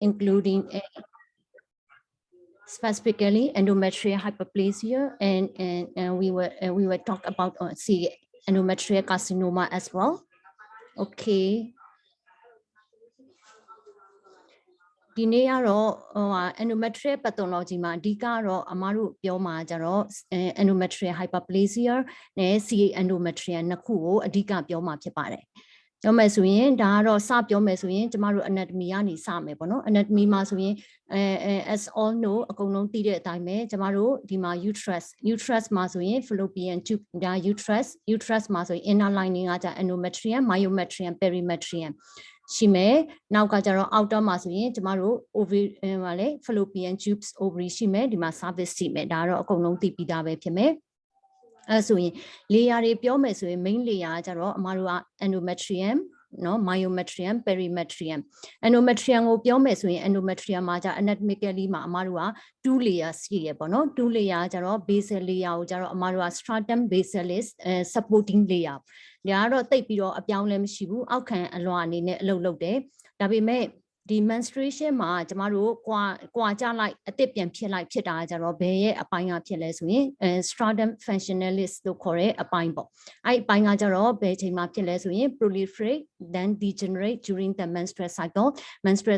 including specifically endometrial hyperplasia, and we were talk about endometrial carcinoma as well. Okay. ဒီနေ့ကတော့endometrial pathology မှာအဓိကတော့အမားတို့ပြောမှာကြတော့ endometrial hyperplasia နဲ့ CA endometrial နှစ်ခုကိုအဓိကပြောမှာဖြစ်ပါတယ်။ပြောမယ်ဆိုရင်ဒါကတော့စပြောမယ်ဆိုရင်ကျမတို့ anatomy ကနေစမယ်ပေါ့နော် anatomy မှာဆိုရင် as all know အကုန်လုံးသိတဲ့အတိုင်းပဲကျမတို့ဒီမှာ uterus မှာဆိုရင် fallopian tube ဒါ uterus မှာဆိုရင် inner lining ကကြ endometrium myometrium perimetrium ရှိမယ်နောက်ကကြတော့ outer မှာဆိုရင်ကျမတို့ ovary fallopian tubes ovary ရှိမယ်ဒီမှာ cervix ရှိမယ်ဒါကတော့အကုန်လုံးသိပြီးသားပဲဖြစ်မယ်အဲဆိုရင် layer တွေပြောမယ်ဆိုရင် main layer ကြတော့အမတို့က endometrium နော် myometrium perimetrium endometrium ကိုပြောမယ်ဆိုရင် endometrium မှာကြ anatomically မှာအမတို့က2 layers ရှိရပေါ့နော်2 layer ကြတော့ basal layer ကိုကြတော့အမတို့က stratum basalis supporting layer ဒါကတော့တိတ်ပြီးတော့အပြောင်းလဲမရှိဘူးအောက်ခံအလွှာအနေနဲ့အလုပ်လုပ်တယ်ဒါပေမဲ့ဒီ menstruation မှာကျမတို့ကွာကြလိုက်အတစ်ပြန်ဖြစ်လိုက်ဖြစ်တာကြတော့ဘယ်ရဲ့အပိုင်းကဖြစ်လဲဆိုရင် stratum functionalis လို့ခေါ်တဲ့အပိုင်းပေါ့အဲ့အပိုင်းကကြတော့ဘယ်ချိန်မှာဖြစ်လဲဆိုရင် proliferate then degenerate during the menstrual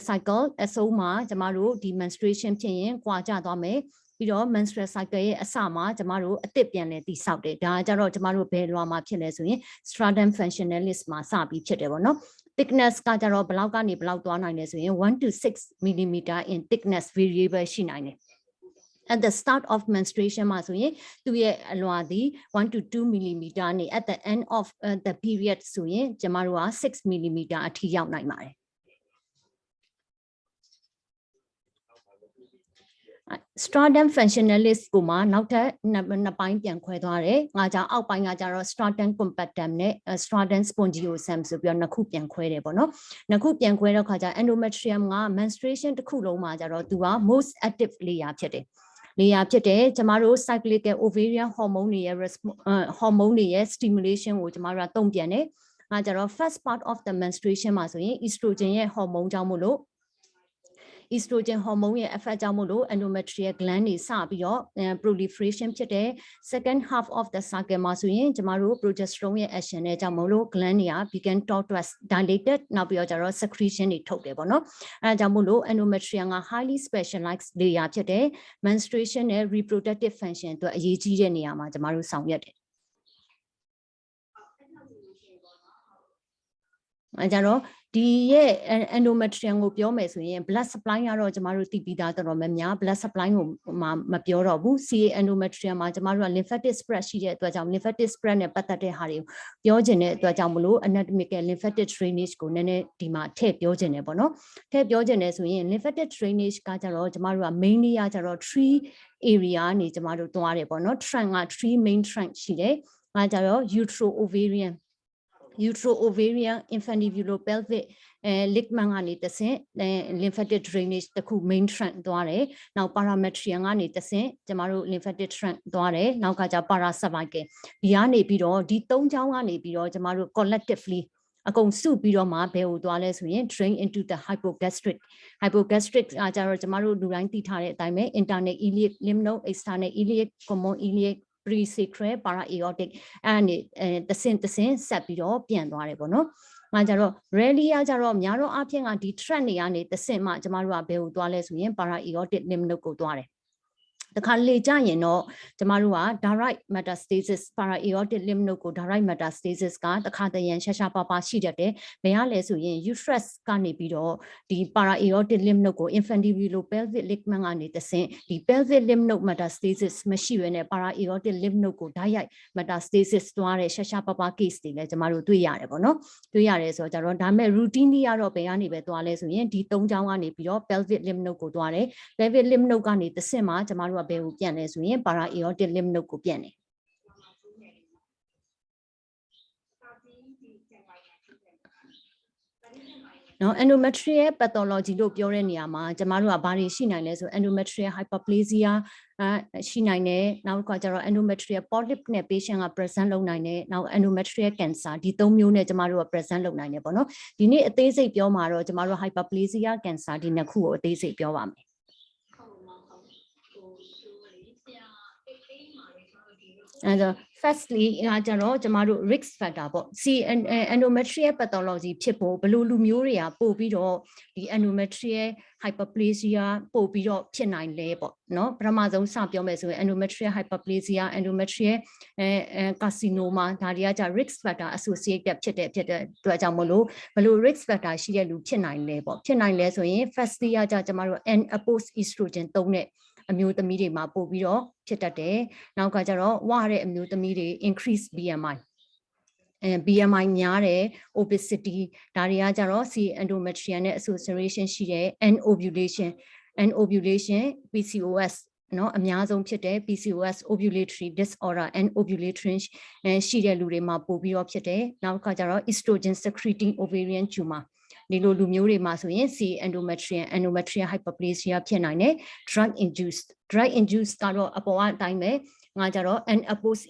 cycle အဆုံးမှာကျမတို့ဒီ menstruation ဖြစ်ရင်ကွာကြသွားမယ်ပြီးတော့ menstrual cycle ရဲ့အစမှာကျမတို့အတစ်ပြန်လဲတည်ဆောက်တယ်ဒါကြတော့ကျမတို့ဘယ်လွှာမှာဖြစ်လဲဆိုရင် stratum functionalis မှာစပြီးဖြစ်တယ်ပေါ့နော် thickness ကကြတော့ဘယ်လောက်ကနေဘယ်လောက်သွားနိုင်လဲဆိုရင်1 to 6 millimeter in thickness variable ရှိနိုင်တယ် at the start of menstruation မှာဆိုရင်သူ့ရဲ့အလွှာသည်1 to 2 millimeter နဲ့ at the end of the period ဆိုရင်ကျမတို့က6 millimeter အထိရောက်နိုင်ပါတယ်stratum functionalis ကိုမှနောက်ထပ်နှစ်ပိုင်းပြန်ခွဲသွားတယ်။ငါကြောင့်အောက်ပိုင်းကကြတော့ stratum compactum နဲ့ stratum spongiosum ဆိုပြီးတော့နှစ်ခုပြန်ခွဲတယ်ပေါ့နော်။နှစ်ခုပြန်ခွဲတဲ့ခါကျ endometrium က menstruation တစ်ခုလုံးမှာကြတော့သူက most active layer ဖြစ်တယ်။ layer ဖြစ်တယ်ကျမတို့ cyclical ovarian hormone တွေရဲ့ stimulation ကိုကျမတို့ကတုံ့ပြန်တယ်။ငါကြတော့ first part of the menstruation မှာဆိုရင် estrogen ရဲ့ hormone ကြောင့်မို့လို့estrogen hormone ရဲ့ effect ကြောင့်မို့လို့ endometrial gland တွေစပြီးတော့ proliferation ဖြစ်တယ် second half of the cycle မှာဆိုရင်ကျမတို့ progesterone ရဲ့ action နဲ့ကြောင့်မို့လို့ gland တွေက begin to dilated နောက်ပြီးတော့ကျတော့ secretion တွေထုတ်တယ်ပေါ့နော်အဲဒါကြောင့်မို့လို့ endometrium က highly specialized layer ဖြစ်တယ် menstruation နဲ့ reproductive function အတွက်အရေးကြီးတဲ့နေရာမှာကျမတို့ဆောင်ရွက်တယ်အဲကြတော့ဒီရဲ့ endometrium ကိုပြောမယ်ဆိုရင် blood supply ကတော့ကျမတို့သိပြီးသားတော်တော်များများ blood supply ကိုမပြောတော့ဘူး CA endometrium မှာကျမတို့က lymphatic spread ရှိတဲ့အတွက်ကြောင့် lymphatic spread နဲ့ပတ်သက်တဲ့ဟာတွေကိုပြောချင်တဲ့အတွက်ကြောင့်မလို့ anatomical lymphatic drainage ကိုနည်းနည်းဒီမှာထည့်ပြောချင်တယ်ပေါ့နော်ထည့်ပြောချင်တယ်ဆိုရင် lymphatic drainage ကကြတော့ကျမတို့က mainly ကကြတော့ 3 area နေကျမတို့သွားတယ်ပေါ့နော် trunk က 3 main trunk ရှိတယ်အဲကြတော့ utero-ovarian infundibulopelvic ligament ကနေတဆင့် lymphatic drainage တခု main trunk သွားတယ်နောက် parametrium ကနေတဆင့်ကျမတို့ lymphatic trunk သွားတယ်နောက်ကကြ paracervical ဒီကနေပြီးတော့ဒီ၃ချောင်းကနေပြီးတော့ကျမတို့ collectively အကုန်စုပြီးတော့မှဘယ်ကိုသွားလဲဆိုရင် drain into the hypogastric ကကြတော့ကျမတို့လူတိုင်းသိထားတဲ့အတိုင်းပဲ internal iliac lymph node external iliac common iliac pre-sacral para-aortic အဲ့ဒါတဆင့်ဆက်ပြီးတော့ပြန်သွားတယ်ပေါ့နော်။ငါကြတော့ rarely ကြတော့များတော့အဖြစ်ကဒီ track တွေကနေတဆင့်မှကျမတို့ကဘယ်ကိုသွားလဲဆိုရင် para-aortic lymph node ကိုသွားတယ်။တခါလေကြရင်တော့ကျမတို့က direct metastasis para-aortic lymph node ကို direct metastasis ကတခါတရံရှာပါရှိတတ်တယ်။ဘယ်ရလဲဆိုရင် uterus ကနေပြီးတော့ဒီ para-aortic lymph node ကို infundibulopelvic ligament ကနေတဆင့်ဒီ pelvic lymph node metastasis မရှိဘဲနဲ့ para-aortic lymph node ကိုဓာတ်ရိုက် metastasis သွားတဲ့ရှာပါ case တွေလည်းကျမတို့တွေ့ရတယ်ပေါ့နော်။တွေ့ရတယ်ဆိုတော့ကျတော့ဒါမဲ့ routinely ကတော့ဘယ်ကနေပဲသွားလဲဆိုရင်ဒီ၃ချောင်းကနေပြီးတော့ pelvic lymph node ကိုသွားတယ်။ pelvic lymph node ကနေတဆင့်မှကျမတို့ကဘယ်ကိုပြန်လဲဆိုရင် para-aortic lymph node ကိုပြန်တယ် နော် endometrial pathology လို့ပြောတဲ့နေရာမှာကျမတို့ကဘာတွေရှိနိုင်လဲဆို endometrial hyperplasia ရှိနိုင်တယ်နောက်ကကျတော့ endometrial polyp နဲ့ patient က present လုပ်နိုင်တယ်နောက် endometrial cancer ဒီ3မျိုးနဲ့ကျမတို့က present လုပ်နိုင်တယ်ပေါ့နော်ဒီနေ့အသေးစိတ်ပြောမှာတော့ကျမတို့ hyperplasia cancer ဒီနှစ်ခုကိုအသေးစိတ်ပြောပါမယ်အဲ့တော့ firstly ကျတော့ကျမတို့ risk factor ပေါ့ endometrial pathology ဖြစ်ဖို့ဘယ်လိုလူမျိုးတွေကပို့ပြီးတော့ဒီ endometrial hyperplasia ပို့ပြီးတော့ဖြစ်နိုင်လဲပေါ့နော်ပထမဆုံးစပြောမယ်ဆိုရင် endometrial hyperplasia endometrial carcinoma ဒါတွေကじゃ risk factor associated ဖြစ်တဲ့အတွက်ကြောင့်မလို့ဘယ်လို risk factor ရှိတဲ့လူဖြစ်နိုင်လဲပေါ့ဖြစ်နိုင်လဲဆိုရင် firstly ကျကျမတို့ N-opposed estrogen သုံးတဲ့အမျိုးသမီးတွေမှာပို့ပြီးတော့ဖြစ်တတ်တယ်။နောက်ကကျတော့ဝရတဲ့အမျိုးသမီးတွေ increase BMI BMI များတယ် obesity ဒါတွေကကျတော့ C endometrium နဲ့ association ရှိတဲ့ N ovulation PCOS နော်အများဆုံးဖြစ်တဲ့ PCOS ovulatory disorder and ovulatory ရှိတဲ့လူတွေမှာပို့ပြီးတော့ဖြစ်တယ်။နောက်ကကျတော့ estrogen secreting ovarian tumorဒီလိုလူမျိုးတွေမှာဆိုရင် C endometrial hyperplasia ဖြစ်နိုင်တယ် drug induced ကတော့အပေါ်အတိုင်းပဲငါကြတော့ N-opposed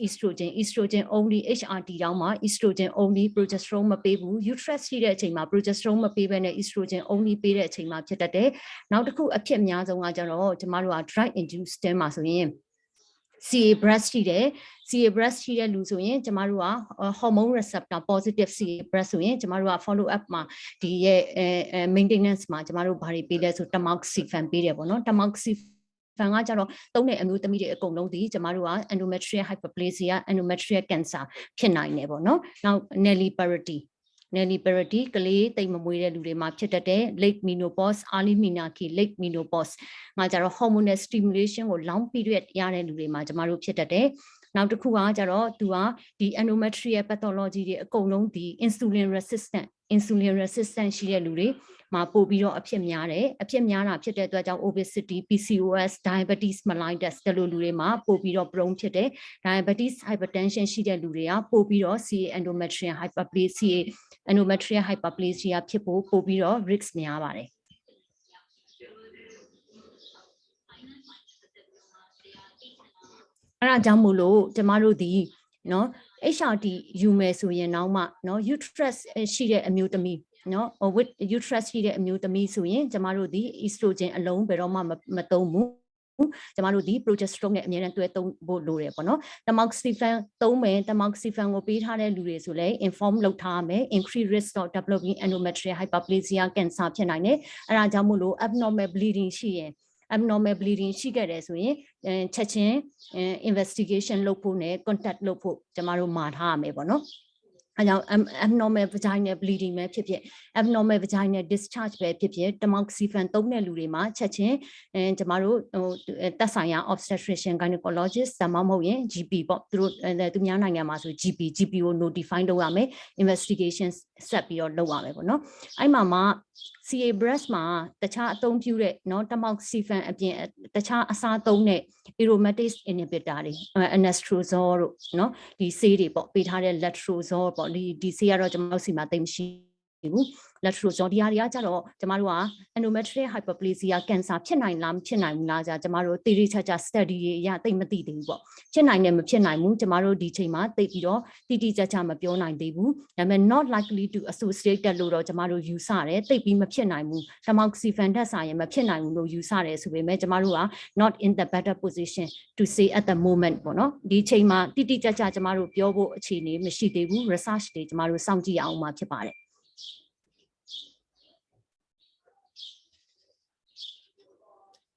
estrogen only HRT တောင်းမှာ estrogen only progesterone မပေးဘူး uterus ရှိတဲ့အချိန်မှာ progesterone မပေးဘဲနဲ့ estrogen only ပေးတဲ့အချိန်မှာဖြစ်တတ်တယ်နောက်တစ်ခုအဖြစ်အများဆုံးကကြတော့ကျမတို့က drug induced တဲမှာဆိုရင် CA breast ရှိတယ် CA breast ရှိတဲ့လူဆိုရင်ကျမတို့က hormone receptor positive CA breast ဆိုရင်ကျမတို့က follow up မှာဒီရဲ့ maintenance မှာကျမတို့ဘာတွေပေးလဲဆို tamoxifen ပေးတယ်ပေါ့နော် tamoxifen ကကြတော့သုံးတဲ့အမျိုးသမီးတွေအကုန်လုံးဒီကျမတို့က endometrial hyperplasia endometrial cancer ဖြစ်နိုင်တယ်ပေါ့နော်နောက် nulliparity ကလေးတိတ်မမွေးတဲ့လူတွေမှာဖြစ်တတ်တဲ့ late menopause early menarche late menopause ငါကြတော့ hormonal stimulation ကို long period ရတဲ့လူတွေမှာကျမတို့ဖြစ်တတ်တယ်နောက်တစ်ခုကကြတော့သူကဒီ endometrial pathology တွေအကုန်လုံးဒီ insulin resistant ရှိတဲ့လူတွေမှာပို့ပြီးတော့အဖြစ်များတယ်အဖြစ်များတာဖြစ်တဲ့အတွက်ကြောင့် obesity PCOS diabetes mellitus တလူတွေမှာပို့ပြီးတော့ prone ဖြစ်တယ် diabetes hypertension ရှိတဲ့လူတွေကပို့ပြီးတော့ CA endometrial hyperplasia ဖြစ်ဖို့ပို့ပြီးတော့ risk များပါတယ်အဲ့ဒါကြောင့်မို့လို့ကျမတို့ဒီနော် HRT ယူမယ်ဆိုရင်တော့မှနော် uterus ရှိတဲ့အမျိုးသမီးနော် with uterus ရှိတဲ့အမျိုးသမီးဆိုရင်ကျမတို့ဒီ estrogen အလုံးဘယ်တော့မှမသုံးဘူးကျမတို့ဒီ progesterone နဲ့အမြဲတမ်းတွဲသုံးဖို့လိုတယ်ပေါ့နော် tamoxifen သုံးမယ် tamoxifen ကိုပေးထားတဲ့လူတွေဆိုလည်း inform လုပ်ထားမယ် increase risk of developing endometrial hyperplasia cancer ဖြစ်နိုင်တယ်အဲ့ဒါကြောင့်မို့လို့ abnormal bleeding ရှိရင်abnormal bleeding ရှိခဲ့တယ်ဆိုရင်ချက်ချင်း investigation လုပ်ဖို့နဲ့ contact လုပ်ဖို့ကျမတို့မှာထားရမယ်ပေါ့နော်အဲကြောင့် abnormal vaginal bleeding ပဲဖြစ်ဖြစ် abnormal vaginal discharge ပဲဖြစ်ဖြစ် tamoxifen သုံးတဲ့လူတွေမှာချက်ချင်းကျမတို့သက်ဆိုင်ရာ obstetrician gynecologist ဒါမှမဟုတ်ရင် GP ပေါ့သူများနိုင်ငံမှာဆို GP ကို notify လုပ်ရမယ် investigation ဆက်ပြီးတော့လုပ်ရမယ်ပေါ့နော်အဲ့မှာ CA breast မှာတခြားအသုံးပြုတဲ့เนาะ tamoxifen အပြင်တခြားအစားသုံးတဲ့ aromatase inhibitor တွေ anastrozole တို့เนาะဒီဆေးတွေပေါ့ပေးထားတဲ့ letrozole ပေါ့ဒီဆေးကတော့ကျွန်တော်တို့စီမှာသိမရှိဘူး letrozole ဒီဟာတွေကကြတော့ကျမတို့က endometrial hyperplasia cancer ဖြစ်နိုင်လားမဖြစ်နိုင်ဘူးလားကျမတို့ theory ချာ study တွေအရသိမသိသေးဘူးပေါ့ဖြစ်နိုင်တယ်မဖြစ်နိုင်ဘူးကျမတို့ဒီချိန်မှာသိပြီးတော့တိကျမပြောနိုင်သေးဘူးဒါပေမဲ့ not likely to associated လို့တော့ကျမတို့ယူဆတယ်သိပြီးမဖြစ်နိုင်ဘူး tamoxifen တက်ဆိုင်ရင်မဖြစ်နိုင်ဘူးလို့ယူဆတယ်ဆိုပေမဲ့ကျမတို့က not in the better position to say at the moment ပေါ့နော်ဒီချိန်မှာတိကျကျမတို့ပြောဖို့အခြေအနေမရှိသေးဘူး research တွေကျမတို့စောင့်ကြည့်အောင်မှာဖြစ်ပါတယ်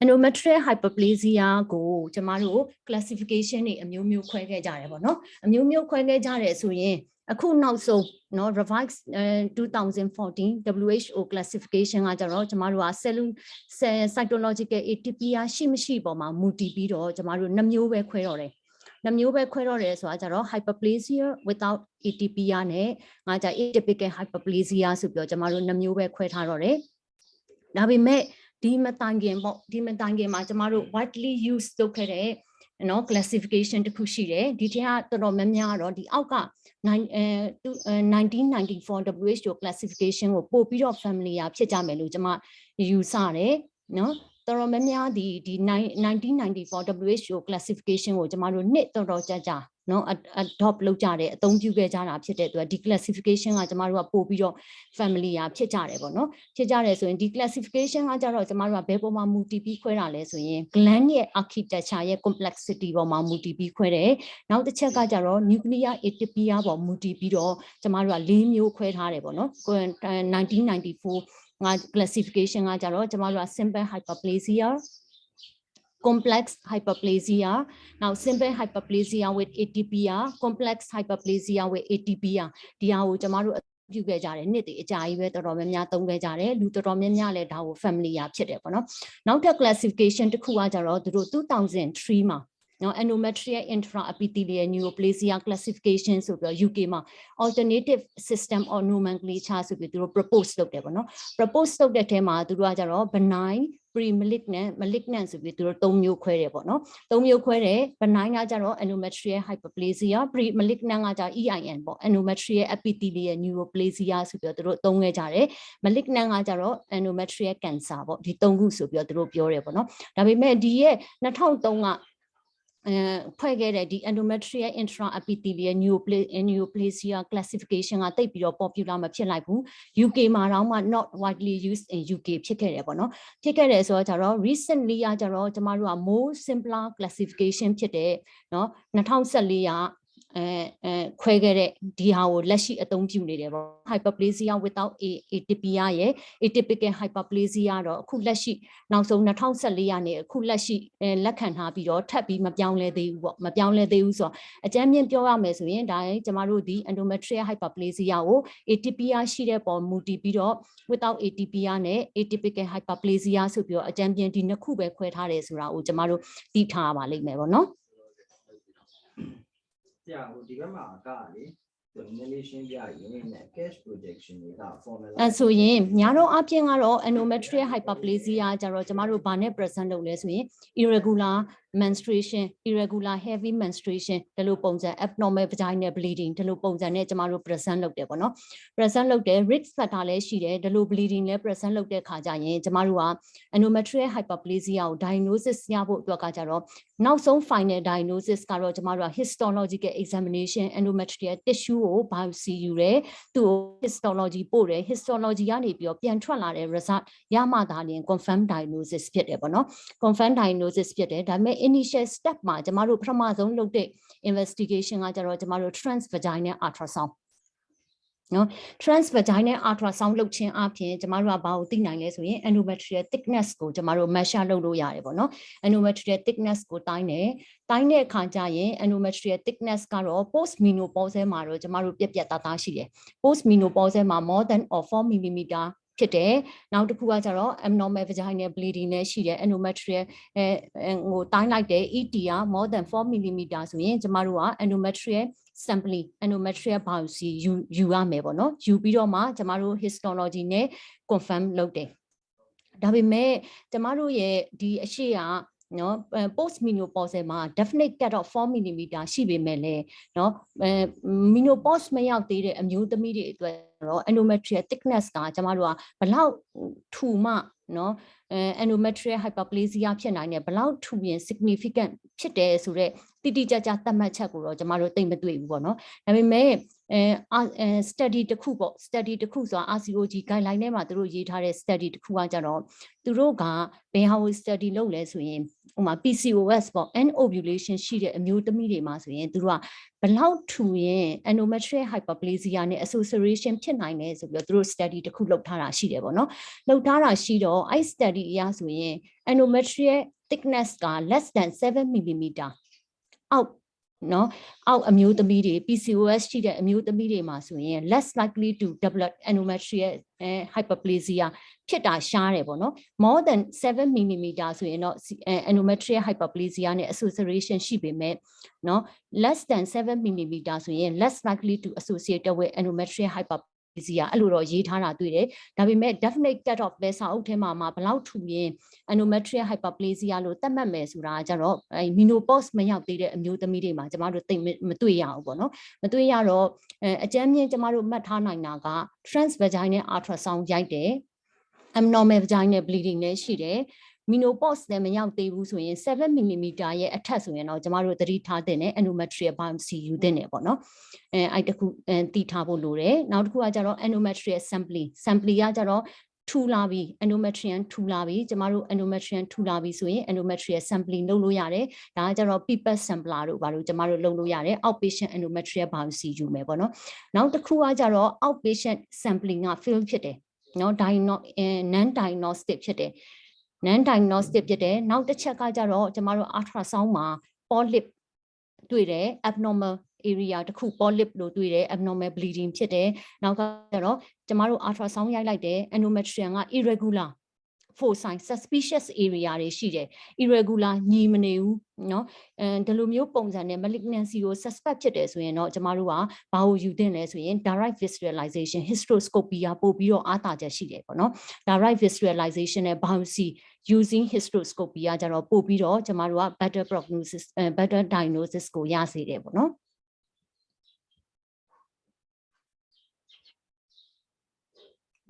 endometrial hyperplasia ကိုကျမတို့ classification တွေအမျိုးမျိုးခွဲခဲ့ကြတယ်ပေါ့နော်အမျိုးမျိုးခွဲခဲ့ကြတယ်ဆိုရင်အခုနောက်ဆုံးเนาะ revised 2014 WHO classification ကကြတော့ကျမတို့က cytological atypia ရှိမရှိပေါ်မှာမူတည်ပြီးတော့ကျမတို့2မျိုးပဲခွဲတော့တယ်2မျိုးပဲခွဲတော့တယ်ဆိုတာကြတော့ hyperplasia without atypia နဲ့ငါကြ atypical hyperplasia ဆိုပြီးတော့ကျမတို့2မျိုးပဲခွဲထားတော့တယ်ဒါပေမဲ့ဒီမတိုင်ခင်မှာကျမတို့ widely used လုပ်ခဲ့တဲ့ နော် classification တစ်ခုရှိတယ်ဒီထဲကတော်တော်များများတော့ဒီအောက်က1994 WHO classification ကိုပို့ပြီးတော့ familiar ဖြစ်ကြမယ်လို့ကျွန်မယူဆတယ်နော်တော်တော်များများဒီ1994 WHO classification ကိုကျွန်မတို့နှစ်တော်တော်ကြာနော် adopt လုပ်ကြတယ်အသုံးပြုခဲ့ကြတာဖြစ်တဲ့အတွက်ဒီ classification ကကျွန်မတို့ကပို့ပြီးတော့ familiar ဖြစ်ကြတယ်ပေါ့နော်ဖြစ်ကြတယ်ဆိုရင်ဒီ classification ကကြတော့ကျွန်မတို့ကဘယ်ပေါ်မှာမူတည်ပြီးခွဲတာလဲဆိုရင် gland ရဲ့ architecture ရဲ့ complexity ပေါ်မှာမူတည်ပြီးခွဲတယ်နောက်တစ်ချက်ကကြတော့ nuclear atypia ပေါ်မူတည်ပြီးတော့ကျွန်မတို့က၄မျိုးခွဲထားတယ်ပေါ့နော်1994 classification ကကြတော့ကျွန်မတို့က simple hyperplasia complex hyperplasia now simple hyperplasia with atypia complex hyperplasia with atypia ဒီဟာကိုကျွန်မတို့ပြုခဲ့ကြတယ်နှစ်တည်းအကြာကြီးပဲတော်တော်များများသုံးခဲ့ကြတယ်လူတော်တော်များများလည်းဒါကို familiar ဖြစ်တယ်ပေါ့နော်နောက်ထပ် classification တစ်ခုကကြတော့သူတို့2003မှာနော် endometrial intraepithelial neoplasia classification ဆိုပြီးတော့ UK မှာ alternative system or nomenclature ဆိုပြီးသူတို့ propose လုပ်တယ်ပေါ့နော် propose လုပ်တဲ့ထဲမှာသူတို့ကကြတော့ benign pre-malignant malignant ဆိုပြီးသူတို့၃မျိုးခွဲတယ်ပေါ့နော်၃မျိုးခွဲတယ် benign ကကြတော့ endometrial hyperplasia pre-malignant ကကြ EIN ပေါ့ endometrial epithelial neoplasia ဆိုပြီးတော့သူတို့သုံးခဲ့ကြတယ် malignant ကကြတော့ endometrial cancer ပေါ့ဒီ၃ခုဆိုပြီးတော့သူတို့ပြောတယ်ပေါ့နော်ဒါပေမဲ့ဒီရဲ့2003ကဖွဲ့ခဲ့တဲ့ဒီ endometrial intraepithelial neoplasia classification ကတိတ်ပြီးတော့ popular မဖြစ်လိုက်ဘူး UK မှာတော့မှ not widely used in UK ဖြစ်ခဲ့တယ်ပေါ့နော်ဖြစ်ခဲ့တယ်ဆိုတော့ကြတော့ recently ကကြတော့ကျမတို့က more simpler classification ဖြစ်တဲ့နော်2014ကခွဲခဲ့တဲ့ဒီဟာကိုလက်ရှိအသုံးပြုနေတယ်ပေါ့ hyperplasia without atypia ရဲ့ atypical hyperplasia တော့အခုလက်ရှိနောက်ဆုံး2014ကနေအခုလက်ရှိလက်ခံထားပြီးတော့ထပ်ပြီးမပြောင်းလဲသေးဘူးပေါ့မပြောင်းလဲသေးဘူးဆိုတော့အကြမ်းမြင့်ပြောရမယ်ဆိုရင်ဒါကျမတို့ဒီ endometrial hyperplasia ကို atypia ရှိတဲ့ပေါ်မူတည်ပြီးတော့ without atypia နဲ့ atypical hyperplasia ဆိုပြီးတော့အကြမ်းမြင့်ဒီနှစ်ခုပဲခွဲထားတယ်ဆိုတာကိုကျမတို့သိထားပါလိမ့်မယ်ပေါ့နော်ဆရာဟိုဒီဘက်မှာကလေဒီနည်းလေးရှင်းပြရင် cash projection တွေက formula အဲဆိုရင်ညာတော့အပြင်ကတော့ endometrial hyperplasia ကြတော့ကျမတို့ဘာနဲ့ present လုပ်လဲဆိုရင် irregular menstruation irregular heavy menstruation ဒီလိုပုံစံ abnormal vaginal bleeding ဒီလိုပုံစံနဲ့ကျမတို့ present လုပ်တယ်ပေါ့နော် present လုပ်တယ် risk factor လည်းရှိတယ်ဒီလို bleeding လည်း present လုပ်တဲ့ခါကျရင်ကျမတို့က endometrial hyperplasia ကို diagnosis ရဖို့အတွက်ကကြတော့နောက်ဆုံး final diagnosis ကတော့ကျမတို့က histological examination endometrial tissue ကို biopsy ယူတယ်သူ့ကို histology ပို့တယ် histology ကနေပြီးတော့ပြန်ထွက်လာတဲ့ result ရမှသာလျှင် confirm diagnosis ဖြစ်တယ်ပေါ့နော် confirm diagnosis ဖြစ်တယ်ဒါပေမဲ့ initial step မှာကျမတို့ပထမဆုံးလုပ်တဲ့ investigation ကကြတော့ကျမတို့ transvaginal ultrasound နော် transvaginal ultrasound လုပ်ခြင်းအပြင်ကျမတို့ကဘာကိုသိနိုင်လဲဆိုရင် endometrial thickness ကိုကျမတို့ measure လုပ်လို့ရတယ်ပေါ့နော် endometrial thickness ကိုတိုင်းတဲ့အခါကျရင် endometrial thickness ကတော့ post menopause မှာတော့ကျမတို့ပြက်သားရှိတယ် post menopause မှာ more than or 4 mmဖြစ်တယ်နောက်တစ်ခုကကြတော့ abnormal vaginal bleeding နဲ့ရှိတယ် endometrial ဟိုတိုင်းလိုက်တဲ့ ET က more than 4 mm ဆိုရင်ကျမတို့က endometrial sampling endometrial biopsy ယူရမယ်ပေါ့နော်ယူပြီးတော့မှကျမတို့ histology နဲ့ confirm လုပ်တယ်ဒါပေမဲ့ကျမတို့ရဲ့ဒီအရှိကနော် post menopause မှာ definite cut off 4 mm ရှိပေမဲ့လည်းနော်menopause မရောက်သေးတဲ့အမျိုးသမီးတွေအတွက်တော့ endometrial thickness ကကျမတို့ကဘလောက်ထူမှနော်endometrial hyperplasia ဖြစ်နိုင်တယ်ဘလောက်ထူရင် significant ဖြစ်တယ်ဆိုတော့တိတိကျကျသတ်မှတ်ချက်ကိုတော့ကျမတို့သိမတွေ့ဘူးပေါ့နော်ဒါပေမဲ့study တစ်ခုပေါ့ study တစ်ခုဆိုတာ RCOG guideline ထဲမှာသူတို့ရေးထားတဲ့ study တစ်ခုကကြတော့သူတို့ကဘယ်ဟာကို study လုပ်လဲဆိုရင်ဥပမာ PCOS ပေါ့ end ovulation ရှိတဲ့အမျိုးသမီးတွေမှာဆိုရင်သူတို့ကဘလောက်ထူရင် endometrial hyperplasia နဲ့ association ဖြစ်နိုင်လဲဆိုပြီးတော့သူတို့ study တစ်ခုလုပ်ထားတာရှိတယ်ပေါ့နော်လုပ်ထားတာရှိတော့အဲ့ study အရဆိုရင် endometrial thickness က less than 7 mm အောက်နော်အောက်အမျိုးသမီးတွေ PCOS ရှိတဲ့အမျိုးသမီးတွေမှာဆိုရင် less likely to develop endometrial hyperplasia ဖြစ်တာရှားတယ်ပေါ့နော် more than 7 mm ဆိုရင်တော့ endometrial hyperplasia နဲ့ association ရှိပေမဲ့နော် less than 7 mm ဆိုရင် less likely to associated with endometrial hyperplasia အဲ့လိုတော့ရေးထားတာတွေ့တယ်ဒါပေမဲ့ definite cut off လဲစာအုပ်ထဲမှာဘယ်လောက်ထူရင် endometrial hyperplasia လို့သတ်မှတ်မယ်ဆိုတာကျတော့menopause မရောက်သေးတဲ့အမျိုးသမီးတွေမှာကျမတို့သိမတွေ့ရဘူးပေါ့နော်မတွေ့ရတော့အကြမ်းမြင့်ကျမတို့မှတ်ထားနိုင်တာက transvaginal ultrasound ရိုက်တယ် abnormal vaginal bleeding လည်းရှိတယ်menopause လည်းမရောက်သေးဘူးဆိုရင်7 mm ရဲ့အထက်ဆိုရင်တော့ကျမတို့သတိထားတဲ့ endometrial biopsy ယူတဲ့ပေါ့နော်အဲ့တခုသိထားဖို့လိုတယ်နောက်တစ်ခုကကျတော့ endometrial sampling ကကျတော့ထူလာပြီ endometrium ထူလာပြီကျမတို့ endometrium ထူလာပြီဆိုရင် endometrial sampling လုပ်လို့ရတယ်ဒါကကျတော့ pipette sampler တို့ဘာလို့ကျမတို့လုပ်လို့ရတယ် outpatient endometrial biopsy ယူမယ်ပေါ့နော်နောက်တစ်ခုကကျတော့ outpatient sampling က fail ဖြစ်တယ်နော် non diagnostic ဖြစ်တယ်non diagnostic ဖြစ်တယ်နောက်တစ်ချက်ကကြတော့ကျမတို့ ultrasound မှာ polyp တွေ့တယ် abnormal area တစ်ခု polyp လို့တွေ့တယ် abnormal bleeding ဖြစ်တယ်နောက်ကကြတော့ကျမတို့ ultrasound ရိုက်လိုက်တယ် endometrium က irregular foci suspicious area တွေရှိတယ် irregular ညီမနေဘူးเนาะဒီလိုမျိုးပုံစံနဲ့ malignancy ကို suspect ဖြစ်တယ်ဆိုရင်တော့ကျမတို့ကဘာကိုယူသင့်လဲဆိုရင် direct visualization hysteroscopy ကပို့ပြီးတော့အားသာချက်ရှိတယ်ပေါ့နော် direct visualization နဲ့ biopsy using hysteroscopy ကကြတော့ပို့ပြီးတော့ကျမတို့က better prognosis better diagnosis ကိုရစေတယ်ပေါ့နော်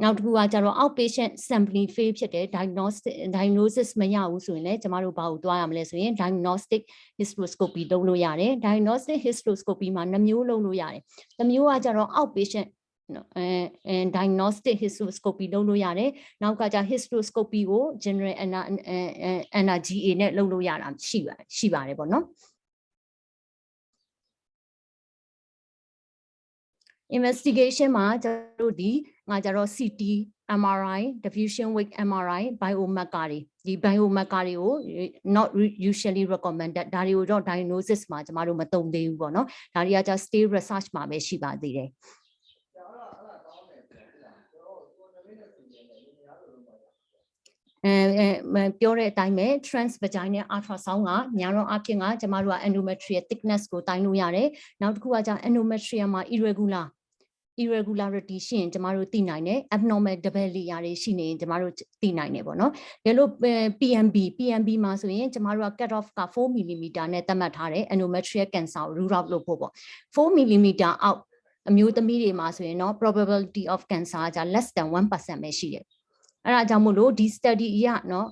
နောက်တစ်ခုကကျတော့ outpatient sampling fail ဖြစ်တယ် diagnosis မရဘူးဆိုရင်လည်းကျမတို့ဘာကိုသွားရမလဲဆိုရင် diagnostic hysteroscopy လုပ်လို့ရတယ် diagnostic hysteroscopy မှာ2မျိုးလုပ်လို့ရတယ်တစ်မျိုးကကျတော့ outpatient diagnostic hysteroscopy လုပ်လို့ရတယ်နောက်ကကျ hysteroscopy ကို general NRGA နဲ့လုပ်လို့ရတာရှိပါတယ်ပေါ့နော်investigation မှာကျတို့ဒီငါကျတော့ CT MRI diffusion weight MRI biomarker တွေဒီ biomarker တွေကို not usually recommended ဒါတွေကိုတော့ diagnosis မှာကျမတို့မသုံးသေးဘူးပေါ့နော်ဒါတွေကကျ stay research မှာပဲရှိပါသေးတယ်ပြောတဲ့အတိုင်းပဲ transvaginal ultrasound ကညာတော့အဖြစ်ကကျမတို့က endometrial thickness ကိုတိုင်းလို့ရတယ်နောက်တစ်ခုကကျ endometrium မှာ irregularity ရှိရင်ကျမတို့သိနိုင်တယ် abnormal double layer တွေရှိနေရင်ကျမတို့သိနိုင်တယ်ပေါ့နော်ဒါလို့ PMB မှာဆိုရင်ကျမတို့က cut off က4 mm နဲ့သတ်မှတ်ထားတယ် endometrial cancer ကို rule out လုပ်ဖို့ပေါ့4 mm အောက်အမျိုးသမီးတွေမှာဆိုရင်တော့ probability of cancer က less than 1% ပဲရှိတယ်အဲ့ဒါကြောင့်မို့လို့ဒီ study အရနော်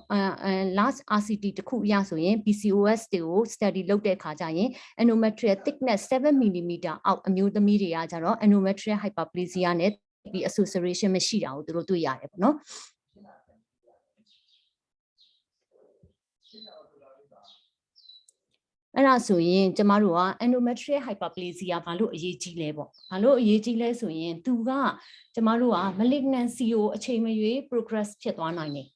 last RCT တခုအရဆိုရင် PCOS တွေကို study လုပ်တဲ့အခါကျရင် endometrial thickness 7 mm အောက်အမျိုးသမီးတွေကကျတော့ endometrial hyperplasia နဲ့ဒီ association မရှိတာကိုသူတို့တွေ့ရတယ်ပေါ့နော်အဲ့ဒါဆိုရင်ကျမတို့က endometrial hyperplasia ဘာလို့အရေးကြီးလဲပေါ့ဘာလို့အရေးကြီးလဲဆိုရင်သူကကျမတို့က malignancy ကိုအချိန်မရွေး progress ဖြစ်သွားနိုင်တယ်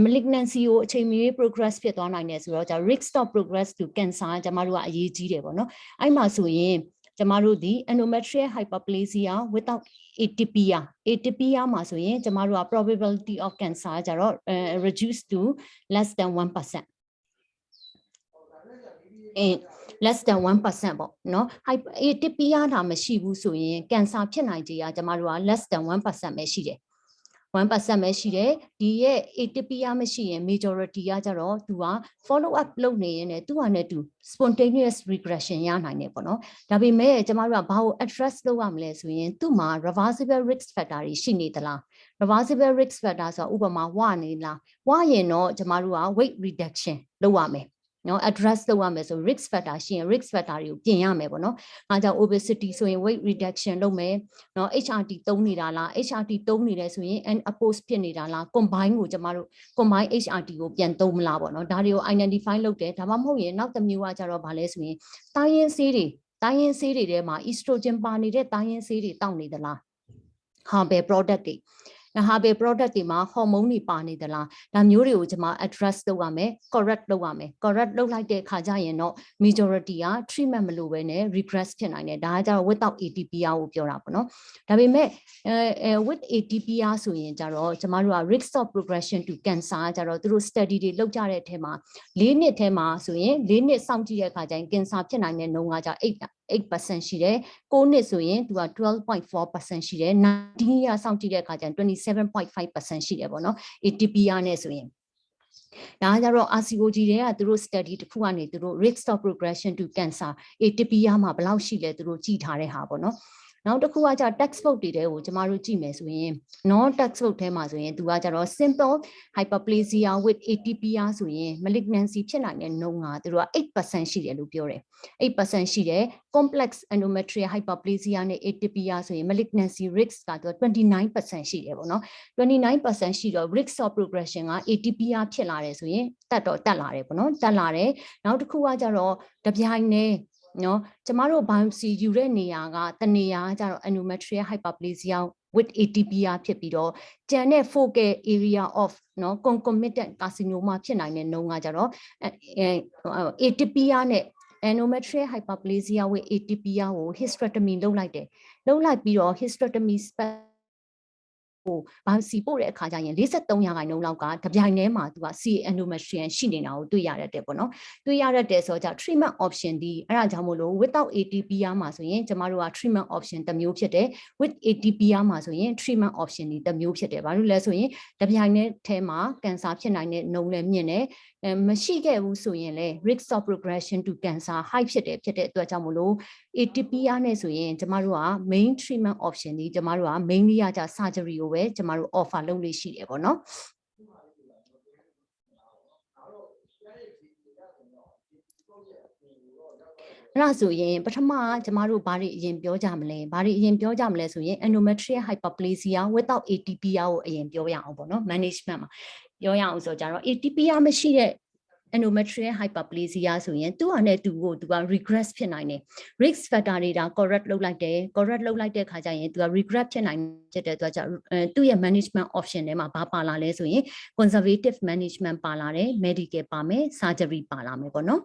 malignancy ကိုအချိန်မရွေး progress ဖြစ်သွားနိုင်တယ်ဆိုတော့ risk of progress to cancer ကျမတို့ကအရေးကြီးတယ်ပေါ့နော်အဲ့မှာဆိုရင်ကျမတို့ဒီ endometrial hyperplasia without atypia မှာဆိုရင်ကျမတို့က probability of cancer ကျတော့ reduce to less than 1% less than 1% ပေါ့နော် atypia တာမရှိဘူးဆိုရင် cancer ဖြစ်နိုင်ခြေကကျမတို့က less than 1% ပဲရှိတယ် 1% ပဲရှိတယ်ဒီရဲ့ atypia မရှိရင် majority ကကျတော့သူက follow up လုပ်နေရင်လည်းသူ့ဟာနဲ့သူ spontaneous regression ရနိုင်တယ်ပေါ့နော်ဒါပေမဲ့ကျမတို့ကဘာကို address လုပ်ရမလဲဆိုရင်သူ့မှာ reversible risk factor တွေရှိနေသလား reversible risk factor ဆိုဥပမာဝနေလားဝရင်တော့ကျမတို့က weight reduction လုပ်ရမယ်နော် address လုပ်ရမယ်ဆို risk factor ရှိရင် risk factor တွေကိုပြင်ရမယ်ပေါ့နော်အားကြောင့် obesity ဆိုရင် weight reduction လုပ်မယ်နော် HRT သုံးနေတာလား HRT သုံးနေတယ်ဆိုရင် oppose ဖြစ်နေတာလား combine ကိုကျမတို့ combine HRT ကိုပြန်သုံးမလားပေါ့နော်ဒါတွေကို identify လုပ်တယ်ဒါမှမဟုတ်ရင်နောက်တစ်မျိုးကကျတော့ဗာလဲဆိုရင်တိုင်းရင်းဆေးတွေထဲမှာ estrogen ပါနေတဲ့တိုင်းရင်းဆေးတွေတောက်နေသလား herbal product တွေ herbal product တွေမှာ hormone တွေပါနေသလားဒါမျိုးတွေကိုကျွန်မ address လုပ်ရမယ် correct လုပ်ရမယ် correct လုပ်လိုက်တဲ့အခါကျရင်တော့ majority က treatment မလိုဘဲနဲ့ regress ဖြစ်နိုင်တယ်ဒါကကျတော့ without ATPR ကိုပြောတာပေါ့နော်ဒါပေမဲ့with ATPR ဆိုရင်ကျတော့ကျွန်မတို့က risk of progression to cancer ကျတော့သူတို့ study တွေလုပ်ကြတဲ့အထက်မှာ4နှစ်ထဲမှာဆိုရင်4နှစ်စောင့်ကြည့်တဲ့အခါကျရင် cancer ဖြစ်နိုင်တဲ့နှုန်းကကျ 8% ရှိတယ်9နှစ်ဆိုရင်သူက 12.4% ရှိတယ်19 year စောင့်ကြည့်တဲ့အခါကျရင် 27.5% ရှိတယ်ပေါ့နော် ATPR နဲ့ဆိုရင်ဒါကြတော့ RCOG တွေကသူတို့ study တစ်ခုကနေသူတို့ risk of progression to cancer ATPR မှာဘယ်လောက်ရှိလဲသူတို့ကြည့်ထားတဲ့ဟာပေါ့နော်နောက်တစ်ခုကじゃ textbook တွေတဲ့ကိုကျမတို့ကြည့်မယ်ဆိုရင် non textbook ထဲမှာဆိုရင်သူကကြတော့ simple hyperplasia with ATPR ဆိုရင် malignancy ဖြစ်နိုင်တဲ့နှုန်းကသူတို့က 8% ရှိတယ်လို့ပြောတယ် 8% ရှိတယ် complex endometrial hyperplasia နဲ့ ATPR ဆိုရင် malignancy risk ကသူက 29% ရှိတယ်ပေါ့နော် 29% ရှိတော့ risk of progression က ATPR ဖြစ်လာတယ်ဆိုရင်တက်လာတယ်ပေါ့နော်တက်လာတယ်နောက်တစ်ခုကကြတော့တပြိုင်တည်းနော်ကျမတို့ biopsy ယူတဲ့နေရာကတနေရာကျတော့ endometrial hyperplasia with ATPR ဖြစ်ပြီးတော့ကျန်တဲ့ focal area of နော် concomitant carcinoma ဖြစ်နိုင်တဲ့နှုန်းကကြတော့ATPR နဲ့ endometrial hyperplasia with ATPR ကို hysterectomy လုပ်လိုက်တယ်လုပ်လိုက်ပြီးတော့ hysterectomyဘာစီပို့တဲ့အခါကျရင်43%လောက်ကတပြိုင်တည်းမှာသူက CA endometrium ရှိနေတာကိုတွေ့ရတဲ့ပေါ့နော်တွေ့ရတဲ့ဆိုတော့ treatment option ဒီအဲ့ဒါကြောင့်မို့လို့ without ATPR မှာဆိုရင်ကျမတို့က treatment option တစ်မျိုးဖြစ်တယ် with ATPR မှာဆိုရင် treatment option ဒီတစ်မျိုးဖြစ်တယ်ဘာလို့လဲဆိုရင်တပြိုင်တည်းထဲမှာ cancer ဖြစ်နိုင်တဲ့နှုန်းလည်းမြင့်တယ်မရှိခဲ့ဘူးဆိုရင်လည်း risk of progression to cancer high ဖြစ်တဲ့အတွက်ကြောင့်မို့လို့ ATPR နဲ့ဆိုရင်ကျမတို့က main treatment option ဒီကျမတို့က mainly က surgery ကိုပဲကျမတို့ offer လုပ်လို့ရှိတယ်ပေါ့နော်အဲ့ဒါဆိုရင်ပထမကျမတို့ဘာတွေအရင်ပြောကြမလဲဆိုရင် endometrial hyperplasia without ATPR ကိုအရင်ပြောရအောင်ပေါ့နော် management မှာပြောရအောင်ဆိုကြတော့ ATPR မရှိတဲ့ endometrial hyperplasia ဆိုရင်သူ့ဟာနဲ့သူက regress ဖြစ်နိုင်တယ် risk factor တွေဒါ correct လုပ်လိုက်တဲ့အခါကျရင်သူက regress ဖြစ်နိုင်တဲ့အတွက်ကြောင့်သူ့ရဲ့ management option ထဲမှာဘာပါလာလဲဆိုရင် conservative management ပါလာတယ် medical ပါမယ် surgery ပါလာမယ်ပေါ့နော်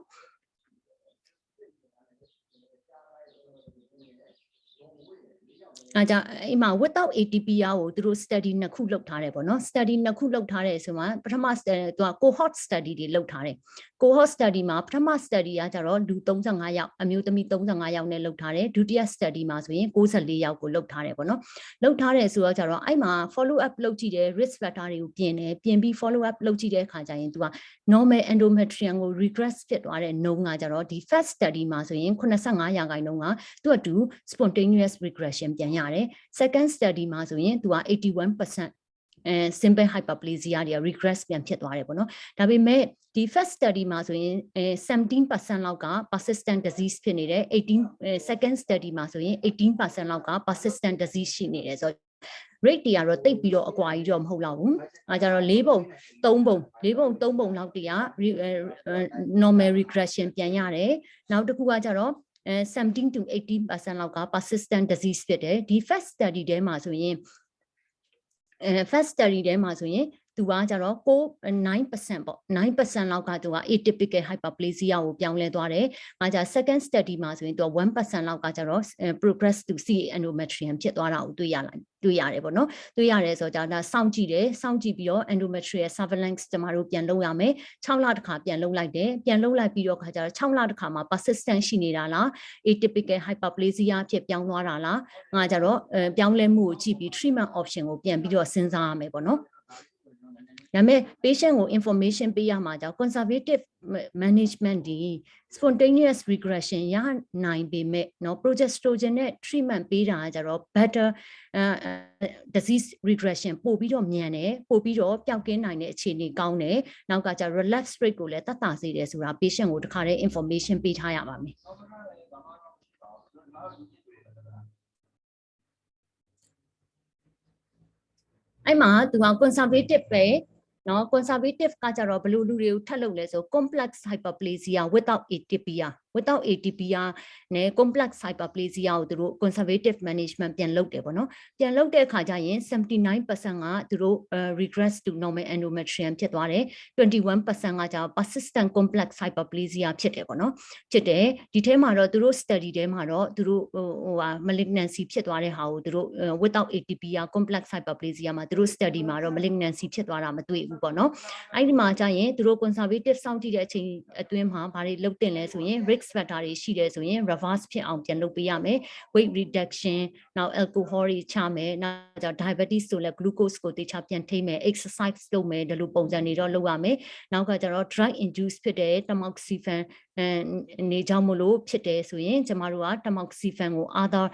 အဲ့ကြအိမ်မှာ without ATPR ကိုသူတို့ study နှစ်ခုလုပ်ထားတယ်ပေါ့နော် study နှစ်ခုလုပ်ထားတယ်ဆိုမှပထမသူက cohort study တွေလုပ်ထားတယ် cohort study မှာပထမ study ကကြတော့လူ35ယောက်အမျိုးသမီး35ယောက်နဲ့လုပ်ထားတယ်ဒုတိယ study မှာဆိုရင်94ယောက်ကိုလုပ်ထားတယ်ပေါ့နော်လုပ်ထားတယ်ဆိုတော့ကြတော့အဲ့မှာ follow up လုပ်ကြည့်တယ် risk factor တွေကိုပြင်ပြီး follow up လုပ်ကြည့်တဲ့အခါကျရင်သူက normal endometrium ကို regress ဖြစ်သွားတဲ့နှုန်းကကြတော့ဒီ first study မှာဆိုရင်85%ကသူကတူ spontaneous regression ပြန်ရတယ် second study မှာဆိုရင်သူက 81% simple hyperplasia တွေ regress ပြန်ဖြစ်သွားတယ်ပေါ့နော်ဒါပေမဲ့ဒီ first study မှာဆိုရင်17% လောက်က persistent disease ဖြစ်နေတယ်second study မှာဆိုရင်18% လောက်က persistent disease ရှိနေတယ်ဆိုတော့ rate တွေကတော့တိတ်ပြီးတော့အကွာကြီးတော့မဟုတ်တော့ဘူးအဲကြတော့4ပုံ3ပုံလောက်တည်းက normal regression ပြန်ရတယ်နောက်တစ်ခုကကြတော့17 to 18% လောက်က persistent disease ဖြစ်တယ်ဒီ first study ထဲမှာဆိုရင်သူကကြတော့9% ပေါ့9% လောက်ကသူက atypical hyperplasia ကိုပြောင်းလဲသွားတယ်။အားကြ second study မှာဆိုရင်သူက 1% လောက်ကကြတော့ progress to CA endometrium ဖြစ်သွားတာကိုတွေ့ရတယ်ပေါ့နော်။တွေ့ရတယ်ဆိုတော့ဒါစောင့်ကြည့်ပြီးတော့ endometrial surveillance ကျမတို့ပြန်လုပ်ရမယ်။6လတစ်ခါပြန်လုပ်လိုက်တယ်။ပြန်လုပ်လိုက်ပြီးတော့ခါကြတော့6လတစ်ခါမှာ persistent ရှိနေတာလား atypical hyperplasia ဖြစ်ပြောင်းသွားတာလား။အားကြတော့ပြောင်းလဲမှုကိုကြည့်ပြီး treatment option ကိုပြန်ပြီးတော့စဉ်းစားရမယ်ပေါ့နော်။ဒါပေမဲ့ patient ကို information ပေးရမှာကြောင့် conservative management ဒီ spontaneous regression ရနိုင်ပေမဲ့เนาะ progesterone နဲ့ treatment ပေးတာကြတော့ better disease regression ပို့ပြီးတော့မြန်တယ်ပို့ပြီးတော့ပျောက်ကင်းနိုင်တဲ့အခြေအနေကောင်းတယ်နောက်ကကြ relapse rate ကိုလည်းသက်သာစေတယ်ဆိုတာ patient ကိုတခါတည်း information ပေးထားရပါမယ်အဲ့မှာသူက conservative ပဲနော် conservative ကကြတော့ဘယ်လိုလူတွေကိုထပ်လုပ်လဲဆို complex hyperplasia without ATPR နဲ့ complex hyperplasia ကိုသူတို့ conservative management ပြန်လုပ်တယ်ပေါ့နော်ပြန်လုပ်တဲ့အခါကျရင် 79% ကသူတို့ regress to normal endometrium ဖြစ်သွားတယ်21% ကကြာ persistent complex hyperplasia ဖြစ်တယ်ပေါ့နော်ဖြစ်တယ်ဒီထဲမှာတော့သူတို့ study ထဲမှာတော့သူတို့malignancy ဖြစ်သွားတဲ့ဟာကိုသူတို့ without ATPR complex hyperplasia မှာသူတို့ study မှာတော့ malignancy ဖြစ်သွားတာမတွေ့ ဘူးပေါ့နော်အဲ့ဒီမှာကြာရင်သူတို့ conservative စောင့်ကြည့်တဲ့အချိန်အတွင်းမှာဘာတွေလုပ်တင်လဲဆိုရင် risk factor တွေရှိတယ်ဆိုရင် reverse ဖြစ်အောင်ပြန်လုပ်ပေးရမယ် weight reduction နောက် alcohol တွေချမယ်နောက်ကြောင့် diabetes ဆိုလဲ glucose ကိုတေချာပြန်ထိမယ် exercise လုပ်မယ်ဒီလိုပုံစံတွေတော့လုပ်ရမယ်နောက်ကကျတော့ drug induced ဖြစ်တဲ့ tamoxifen နေကြောင့်မလို့ဖြစ်တယ်ဆိုရင်ကျမတို့က tamoxifen ကို other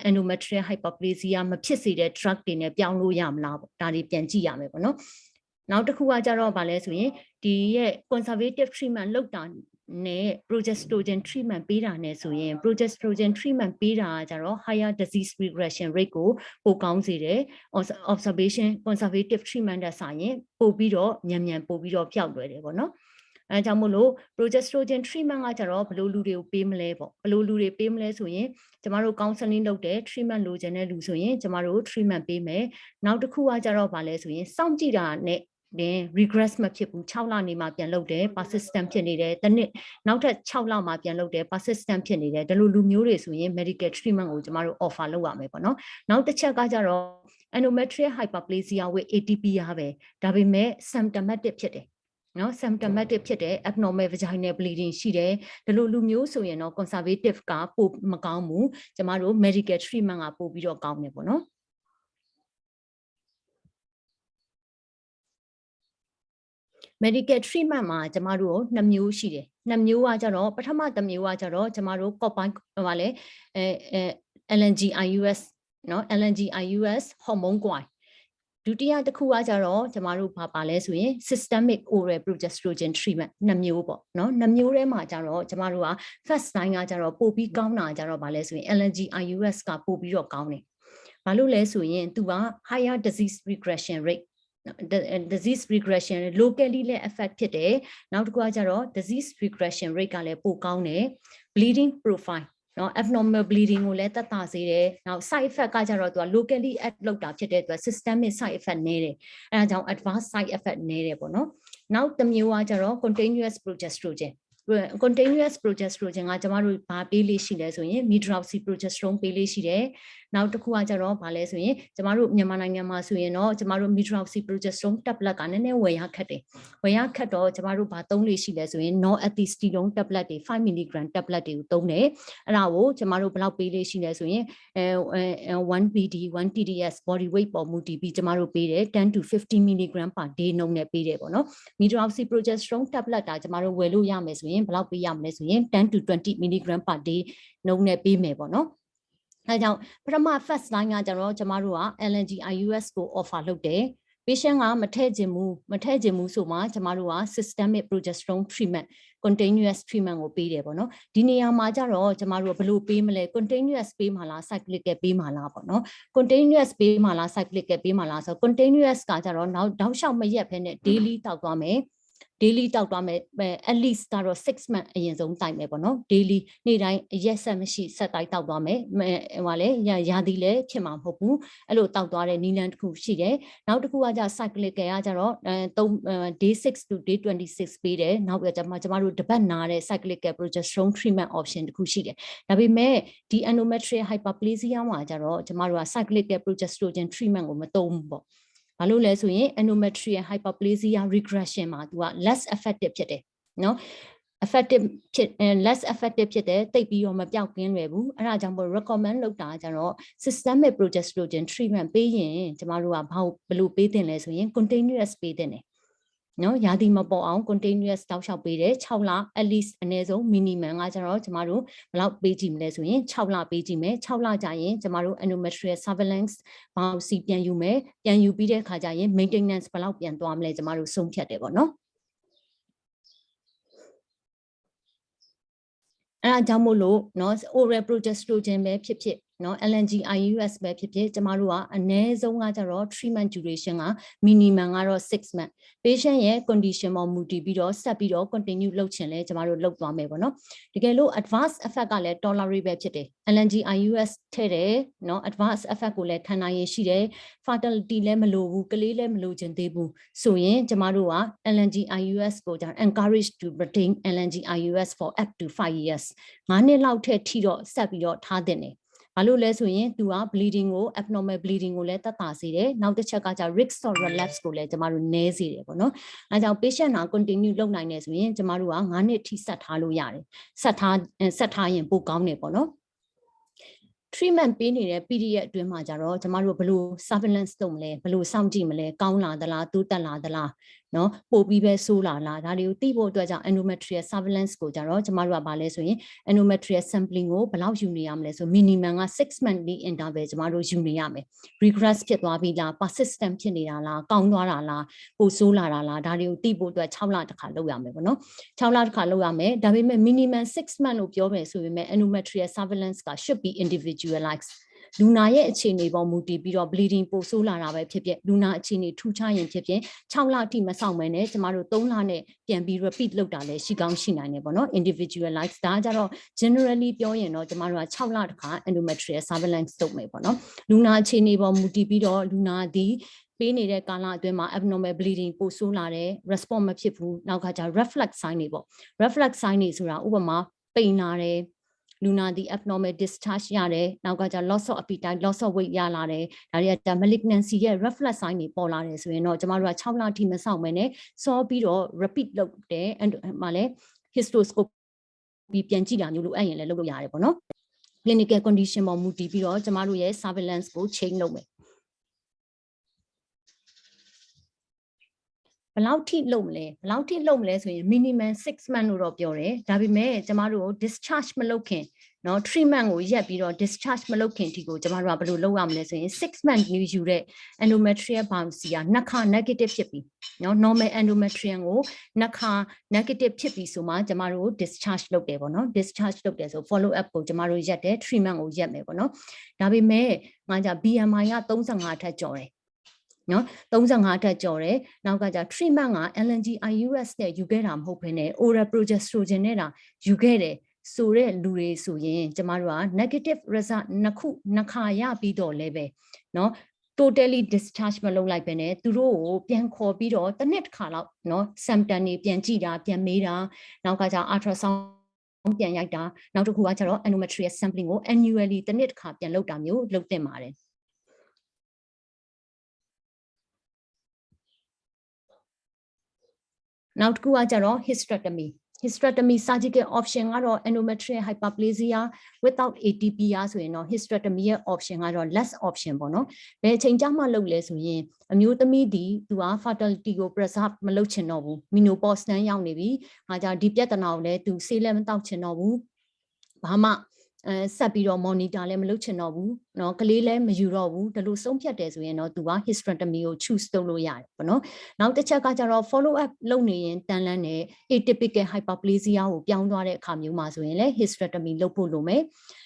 endometrial hyperplasia မဖြစ်စေတဲ့ drug တွေနဲ့ပြောင်းလို့ရမလားပေါ့ဒါတွေပြန်ကြည့်ရမယ်ပေါ့နော်နောက်တစ်ခုကကြတော့ဗာလဲဆိုရင်ဒီရဲ့ conservative treatment လုပ်တာနဲ့ progestogen treatment ပေးတာနဲ့ဆိုရင် progestogen treatment ပေးတာကကြတော့ higher disease regression rate ကိုပိုကောင်းစေတယ် observation conservative treatment တဲ့ဆိုင်ရင်ပိုပြီးတော့မြန်ပိုပြီးတော့ပျောက်လွယ်တယ်ပေါ့နော်အဲကြောင့်မို့လို့ progestogen treatment ကကြတော့ဘယ်လိုလူတွေကိုပေးမလဲပေါ့ဘယ်လိုလူတွေပေးမလဲဆိုရင်ကျမတို့ counseling လုပ်တဲ့ treatment လိုချင်တဲ့လူဆိုရင်ကျမတို့ treatment ပေးမယ်နောက်တစ်ခုကကြတော့ဗာလဲဆိုရင်စောင့်ကြည့်တာနဲ့regress မဖြစ်ဘူး6လနေမှပြန်လုပ်တယ် persistent ဖြစ်နေတယ်တစ်နှစ်နောက်ထပ်6လမှပြန်လုပ်တယ် persistent ဖြစ်နေတယ်ဒီလိုလူမျိုးတွေဆိုရင် medical treatment ကိုကျမတို့ offer လုပ်ရမယ်ပေါ့နော်နောက်တစ်ချက်ကကြတော့ endometrial hyperplasia with ATP ရပဲဒါပေမဲ့ symptomatic ဖြစ်တယ်နော် symptomatic ဖြစ်တဲ့ abnormal vaginal bleeding ရှိတယ်ဒီလိုလူမျိုးဆိုရင်တော့ conservative ကပိုမကောင်းဘူးကျမတို့ medical treatment ကပိုပြီးတော့ကောင်းတယ်ပေါ့နော်medical treatment မှာကျမတို့2မျိုးရှိတယ်2မျိုးကကြတော့ပထမတစ်မျိုးကကြတော့ကျမတို့ combine ဟိုလေLNGIUS နော် LNGIUS hormone coil ဒုတိယတစ်ခုကကြတော့ကျမတို့ဘာပါလဲဆိုရင် systemic oral progestogen treatment 2မျိုးပေါ့နော်2မျိုးထဲမှာကြတော့ကျမတို့က first line ကကြတော့ပိုပြီးကောင်းတာကြတော့ဘာလဲဆိုရင် LNGIUS ကပိုပြီးတော့ကောင်းတယ်ဘာလို့လဲဆိုရင်သူက higher disease regression rate disease regression locally လည်း affect ဖြစ်တယ်နောက်တစ်ခုကကြတော့ disease regression rate ကလည်းပိုကောင်းတယ် bleeding profile နော် abnormal bleeding ကိုလည်းသက်သာစေတယ်နောက် side effect ကကြတော့သူက locally act လုပ်တာဖြစ်တဲ့အတွက် systemic side effect နည်းတယ်အဲဒါကြောင့် adverse side effect နည်းတယ်ပေါ့နော်နောက်တစ်မျိုးကကြတော့ continuous progestogen continuous progestogen ကကျမတို့ဘာပေးလေးရှိလဲဆိုရင် midroxy progesterone ပေးလေးရှိတယ်နောက်တစ်ခုကကြတော့ဘာလဲဆိုရင်ကျမတို့မြန်မာနိုင်ငံမှာဆိုရင်တော့ကျမတို့ midroxy progesterone tablet ကနည်းနည်းဝယ်ရခက်တယ်ဝယ်ရခက်တော့ကျမတို့ဘာသုံးလေးရှိလဲဆိုရင် norethistedone tablet တွေ 5mg tablet တွေကိုသုံးတယ်အဲ့ဒါကိုကျမတို့ဘယ်လောက်ပေးလေးရှိလဲဆိုရင်1pd 1tds body weight ပေါ်မူတည်ပြီးကျမတို့ပေးတယ်10 to 50mg per day နှုန်းနဲ့ပေးတယ်ပေါ့နော် midroxy progesterone tablet တာကျမတို့ဝယ်လို့ရမယ်ဆိုရင်ဘယ်လောက်ပေးရမလဲဆိုရင်10 to 20mg per day နှုန်းနဲ့ပေးမယ်ပေါ့နော်အဲကြောင့်ပထမ first line ကကျတော့ကျမတို့က LNGIUS ကို offer လုပ်တယ် patient ကမထည့်ခြင်းဘူးဆိုမှကျမတို့က systemic progesterone treatment continuous treatment ကိုပေးတယ်ပေါ့နော်ဒီနေရာမှာကျတော့ကျမတို့ဘယ်လိုပေးမလဲ continuous ပေးမှာလား cyclical ပေးမှာလားပေါ့နော် continuous ပေးမှာလား cyclical ပေးမှာလားဆိုတော့ continuous ကကျတော့နောက်တောက်လျှောက်မရက်ဖဲနဲ့ daily တောက်သွားမယ်daily တောက်သွားမယ် at least ကတော့6 month အရင်ဆုံးတိုက်မယ်ပေါ့နော် daily နေ့တိုင်းရက်ဆက်မရှိဆက်တိုက်တောက်သွားမယ်ဟိုလေရာသီလည်းဖြစ်မှာမဟုတ်ဘူးအဲ့လိုတောက်သွားတဲ့နည်းလမ်းတစ်ခုရှိတယ်နောက်တစ်ခုကကြ cyclical ကကြတော့day 6 to day 26 ပေးတယ်နောက်ကကျမတို့တပတ်နာတဲ့ cyclical progesterone treatment option တစ်ခုရှိတယ်ဒါပေမဲ့ဒီ endometrial hyperplasia မှာကြတော့ကျမတို့က cyclical progestogen treatment ကိုမသုံးဘူးပေါ့ဘာလို့လဲဆိုရင် endometrial hyperplasia regression မှာသူက less effective ဖြစ်တယ်နော် less effective ဖြစ်တယ်တိတ်ပြီးတော့မပြောက်ကင်းလွယ်ဘူးအဲ့ဒါကြောင့်မို့ recommend လုပ်တာကြတော့ systemic progestogen treatment ပေးရင်ကျမတို့ကဘယ်လိုပေးတင်လဲဆိုရင် continuous ပေးတင်တယ်နော်ရာသီမပေါ်အောင် continuous တောက်လျှောက်ပေးတယ်6လ at least အနည်းဆုံး minimum ကကျတော့ကျမတို့ဘယ်လောက်ပေးကြည့်မလဲဆိုရင်6လပေးကြည့်မယ်6လကြာရင်ကျမတို့ endometrial surveillance ဘောင်စီပြန်ယူမယ်ပြန်ယူပြီးတဲ့အခါကျရင် maintenance ဘယ်လောက်ပြန်သွားမလဲကျမတို့ဆုံးဖြတ်တယ်ပေါ့နော်အဲ့ဒါကြောင့်မို့လို့နော် oral progestogen ပဲဖြစ်ဖြစ်နော် LNGIUS ပဲဖြစ်ဖြစ်ကျမတို့ကအနည်းဆုံးကကြတော့ treatment duration က minimum ကတော့6 month patient ရဲ့ condition ပေါ်မူတည်ပြီးတော့ဆက်ပြီးတော့ continue လုပ်ချင်လဲကျမတို့လုပ်သွားမယ်ပေါ့နော်တကယ်လို့ adverse effect ကလည်း tolerable ဖြစ်တယ် LNGIUS ထည့်တယ်နော် adverse effect ကိုလည်းခံနိုင်ရရှိတယ် fertility လည်းမလိုဘူးကလေးလည်းမလိုချင်သေးဘူးဆိုရင်ကျမတို့က LNGIUS ကိုじゃ encourage to retain LNGIUS for up to 5 years 9နှစ်လောက်ထက်ထိတော့ဆက်ပြီးတော့ထားတင်တယ် ဘာလို့လဲဆိုရင်သူက bleeding ကို abnormal bleeding ကိုလည်းတက်တာစေတယ်နောက်တစ်ချက်ကကျ risk or relapse ကိုလည်းကျမတို့နည်းစေတယ်ပေါ့နော်အဲကြောင့် patient က continue လုပ်နိုင်တယ်ဆိုရင်ကျမတို့က9နှစ်ထိဆက်ထားလို့ရတယ်ဆက်ထားရင်ပိုကောင်းတယ်ပေါ့နော်treatment ပေးနေတဲ့ period အတွင်းမှာကြတော့ကျမတို့ဘယ်လို surveillance လုပ်မလဲဘယ်လိုစောင့်ကြည့်မလဲကောင်းလာသလားတိုးတက်လာသလားနော်ပို့ပြီးပဲဆိုးလာလားဒါတွေကိုသိဖို့အတွက်ကြောင့် endometrial surveillance ကိုကြတော့ကျမတို့ကဘာလဲဆိုရင် endometrial sampling ကိုဘယ်လောက်ယူနေရမလဲဆို minimum က6 monthly interval ကျမတို့ယူနေရမယ် regress ဖြစ်သွားပြီလား persistent ဖြစ်နေတာလားကောင်းသွားတာလားပိုဆိုးလာတာလားဒါတွေကိုသိဖို့အတွက်6လတစ်ခါလုပ်ရမယ်ပေါ့နော်6လတစ်ခါလုပ်ရမယ်ဒါပေမဲ့ minimum 6 month လို့ပြောမယ်ဆိုပေမဲ့ endometrial surveillance က should be individualizedလူနာရဲ့အခြေအနေပေါ်မူတည်ပြီးတော့ bleeding ပိုဆိုးလာတာပဲဖြစ်ဖြစ်လူနာအခြေအနေထူးခြားရင်ဖြစ်ဖြစ်6လအထိမဆောင်မဲနဲ့ကျမတို့3လနဲ့ပြန်ပြီး repeat လုပ်တာလည်းရှိကောင်းရှိနိုင်တယ်ပေါ့နော် individualized ဒါကြတော့ generally ပြောရင်တော့ကျမတို့က6လတစ်ခါ endometrial surveillance လုပ်မယ်ပေါ့နော်လူနာအခြေအနေပေါ်မူတည်ပြီးတော့လူနာဒီပေးနေတဲ့ကာလအတွင်းမှာ abnormal bleeding ပိုဆိုးလာတယ် response မဖြစ်ဘူးနောက်ကကျ reflex sign တွေပေါ့ reflex sign တွေဆိုတာဥပမာပိန်လာတယ်လူနာဒီ abnormal discharge ရတယ်နောက်ကကျ loss of appetite loss of weight ရလာတယ်ဒါတွေက malignancy ရဲ့ reflex sign တွေပေါ်လာတယ်ဆိုရင်တော့ကျမတို့က6လအထိမဆောင်မဲနဲ့စောပြီးတော့ repeat လုပ်တယ်အဲ့မှာလည်း histoscope ပြီးပြန်ကြည့်တာမျိုးလို့အဲ့ရင်လည်းလုပ်လို့ရတယ်ပေါ့နော် clinical condition ပေါ်မူတည်ပြီးတော့ကျမတို့ရဲ့ surveillance ကို change လုပ်မယ်ဘယ်လောက်ထိလုပ်မလဲဆိုရင် minimum 6 month လို့တော့ပြောတယ်ဒါပေမဲ့ကျမတို့ discharge မလုပ်ခင်နော် treatment ကိုရက်ပြီးတော့ discharge မလုပ်ခင်ဒီကိုကျမတို့ကဘယ်လိုလုပ်ရမလဲဆိုရင်6 month ယူတဲ့ endometrial biopsy ကနှစ်ခါ negative ဖြစ်ပြီနော် normal endometrium ကိုနှစ်ခါ negative ဖြစ်ပြီဆိုမှကျမတို့ discharge လုပ်တယ်ပေါ့နော် discharge လုပ်တယ်ဆို follow up ကိုကျမတို့ရက်တယ် treatment ကိုရက်မယ်ပေါ့နော်ဒါပေမဲ့ငါကြ BMI က35ထက်ကျော်တယ်နော်35တက်ကျော်တယ်နောက်ကကြ treatment က LNG IUS နဲ့ယူခဲ့တာမဟုတ်ဘဲနဲ့ oral progesterone နဲ့တာယူခဲ့တယ်ဆိုတဲ့လူတွေဆိုရင်ကျမတို့က negative result နှစ်ခါရပြီးတော့လည်းပဲနော် totally discharge မလုပ်လိုက်ပဲနဲ့သူတို့ကိုပြန်ခေါ်ပြီးတော့တစ်နှစ်တစ်ခါလောက်နော် symptom တွေပြန်ကြည့်တာပြန်မေးတာနောက်ကကြ ultrasound ပြန်ရိုက်တာနောက်တစ်ခုကကျတော့ endometrial sampling ကို annually တစ်နှစ်တစ်ခါပြန်လုပ်တာမျိုးလုပ်သင့်ပါတယ်နောက်တစ်ခုကကျတော့ hysterectomy surgical option ကတော့ endometrial hyperplasia without ATPR ဆိုရင်တော့ hysterectomy ရဲ့ option ကတော့ less option ပေါ့နော်ဘယ်အချိန်ကြမှလုပ်လဲဆိုရင်အမျိုးသမီးဒီသူက fertility ကို preserve မလုပ်ချင်တော့ဘူး menopause တန်းရောက်နေပြီအားကြောင့်ဒီပြဿနာကိုလည်းသူဆေးလည်းမတောက်ချင်တော့ဘူးဘာမှဆက်ပြီးတော့ monitor လည်းမလုပ်ချင်တော့ဘူးเนาะကလေးလည်းမယူတော့ဘူးဒါလို့ဆုံးဖြတ်တယ်ဆိုရင်တော့သူက hysterectomy ကို choose လုပ်လို့ရတယ်ပေါ့နော်နောက်တစ်ချက်ကကျတော့ follow up လုပ်နေရင်တန်လန်းနဲ့ atypical hyperplasia ကိုပြောင်းသွားတဲ့အခါမျိုးမှာဆိုရင်လည်း hysterectomy လုပ်ဖို့လိုမယ်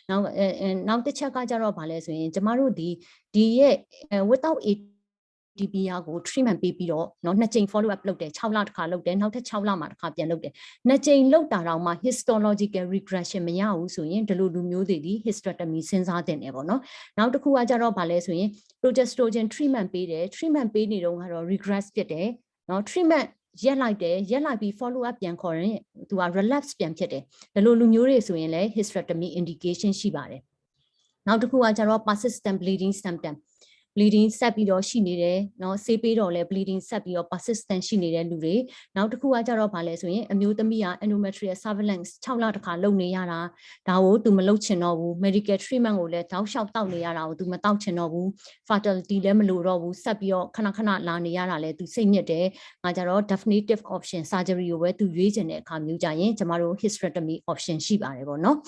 နောက်တစ်ချက်ကကျတော့ဗာလဲဆိုရင်ကျမတို့ဒီရဲ့ without DPR ကို treatment ပေးပြီးတော့เนาะနှစ်ကြိမ် follow up လုပ်တယ်6လတစ်ခါလုပ်တယ်နောက်ထပ်6လမှာတစ်ခါပြန်လုပ်တယ်နှစ်ကြိမ်လုပ်တာတော့မှ histological regression မရဘူးဆိုရင်ဒီလိုလူမျိုးတွေဒီ hysterectomy စဉ်းစားတင်တယ်ပေါ့နော်နောက်တစ်ခုကကြတော့ဗာလဲဆိုရင် progesterone treatment ပေးတယ် treatment ပေးနေတော့ကတော့ regress ဖြစ်တယ်เนาะ treatment ရက်လိုက်ပြီး follow up ပြန်ခေါ်ရင်သူက relapse ပြန်ဖြစ်တယ်ဒီလိုလူမျိုးတွေဆိုရင်လည်း hysterectomy indication ရှိပါတယ်နောက်တစ်ခုကကြတော့ persistent bleeding symptom bleeding ဆက်ပြီးတော့ရှိနေတယ်เนาะဆေးပေးတော့လဲ bleeding ဆက်ပြီးတော့ persistent ရှိနေတဲ့လူတွေနောက်တစ်ခုကကြတော့ဗာလဲဆိုရင်အမျိုးသမီးက endometrial surveillance 6လတစ်ခါလုပ်နေရတာဒါကို तू မလုပ်ချင်တော့ဘူး medical treatment ကိုလည်းတောက်လျှောက်တောက်နေရတာကို तू မတောက်ချင်တော့ဘူး fertility လည်းမလိုတော့ဘူးဆက်ပြီးတော့ခဏလာနေရတာလဲ तू စိတ်ညစ်တယ်ငါကြတော့ definitive option surgery ကိုပဲ तू ရွေးချင်တဲ့အခါမျိုးကြရင်ကျမတို့ hysterectomy option ရှိပါတယ်ပေါ့နော်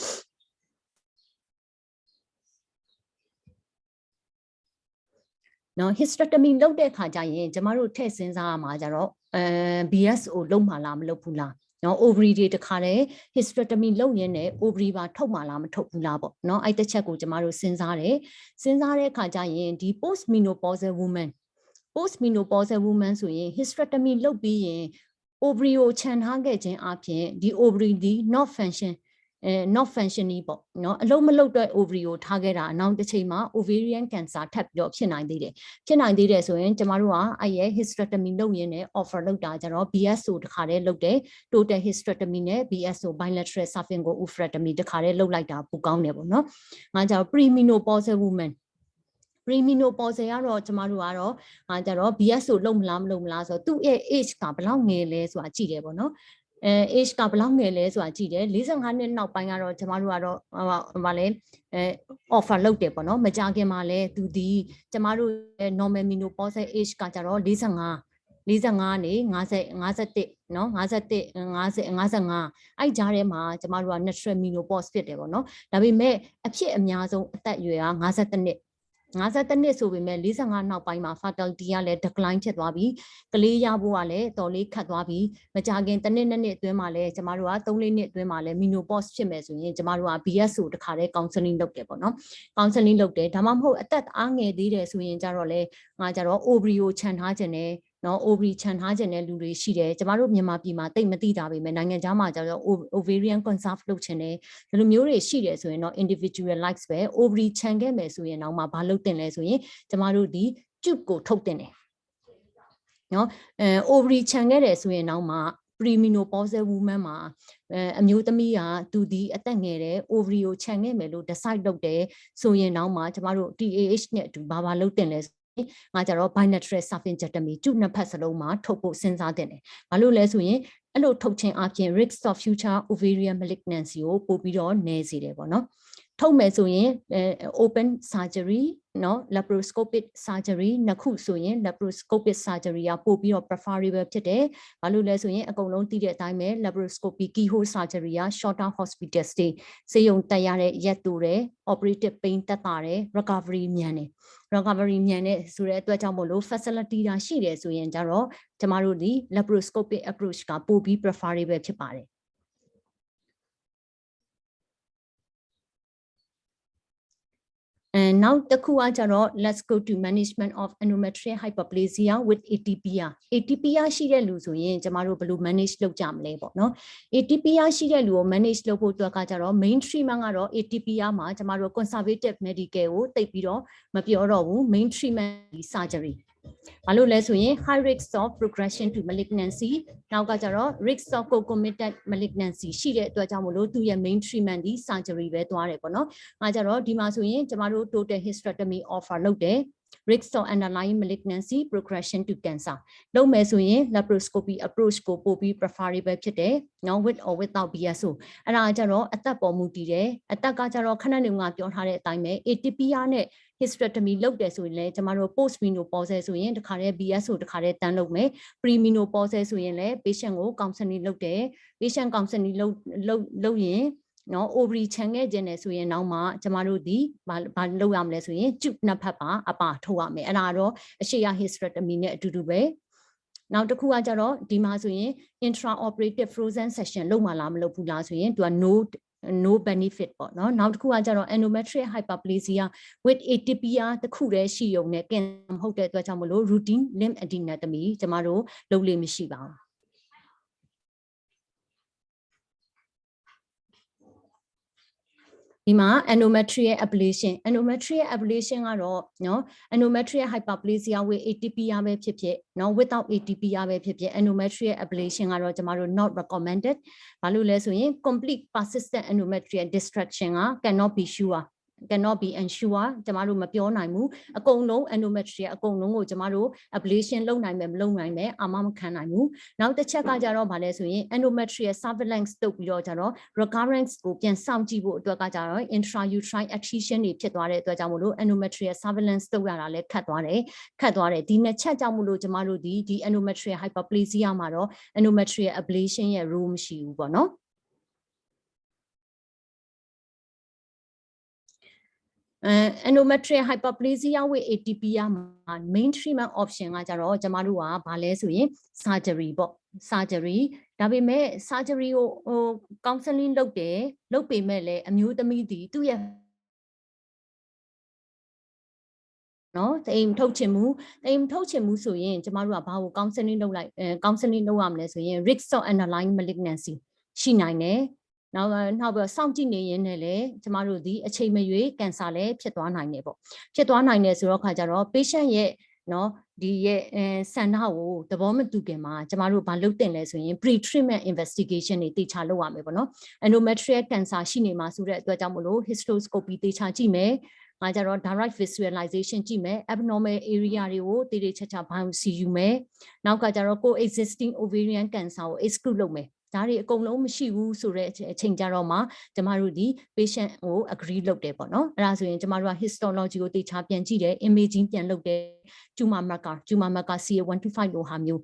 နော် hysterectomy လုပ်တဲ့အခါကျရင်ကျမတို့ထည့်စဉ်းစားရမှာကြတော့BSO လုပ်မှာလားမလုပ်ဘူးလားနော် ovary တွေတခါတည်း hysterectomy လုပ်ရင်းနဲ့ ovary ပါထုတ်မှာလားမထုတ်ဘူးလားပေါ့နော်အဲ့တစ်ချက်ကိုကျမတို့စဉ်းစားတဲ့အခါကျရင်ဒီ post menopausal woman ဆိုရင် hysterectomy လုပ်ပြီးရင် ovary ကိုခြံထားခဲ့ခြင်းအပြင်ဒီ ovary ဒီ not function not functioning ပေါ့နော်အလုံးမလုံးတဲ့ ovary ကိုထားခဲ့တာအနောက်တစ်ချိန်မှာ ovarian cancer ထပ်ပြီးတော့ဖြစ်နိုင်သေးတယ်ဆိုရင်ကျမတို့ကအဲ့ရဲ့ hysterectomy လုပ်ရင်းနဲ့ offer လုပ်တာကြတော့ BSO တခါတည်းလုပ်တယ် total hysterectomy နဲ့ BSO bilateral saphenous oophorectomy တခါတည်းလုပ်လိုက်တာပိုကောင်းတယ်ပေါ့နော်ငါကြတော့ premenopausal woman premenopausal ကတော့ကျမတို့ကတော့ငါကြတော့ BSO လုပ်မလားဆိုတော့သူ့ရဲ့ age ကဘယ်လောက်ငယ်လဲဆိုတာကြည့်တယ်ပေါ့နော်age ကဘယ်လောက်ငယ်လဲဆိုတာကြည့်တယ်45နှစ်နောက်ပိုင်းကတော့ကျမတို့ကတော့ဗာလဲoffer လုပ်တယ်ပေါ့နော်မကြခင်မှာလဲသူဒီကျမတို့ရဲ့ normal menopausal age ကကြတော့45နေ51เนาะ51 အဲ့ကြားထဲမှာကျမတို့က natural menopause ဖြစ်တယ်ပေါ့နော်ဒါပေမဲ့အဖြစ်အများဆုံးအသက်အရွယ်က52နှစ်ဆိုပေမဲ့45နောက်ပိုင်းမှာ fertility ကလည်း decline ဖြစ်သွားပြီကလေးရဖို့ကလည်းတော်လေးခတ်သွားပြီမကြခင်တစ်နှစ်နှစ်အတွင်းမှာလည်းကျမတို့က3-4နှစ်အတွင်းမှာလည်း menopause ဖြစ်မယ်ဆိုရင်ကျမတို့က BSO တခါတည်း counseling လုပ်တယ်ပေါ့နော် counseling လုပ်တယ်ဒါမှမဟုတ်အသက်အားငယ်သေးတယ်ဆိုရင်ကြတော့လေငါကြတော့ ovary ကိုခြံထားခြင်းနဲ့နော် ovary ခြံထားခြင်းတဲ့လူတွေရှိတယ်ကျမတို့မြန်မာပြည်မှာတိတ်မသိတာပဲနိုင်ငံခြားမှာကျတော့ ovarian conserve လုပ်ခြင်းနဲ့ဒီလိုမျိုးတွေရှိတယ်ဆိုရင်တော့ individualize ပဲ ovary ခြံခဲ့မယ်ဆိုရင်တော့ဘာလုပ်တင်လဲဆိုရင်ကျမတို့ဒီကျုပ်ကိုထုတ်တင်တယ်နော်ovary ခြံခဲ့တယ်ဆိုရင်တော့premenopausal woman မှာအမျိုးသမီးကသူဒီအသက်ငယ်တဲ့ ovary ကိုခြံခဲ့မယ်လို့ decide လုပ်တယ်ဆိုရင်တော့ကျမတို့ TAH နဲ့အတူဘာလုပ်တင်လဲငါကြတော့ bilateral saphenectomy ကျုပ်နှစ်ဖက်စလုံးမှာထုတ်ဖို့စဉ်းစားတင်တယ်ဘာလို့လဲဆိုရင်အဲ့လိုထုတ်ခြင်းအပြင် risk of future ovarian malignancy ကိုပို့ပြီးတော့နည်းစေတယ်ပေါ့နော်ထုတ်မယ်ဆိုရင်open surgery เนาะ laparoscopic surgery နှစ်ခုဆိုရင် laparoscopic surgery ကပို့ပြီးတော့ preferable ဖြစ်တယ်ဘာလို့လဲဆိုရင်အကုန်လုံးသိတဲ့အတိုင်းပဲ laparoscopy keyhole surgery က shorter hospital stay ဆေးရုံတက်ရတဲ့ရက်တူတယ် operative pain တက်တာတယ် recovery မြန်တယ်ဆိုတဲ့အတွက်ကြောင့်မို့လို့ facility တာရှိတယ်ဆိုရင်ကြတော့ကျမတို့ဒီ laparoscopic approach ကပို့ပြီး preferable ဖြစ်ပါတယ်နောက်တစ်ခုကကြတော့ let's go to management of endometrial hyperplasia with ATPR ရှိတဲ့လူဆိုရင်ကျမတို့ဘယ်လို manage လုပ်ကြမလဲပေါ့နော် ATPR ရှိတဲ့လူကို manage လုပ်ဖို့အတွက်ကကြတော့ main treatment ကတော့ ATPR မှာကျမတို့ conservative medical ကိုတိတ်ပြီးတော့မပြောတော့ဘူး main treatment surgeryဘာလို့လဲဆိုရင် high risk of progression to malignancy နောက်ကကြတော့ risk of concomitant malignancy ရှိတဲ့အတွက်ကြောင့်မလို့သူရဲ့ main treatment ဒီ surgery ပဲသွားတယ်ပေါ့နော်။အဲကြတော့ဒီမှာဆိုရင်ကျမတို့ total hysterectomy offer လုပ်တယ် risk of underlying malignancy progression to cancer လုပ်မယ်ဆိုရင် laparoscopy approach ကိုပို့ပြီး preferable ဖြစ်တယ်။ now with or without BSO အဲ့ဒါကြတော့အသက်ပေါ်မူတည်တယ်။အသက်ကကြတော့ခဏနေငါပြောထားတဲ့အတိုင်းပဲ ATPR နဲ့ hysterectomy လုပ်တယ်ဆိုရင်လည်းကျမတို့ post menopausal ဆိုရင်တခါတည်း BSO တခါတည်းတန်းလုပ်မယ် pre menopausal ဆိုရင်လည်း patient ကို counseling လုပ်တယ် patient counseling လုပ်ရင်နော် ovary ခြံခဲ့ခြင်းနဲ့ဆိုရင်နောက်မှကျမတို့ဒီဘာလုပ်ရမလဲဆိုရင်ကျုပ်နှစ်ဖက်ပါအပါထုတ်ရမယ်အဲ့ဒါတော့အရှိရ hysterectomy နဲ့အတူတူပဲနောက်တစ်ခုကကြတော့ဒီမှာဆိုရင် intraoperative frozen section လုပ်မှလားမလုပ်ဘူးလားဆိုရင်သူက no benefit ပေါ့နော်နောက်တစ်ခုကကြတော့ endometrial hyperplasia with ATPR တစ်ခုတည်းရှိုံနဲ့ကင်မဟုတ်တဲ့အတွက်ကြောင့်မလို့ routine limb adenectomy ကျမတို့လုပ်လို့မရှိပါဘူးဒီမှာ endometrial ablation ကတော့နော် endometrial hyperplasia with ATPR ပဲဖြစ်ဖြစ်နော် without ATPR ပဲဖြစ်ဖြစ် endometrial ablation ကတော့ကျမတို့ not recommended ဘာလို့လဲဆိုရင် complete persistent endometrial destruction က cannot be ensure ကျမတို့မပြောနိုင်ဘူးအကုန်လုံး endometrial အကုန်လုံးကိုကျမတို့ ablation လုပ်နိုင်မယ်မလုပ်နိုင်မယ်အာမခံနိုင်ဘူးနောက်တစ်ချက်ကကြတော့ဗာလဲဆိုရင် endometrial surveillance လုပ်ပြီးတော့ကြတော့ recurrence ကိုပြန်စောင့်ကြည့်ဖို့အတွက်ကကြတော့ intrauterine adhesion တွေဖြစ်သွားတဲ့အတွက်ကြောင့်မလို့ endometrial surveillance လုပ်ရတာလည်းခက်သွားတယ်ဒီနှစ်ချက်ကြောင့်မလို့ကျမတို့ဒီ endometrial hyperplasia မှာတော့ endometrial ablation ရဲ့ role မရှိဘူးပေါ့နော်endometrial hyperplasia with ATPR မှာ main treatment option ကကြတော့ကျမတို့ကဘာလဲဆိုရင် surgery ပေါ့ surgery ဒါပေမဲ့ surgery ကိုcounseling လုပ်ပေမဲ့လည်းအမျိုးသမီးဒီသူ့ရဲ့နော်တိမ်ထုတ်ချင်မှုဆိုရင်ကျမတို့ကဘာကို counseling လုပ်ရမလဲဆိုရင် risk of underlying malignancy ရှိနိုင်တယ် နောက်ပြီးစောင့်ကြည့်နေရင်လည်းကျမတို့ဒီအချိန်မရွေးကန်ဆာလည်းဖြစ်သွားနိုင်တယ်ပေါ့ဖြစ်သွားနိုင်တယ်ဆိုတော့ခါကျတော့ patient ရဲ့နော်ဒီရဲ့ဆန္ဒကိုသဘောမတူခင်မှာကျမတို့ဘာလုပ်တင်လဲဆိုရင် pre treatment investigation တွေတေချာလုပ်ရမယ်ပေါ့နော် endometrial cancer ရှိနေမှာဆိုတဲ့အတွက်ကြောင့်မလို့ hysteroscopy တေချာကြည့်မယ်ငါကြတော့ direct visualization ကြည့်မယ် abnormal area တွေကိုတေးတေးချာချာ biopsy ယူမယ်နောက်ကကြတော့ co-existing ovarian cancer ကို exclude လုပ်မယ်ဒါတွေအကုန်လုံးမရှိဘူးဆိုတဲ့အချိန်ကြတော့မှကျမတို့ဒီ patient ကို agree လုပ်တယ်ပေါ့နော်အဲ့ဒါဆိုရင်ကျမတို့က histology ကိုတေချာပြန်ကြည့်တယ် imaging ပြန်လုပ်တယ် tumor marker CA125 လိုဟာမျိုး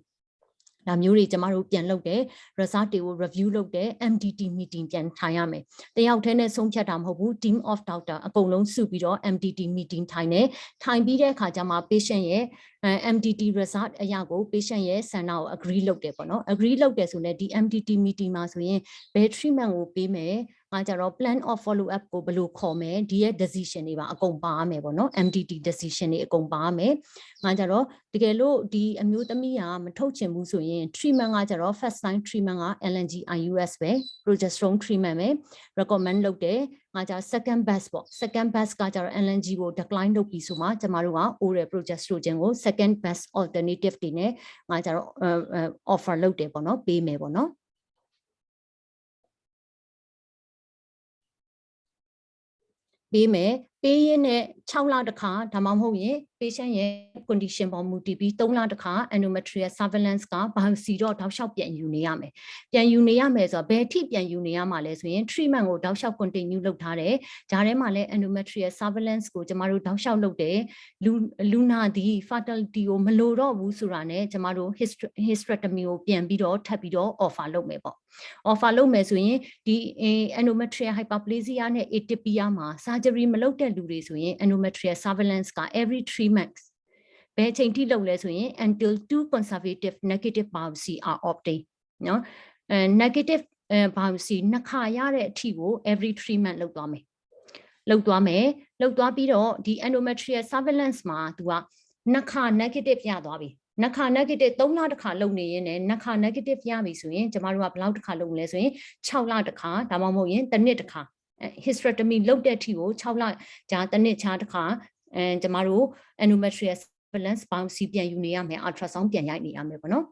ဒါမျိုးတွေကျမတို့ပြန်လုပ်တယ် result တွေကို review လုပ်တယ် MDT meeting ပြန်ထိုင်ရမယ်တယောက်တည်းနဲ့ဆုံးဖြတ်တာမဟုတ်ဘူး team of doctor အကုန်လုံးစုပြီးတော့ MDT meeting ထိုင်တယ်ထိုင်ပြီးတဲ့အခါကျမှ patient ရဲ့MDT result အရာကို patient ရဲ့ဆန္ဒကို agree လုပ်တယ်ပေါ့နော် agree လုပ်တယ်ဆိုလည်းဒီ MDT meeting မှာဆိုရင်ဘယ် treatment ကိုပေးမယ်ငါကြတော့ plan of follow up ကိုဘယ်လိုခေါ်မယ်ဒီရဲ့ decision တွေပါအကုန်ပါရမယ်ပေါ့နော် MDT decision တွေအကုန်ပါရမယ်ငါကြတော့တကယ်လို့ဒီအမျိုးသမီးကမထုတ်ချင်ဘူးဆိုရင် treatment ကကြတော့ first line treatment က LNG IUS ပဲ progesterone treatment ပဲ recommend လုပ်တယ်ငါကြ second best ပေါ့ second best ကကြတော့ LNG ကို decline လုပ်ပြီးဆိုမှကျမတို့က oral progesterone ကို second best alternative တွေနဲ့ငါကြတော့ offer လုပ်တယ်ပေါ့နော်ပေးမယ်ပေါ့နော်ပေးမယ်ပေးရင်းနဲ့6လတခါဒါမှမဟုတ်ရင် patient ရဲ့ condition ပေါ်မူတည်ပြီး3လတခါ endometrial surveillance က biopsy တော့တောက်လျှောက်ပြန်ယူနေရမယ်ပြန်ယူနေရမယ်ဆိုတော့ဘယ်ထိပြန်ယူနေရမှာလဲဆိုရင် treatment ကိုတောက်လျှောက် continue လုပ်ထားတယ်ဂျာထဲမှာလည်း endometrial surveillance ကိုကျမတို့တောက်လျှောက်လုပ်တယ်လူနာဒီ fertility ကိုမလိုတော့ဘူးဆိုတာနဲ့ကျမတို့ hysterectomy ကိုပြန်ပြီးတော့ထပ်ပြီးတော့ offer လုပ်မယ်ပေါ့ offer လုပ်မယ်ဆိုရင်ဒီ endometrial hyperplasia နဲ့ atypia မှာ surgery မလုပ်တဲ့လူတွေဆိုရင် endometrial surveillance က every 3 months ဘယ်ချိန်ထိလုပ်လဲဆိုရင် until 2 conservative negative biopsy are obtained နော်negative biopsy နှစ်ခါရတဲ့အထိကို every 3 months လုပ်သွားမယ်လုပ်သွားပြီးတော့ဒီ endometrial surveillance မှာသူကနှစ်ခါ negative ရသွားပြီနှစ်ခါ negative 3လတစ်ခါလုပ်နေရင်လည်းနှစ်ခါ negative ရပြီဆိုရင်ကျမတို့ကဘယ်လောက်တစ်ခါလုပ်မလဲဆိုရင်6လတစ်ခါဒါမှမဟုတ်ရင်တစ်နှစ်တစ်ခါhysterectomy လုပ်တဲ့အထိကို6လကြာတစ်နှစ်ချာတစ်ခါကျမတို့ endometrial surveillance biopsy ပြန်ယူနေရမယ် ultrasound ပြန်ရိုက်နေရမယ်ပေါ့နော်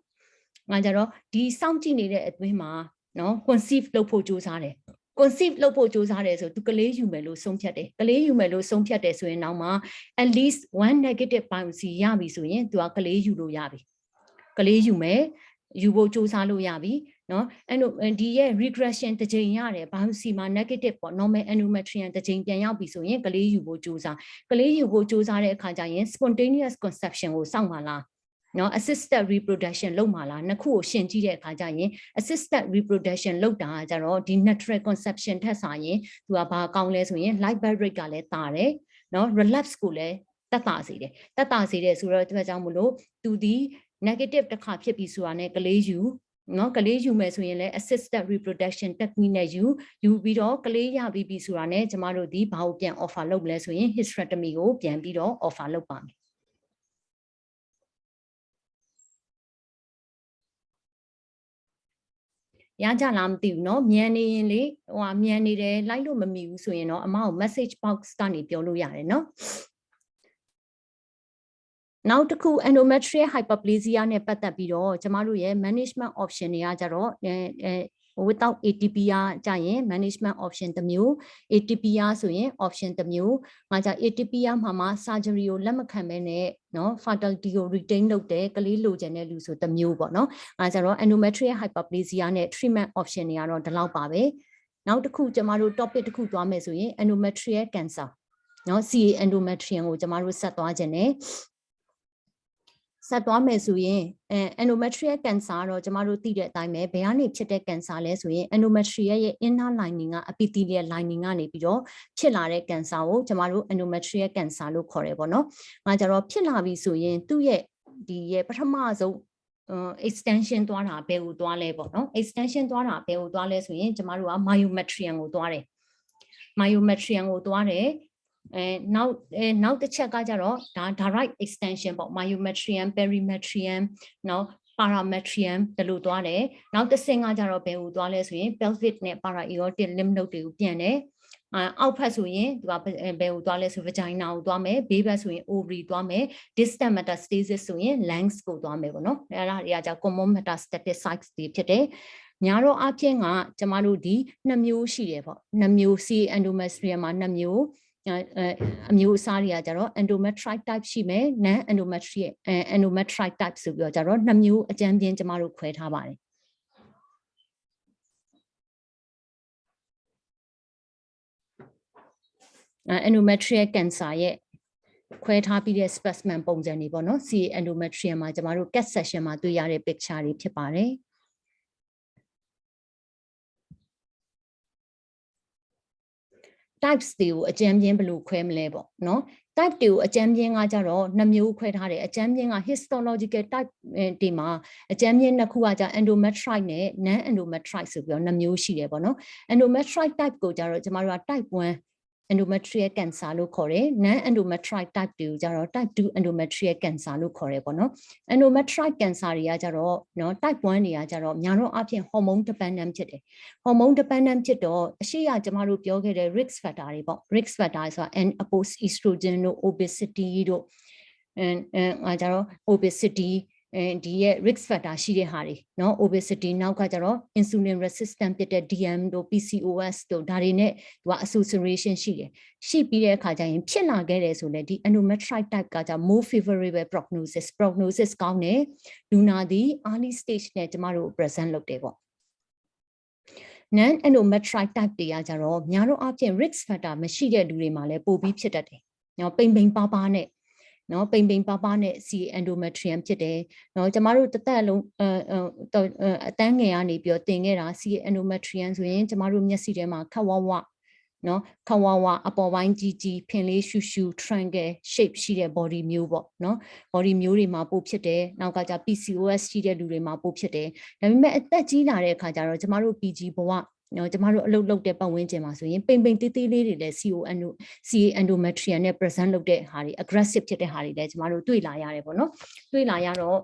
ငါကြတော့ဒီစောင့်ကြည့်နေတဲ့အတွင်းမှာနော် conceive လုပ်ဖို့ကြိုးစားတယ် conceive လုပ်ဖို့ကြိုးစားတယ်ဆိုသူကလေးယူမယ်လို့ဆုံးဖြတ်တယ်ကလေးယူမယ်လို့ဆုံးဖြတ်တယ်ဆိုရင်တော့မှ at least 1 negative biopsy ရပြီဆိုရင်သူကကလေးယူလို့ရပြီကလေးယူမယ်ယူဖို့ကြိုးစားလို့ရပြီနော်ဒီရဲ့ regression တစ်ကြိမ်ရတယ် biopsy မှာ negative ပေါ့ normal endometrium တစ်ကြိမ်ပြန်ရောက်ပြီဆိုရင်ကလေးယူဖို့ကြိုးစားကလေးယူဖို့ကြိုးစားတဲ့အခါကျရင် spontaneous conception ကိုစောင့်ပါလားနော် assisted reproduction လုပ်မှာလားနှစ်ခုကိုရှင်းကြည့်တဲ့အခါကျရင် assisted reproduction လုပ်တာကြတော့ဒီ natural conception ထက်စာရင်သူကဘာကောင်းလဲဆိုရင် live birth rate ကလည်းတာတယ်နော် relapse ကိုလည်းတက်တာစေတယ်ဆိုတော့ဒီကြောင့်မလို့သူဒီ negative တစ်ခါဖြစ်ပြီဆိုတာနဲ့ကလေးယူနော်ကလေးယူမယ်ဆိုရင်လည်း assisted reproduction technique နဲ့ယူပြီးတော့ကလေးရပြီးပြီဆိုတာနဲ့ကျမတို့ဒီဘာကိုပြန် offer လုပ်မလဲဆိုရင် hysterectomy ကိုပြန်ပြီးတော့ offer လုပ်ပါမယ်ရကြလားမသိဘူးเนาะမြန်နေရင်လေဟိုမြန်နေတယ်လိုက်လို့မမီဘူးဆိုရင်တော့အမကို message box ကနေပြောလို့ရတယ်เนาะနောက်တစ်ခု endometrial hyperplasia နဲ့ပတ်သက်ပြီးတော့ကျမတို့ရဲ့ management option တွေကကြတော့without atypia ကြရင် management option တစ်မျိုး atypia ဆိုရင် option တစ်မျိုးငါကြ atypia မှာ surgery ကိုလက်မခံဘဲနဲ့เนาะ fertility ကို retain လုပ်တယ်ကလေးလိုချင်တဲ့လူဆိုတစ်မျိုးပေါ့เนาะငါကြတော့ endometrial hyperplasia နဲ့ treatment option တွေကတော့ဒီလောက်ပါပဲနောက်တစ်ခုကျမတို့ topic တစ်ခုသွားမယ်ဆိုရင် endometrial cancer เนาะ CA endometrium ကိုကျမတို့ဆက်သွားခြင်းနဲ့ဆက်သွားမယ်ဆိုရင်endometrial cancer တော့ကျမတို့သိတဲ့အတိုင်းပဲဘယ်ကနေဖြစ်တဲ့ cancer လဲဆိုရင် endometrial ရဲ့ inner lining က epithelial lining ကနေပြီးတော့ဖြစ်လာတဲ့ cancer ကိုကျမတို့ endometrial cancer လို့ခေါ်တယ်ပေါ့နော်။ငါကြတော့ဖြစ်လာပြီဆိုရင်သူ့ရဲ့ဒီရဲ့ပထမဆုံး extension သွားတာဘယ်ကိုသွားလဲပေါ့နော် extension သွားတာဘယ်ကိုသွားလဲဆိုရင်ကျမတို့က myometrium ကိုသွားတယ် myometrium ကိုသွားတယ်နောက်တစ်ချက်ကကြတော့ဒါ direct extension ပေါ့ myometrium perimetrium နော် parametrium တလို့သွားတယ်နောက်တစ်ဆင့်ကကြတော့ဘယ်ကိုသွားလဲဆိုရင် pelvic နဲ့ para-aortic lymph node တွေကိုပြန်တယ်အောက်ဖက်ဆိုရင်သူကဘယ်ကိုသွားလဲဆို vagina ကိုသွားမယ်ဘေးဘက်ဆိုရင် ovary သွားမယ် distant metastasis ဆိုရင် lungs ကိုသွားမယ်ပေါ့နော်အဲ့ဒါတွေကကြောင့် common metastatic sites တွေဖြစ်တယ်များတော့အဖြစ်ကကျမတို့ဒီ2မျိုးရှိတယ်ပေါ့2မျိုး C endometrium မှာ2မျိုးအမျိုးအစားတွေကကြတော့ endometrite type ရှိမယ် non endometrite type ဆိုပြီးတော့ကြတော့2မျိုးအကြမ်းပြင်းကျမတို့ခွဲထားပါတယ်endometrial cancer ရဲ့ခွဲထားပြီးတဲ့ specimen ပုံစံတွေပေါ့နော် C endometrium မှာကျမတို့ CAT section မှာတွေ့ရတဲ့ picture တွေဖြစ်ပါတယ်types တွေကိုအကြမ်းပြင်းဘယ်လိုခွဲမလဲပေါ့နော် type တွေကိုအကြမ်းပြင်းကကြတော့2မျိုးခွဲထားတယ်အကြမ်းပြင်းက histological type တွေမှာအကြမ်းပြင်းနှစ်ခုကကြ endometrite နဲ့ non endometrite ဆိုပြီးတော့2မျိုးရှိတယ်ပေါ့နော် endometrite type ကိုကြတော့ကျမတို့က type 1 endometrial cancer လို့ခေါ်တယ် non endometrite type တွေကိုကြတော့ type 2 endometrial cancer လို့ခေါ်တယ်ပေါ့နော် endometrite cancer တွေကကြတော့နော် type 1တွေကကြတော့များတော့အဖြစ် hormone dependent ဖြစ်တယ် hormone dependent ဖြစ်တော့အရှိရကျမတို့ပြောခဲ့တဲ့ risk factor တွေပေါ့ risk factor ဆိုတာ andropause estrogen တို့ obesity တို့ကြတော့ obesity ဒီရဲ့ risk factor ရှိတဲ့ဟာတွေเนาะ obesity နောက်ကကြတော့ insulin resistant ဖြစ်တဲ့ DM တို့ PCOS တို့ဒါတွေနဲ့သူက association ရှိတယ်ရှိပြီးတဲ့အခါကျရင်ဖြစ်လာခဲ့တယ်ဆိုလေဒီ endometrite type ကကြ more favorable prognosis ကောင်းတယ်လူနာဒီ early stage နဲ့ကျမတို့ present လုပ်တယ်ပေါ့ non endometrite type တွေကကြတော့များတော့အပြင် risk factor မရှိတဲ့လူတွေမှာလည်းပိုပြီးဖြစ်တတ်တယ်เนาะပိန်ပါပါနဲ့နော်ပိန်ပါနဲ့ C endometrium ဖြစ်တယ်နော်ကျမတို့တသက်လုံးအတန်းငယ်ကနေပြီးတော့တင်ခဲ့တာ C endometrium ဆိုရင်ကျမတို့မျက်စိထဲမှာခက်ဝဝနော်ခက်ဝဝအပေါ်ပိုင်းကြီးဖင်လေးရှူရှူ triangle shape ရှိတဲ့ body မျိုးပေါ့နော် body မျိုးတွေမှာပို့ဖြစ်တယ်နောက်ကကြ PCOS ရှိတဲ့လူတွေမှာပို့ဖြစ်တယ်ဒါပေမဲ့အသက်ကြီးလာတဲ့အခါကျတော့ကျမတို့ PG ဘဝနော်ကျမတို့အလုပ်လုပ်တဲ့ပတ်ဝန်းကျင်မှာဆိုရင်ပိန်တေးသေးလေးတွေလည်း CA endometrium နဲ့ present လုပ်တဲ့ဟာတွေ aggressive ဖြစ်တဲ့ဟာတွေလည်းကျမတို့တွေ့လာရတယ်ပေါ့နော်တွေ့လာရတော့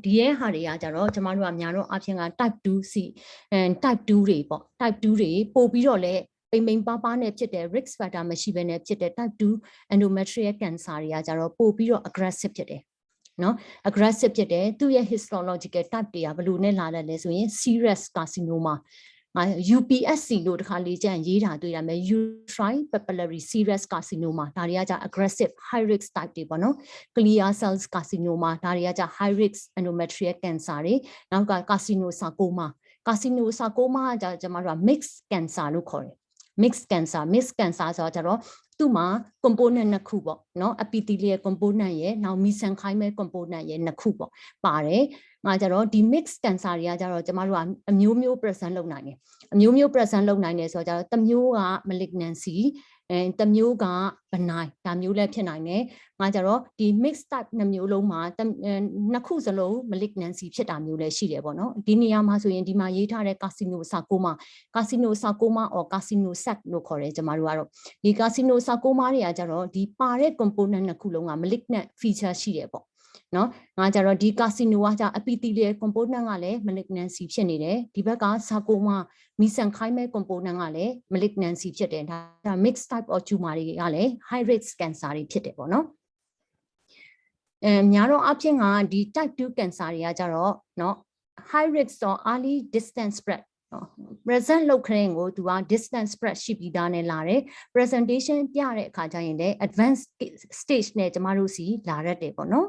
ဒီရဲ့ဟာတွေကကြတော့ကျမတို့ကများတော့အဖြစ်က type 2C type 2တွေပေါ့ type 2တွေပို့ပြီးတော့လည်းပိန်ပါနဲ့ဖြစ်တဲ့ risk factor မရှိဘဲနဲ့ဖြစ်တဲ့ type 2 endometrial cancer တွေကကြတော့ပို့ပြီးတော့ aggressive ဖြစ်တယ်နော် aggressive ဖြစ်တယ်သူ့ရဲ့ histological type တွေကဘယ်လိုနဲ့လာတယ်လဲဆိုရင် serous carcinoma UPSC လို့တခါလေကျန်ရေးတာတွေ့ရမယ် uterine papillary serous carcinoma ဒါတွေကကြ aggressive high risk type တွေပေါ့နော် clear cells carcinoma ဒါတွေကကြ high risk endometrial cancer တွေနောက်က carcinosarcoma ကကျမတို့က mixed cancer လို့ခေါ်တယ် mixed cancer ဆိုတော့ကြတော့သူ့မှာ component နှစ်ခုပေါ့နော် epithelial component ရဲ့နောက် mesenchymal component ရဲ့နှစ်ခုပေါ့ပါတယ်ငါကြတော့ဒီ mixed cancer တွေကကြတော့ကျမတို့ကအမျိုးမျိုး present လုပ်နိုင်တယ်အမျိုးမျိုး present လုပ်နိုင်တယ်ဆိုတော့ကြတော့တစ်မျိုးက malignancy တစ်မျိုးက benign ဒါမျိုးလည်းဖြစ်နိုင်တယ်ငါကြတော့ဒီ mixed type နှစ်မျိုးလုံးမှာနှစ်ခုစလုံး malignancy ဖြစ်တာမျိုးလည်းရှိတယ်ပေါ့နော်ဒီနေရာမှာဆိုရင်ဒီမှာရေးထားတဲ့ carcinosarcoma or carcinosac လို့ခေါ်တယ်ကျမတို့ကတော့ဒီ carcinosarcoma တွေကကြတော့ဒီပါတဲ့ component နှစ်ခုလုံးက malignant feature ရှိတယ်ပေါ့နော်ငါကြတော့ဒီ carcino ကကြ epithelial component ကလည်း malignancy ဖြစ်နေတယ်ဒီဘက်က sarcoma mesenchymal component ကလည်း malignancy ဖြစ်တယ်ဒါ mixed type of tumor တွေကလည်း high risk cancer တွေဖြစ်တယ်ပေါ့နော်များတော့အဖြစ်ကဒီ type 2 cancer တွေကကြတော့เนาะ high risk or early distance spread present လုပ်ခရင်ကိုသူက distance spread ရှိပြီးသားနဲ့လာတယ် presentation ပြတဲ့အခါကျရင်လည်း advanced stage နဲ့ကျမတို့စီလာရတယ်ပေါ့နော်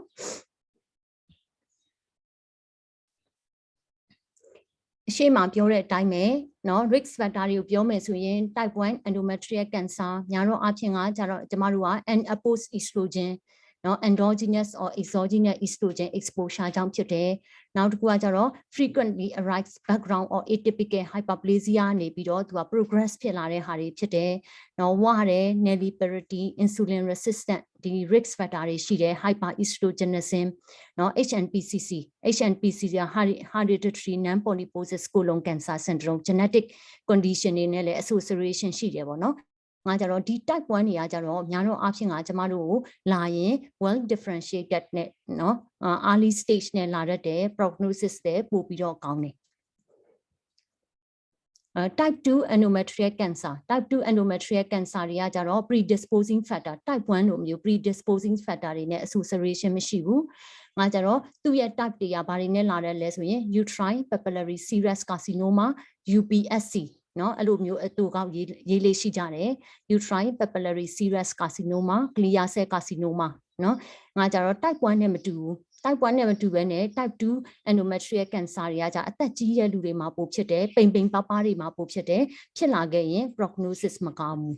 အရှိမပြောတဲ့အတိုင်းပဲเนาะ risk factor တွေကိုပြောမယ်ဆိုရင် type 1 endometrial cancer များတော့အဖြစ်ကကြတော့ကျမတို့က andropause estrogen နော် endogenous or exogenous estrogen exposure ကြောင့်ဖြစ်တယ်နောက်တစ်ခုကကြတော့ frequently arise background or atypical hyperplasia နေပြီးတော့သူက progress ဖြစ်လာတဲ့ဟာတွေဖြစ်တယ်နော်ဝရတယ် nulliparity insulin resistant ဒီ risk factor တွေရှိတယ် hyperestrogenism နော် HNPCC က hereditary non-polyposis colon cancer syndrome genetic condition တွေနဲ့လည်း association ရှိတယ်ပေါ့နော် ငါကြတော့ဒီ type 1တွေကကြတော့များတော့အဖြစ်ငါကျမတို့ကိုလာရင် well differentiated နဲ့เนาะ early stage နဲ့လာတတ်တယ် prognosis လည်းပို့ပြီးတော့ကောင်းတယ်type 2 endometrial cancer type 2 endometrial cancer တွေကကြတော့ predisposing factor type 1လိုမျိုး predisposing factor တွေနဲ့ association မရှိဘူးငါကြတော့သူ့ရဲ့ type တွေကဘာတွေနဲ့လာတယ်လဲဆိုရင် uterine papillary serous carcinoma UPSC เนาะအဲ့လိုမျိုးအတူကောက်ရေးလေးရှိကြတယ် uterine papillary serous carcinoma clear cell carcinoma เนาะငါကြတော့ type 1နဲ့မတူဘူး type 1နဲ့မတူဘဲနဲ့ type 2 endometrial cancer တွေကကြအသက်ကြီးတဲ့လူတွေမှာပိုဖြစ်တယ်ပိန်ပိန်ပါးပါးတွေမှာပိုဖြစ်တယ်ဖြစ်လာခဲ့ရင် prognosis မကောင်းဘူး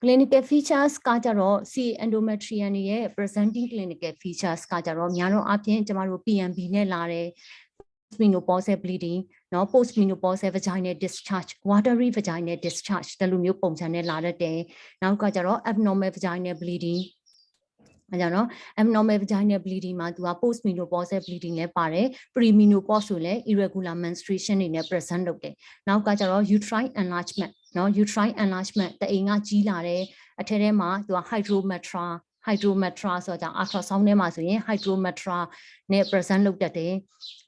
clinical features ကကြတော့ C endometrium ရဲ့ presenting clinical features ကကြတော့များတော့အပြင်ကျမတို့ PMB နဲ့လာတယ် postmenopausal bleeding เนาะ postmenopausal vaginal discharge watery vaginal discharge တလူမျိုးပုံစံနဲ့လာတတ်တယ်နောက်ကကြတော့ abnormal vaginal bleeding အဲကြတော့ abnormal vaginal bleeding မှာသူက postmenopausal bleeding နဲ့ပါတယ် premenopause ဆိုလည်း irregular menstruation တွေနဲ့ present လုပ်တယ်နောက်ကကြတော့ uterine enlargement เนาะ uterine enlargement တအိမ်ကကြီးလာတယ်အထက်ထဲမှာသူက hydrometra ဆိုတော့ ultrasound ထဲမှာဆိုရင် hydrometra နဲ့ present လုပ်တတ်တယ်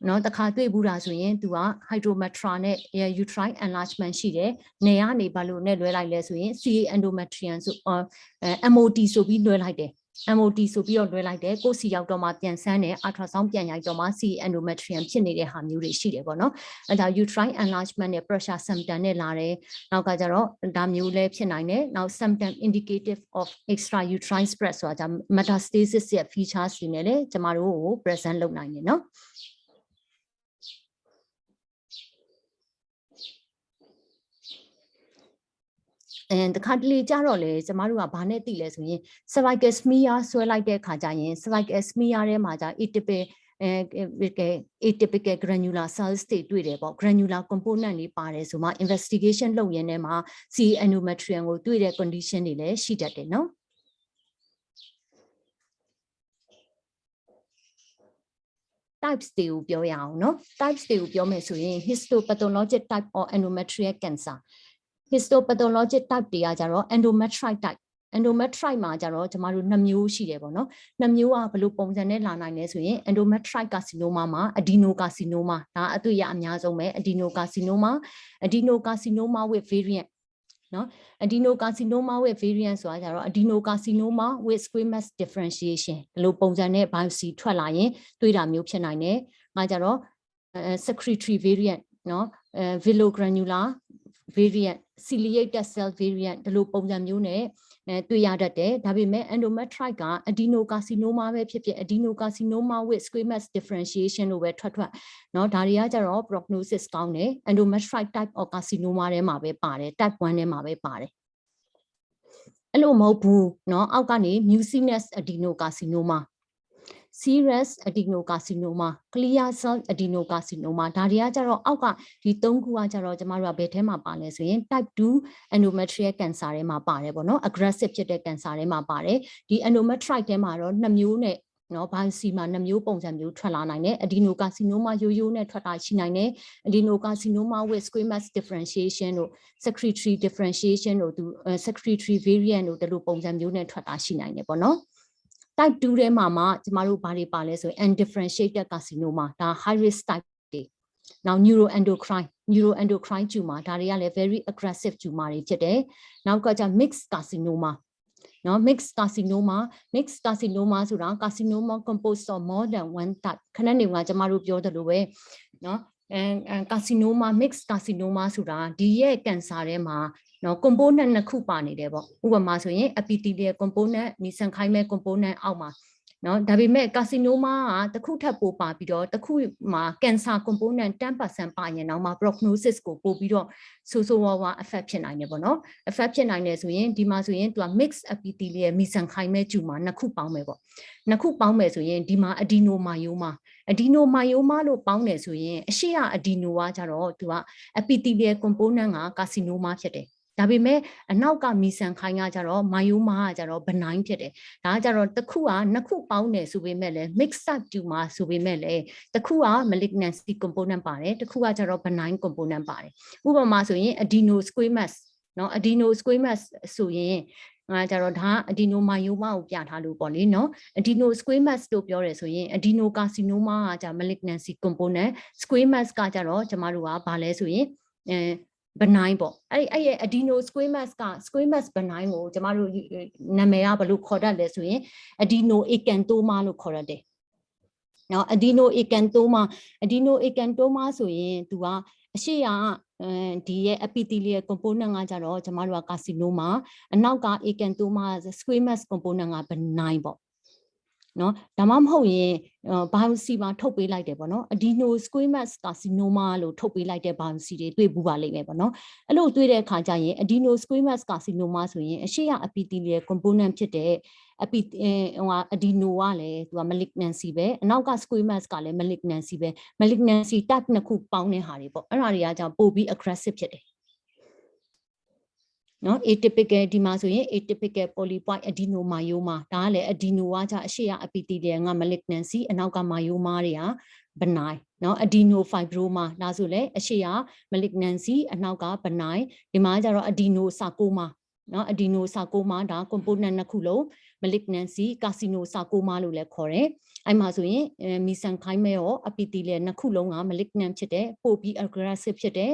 เนาะတခါတွေ့ဘူးတာဆိုရင်သူက hydrometra နဲ့ uterine enlargement ရှိတယ်နေရနေဘာလို့နဲ့လွဲလိုက်လဲဆိုရင် CA endometrium ဆိုMOT ဆိုပြီးလွဲလိုက်တယ်MOT ဆိုပြီးတော့လွှဲလိုက်တယ်ကိုယ်စီရောက်တော့မှပြန်ဆန်းတယ် ultrasound ပြန်ရိုက်တော့မှ C endometrium ဖြစ်နေတဲ့ဟာမျိုးတွေရှိတယ်ပေါ့နော်အဲဒါ uterine enlargement နဲ့ pressure symptom နဲ့လာတယ်နောက်ကကြတော့ဒါမျိုးလည်းဖြစ်နိုင်တယ်နောက် symptom indicative of extrauterine spread ဆိုတာ metastasis ရဲ့ features တွေနဲ့လည်းကျမတို့ကို present လုပ်နိုင်တယ်နော်တခါတလေကြတော့လေကျမတို့ကဘာနဲ့သိလဲဆိုရင် cervical smear ဆွဲလိုက်တဲ့ခါကျရင် cervical smear ထဲမှာじゃ atypical granular cells တွေတွေ့တယ်ပေါ့ granular component တွေပါတယ်ဆိုမှ investigation လုပ်ရင်းနဲ့မှာ C endometrium ကိုတွေ့တဲ့ condition တွေလည်းရှိတတ်တယ်နော်types တွေကိုပြောရအောင်နော် types တွေကိုပြောမယ်ဆိုရင် histopathologic type or endometrial cancer histopathologic type တွေကကြတော့ endometrite type endometrite မှာကြတော့ကျမတို့2မျိုးရှိတယ်ပေါ့နော်2မျိုးကဘယ်လိုပုံစံနဲ့လာနိုင်လဲဆိုရင် endometrite carcinoma မှာ adenocarcinoma ဒါအတွေ့ရအများဆုံးပဲ adenocarcinoma with variant နော် adenocarcinoma with variant ဆိုတာကြတော့ adenocarcinoma with squamous differentiation ဒီလိုပုံစံနဲ့ biopsy ထွက်လာရင်တွေ့တာမျိုးဖြစ်နိုင်တယ်ငါကြတော့ secretory variant နော် villogranular variant ciliated cell variant ဒီလိုပုံစံမျိုးနဲ့တွေ့ရတတ်တယ်ဒါပေမဲ့ endometrite က adenocarcinoma ပဲဖြစ်ဖြစ် adenocarcinoma with squamous differentiation လို့ပဲထွက်เนาะဒါတွေကကြတော့ prognosis ကောင်းတယ် endometrite type of carcinoma ထဲမှာပဲပါတယ် type 1 ထဲမှာပဲပါတယ်အဲ့လိုမဟုတ်ဘူးเนาะအောက်ကနေ mucinous adenocarcinoma serous adenocarcinoma clear cell adenocarcinoma ဒါတွေကကြတော့အောက်ကဒီ3ခုကကြတော့ကျမတို့ကဘယ်ထဲမှာပါလဲဆိုရင် type 2 endometrial cancer ထဲမှာပါတယ်ပေါ့နော် aggressive ဖြစ်တဲ့ cancer ထဲမှာပါတယ်ဒီ endometrite ထဲမှာတော့2မျိုးနဲ့နော် biopsy မှာ2မျိုးပုံစံမျိုးထွက်လာနိုင်တယ် adenocarcinoma ရိုးနဲ့ထွက်တာရှိနိုင်တယ် adenocarcinoma with squamous differentiation တို့ secretory differentiation တို့secretory variant တို့ဒီလိုပုံစံမျိုးနဲ့ထွက်တာရှိနိုင်တယ်ပေါ့နော်type 2 ထဲမှာမှကျမတို့ဘာတွေပါလဲဆိုရင် undifferentiated carcinoma ဒါ high risk type တွေနောက် neuroendocrine tumor ဒါတွေကလည်း very aggressive tumor တွေဖြစ်တယ်နောက်ကကျ mixed carcinoma နော် mixed carcinoma ဆိုတာ carcinoma composed of more than one type ခဏနေကကျမတို့ပြောသလိုပဲနော်carcinoma mixed carcinoma ဆိုတာဒီရဲ့ cancer ထဲမှာနော် component 2ခုပါနေတယ်ပေါ့ဥပမာဆိုရင် epithelial component mesenchymal component အောက်မှာနော်ဒါပေမဲ့ carcinoma ကတစ်ခုထပ်ပိုပါပြီးတော့တစ်ခုမှာ cancer component 10% ပါရင်တော့မှ prognosis ကိုပို့ပြီးတော့ဆိုးဝါး effect ဖြစ်နိုင်တယ်ပေါ့နော် effect ဖြစ်နိုင်တယ်ဆိုရင်ဒီမှာဆိုရင်သူက mixed epithelial mesenchymal tumor 2ခုပေါင်းမယ်ပေါ့2ခုပေါင်းမယ်ဆိုရင်ဒီမှာ adenomyoma လို့ပေါင်းတယ်ဆိုရင်အရှိက adeno ကကြတော့သူက epithelial component က carcinoma ဖြစ်တယ် ဒါပေမဲ့အနောက်ကမီဆန်ခိုင်းကကြတော့ myoma ကကြတော့ benign ဖြစ်တယ်ဒါကကြတော့တစ်ခုကနှစ်ခုပေါင်းတယ်ဆိုပေမဲ့လည်း mixed up tumor ဆိုပေမဲ့လည်းတစ်ခုက malignancy component ပါတယ်တစ်ခုကကြတော့ benign component ပါတယ်ဥပမာဆိုရင် adenosquamous เนาะ adenosquamous ဆိုရင်ကြတော့ဒါ adenomyoma ကိုပြထားလို့ပေါ့လေเนาะ adenosquamous လို့ပြောရဲဆိုရင် adenocarcinoma ကကြ malignancy component squamous ကကြတော့ကျမတို့ကဘာလဲဆိုရင်benign ပေါ့အဲ့ရဲ့ adenosquamous က squamous benign ကိုကျမတို့နာမည်ကဘယ်လိုခေါ်တတ်လဲဆိုရင် adenoacanthoma လို့ခေါ်ရတယ်နော် adenoacanthoma ဆိုရင်သူကအရှိရဒီရဲ့ epithelial component ကကြတော့ကျမတို့က carcinoma အနောက်က acanthoma squamous component က benign ပေါ့နော်ဒါမှမဟုတ်ရင် biopsy မှာထုတ်ပေးလိုက်တယ်ပေါ့နော် adenosquamous carcinoma လို့ထုတ်ပေးလိုက်တဲ့ biopsy တွေတွေ့ဘူးပါလိမ့်မယ်ပေါ့နော်အဲ့လိုတွေ့တဲ့အခါကျရင် adenosquamous carcinoma ဆိုရင်အရှိရ epithelial component ဖြစ်တဲ့ adeno ကလည်းသူက malignancy ပဲအနောက်က squamous ကလည်း malignancy ပဲ malignancy type နှစ်ခုပေါင်းတဲ့ဟာတွေပေါ့အဲ့ဒါတွေကကြောင့်ပိုပြီး aggressive ဖြစ်တယ်နော် atypical ဒီမှာဆိုရင် atypical polypoid adenomyoma ဒါကလည်း adeno ကကြအရှိရ epithelial က malignancy အနောက်က myoma တွေက benign နော် adenofibroma ဒါဆိုလည်းအရှိရ malignancy အနောက်က benign ဒီမှာကျတော့ adenosarcoma နော် adenosarcoma ဒါ component နှစ်ခုလုံး malignancy carcinosarcoma လို့လည်းခေါ်တယ်အဲ့မှာဆိုရင် mesenchymal ရော epithelial နှစ်ခုလုံးက malignant ဖြစ်တယ်ပိုပြီး aggressive ဖြစ်တယ်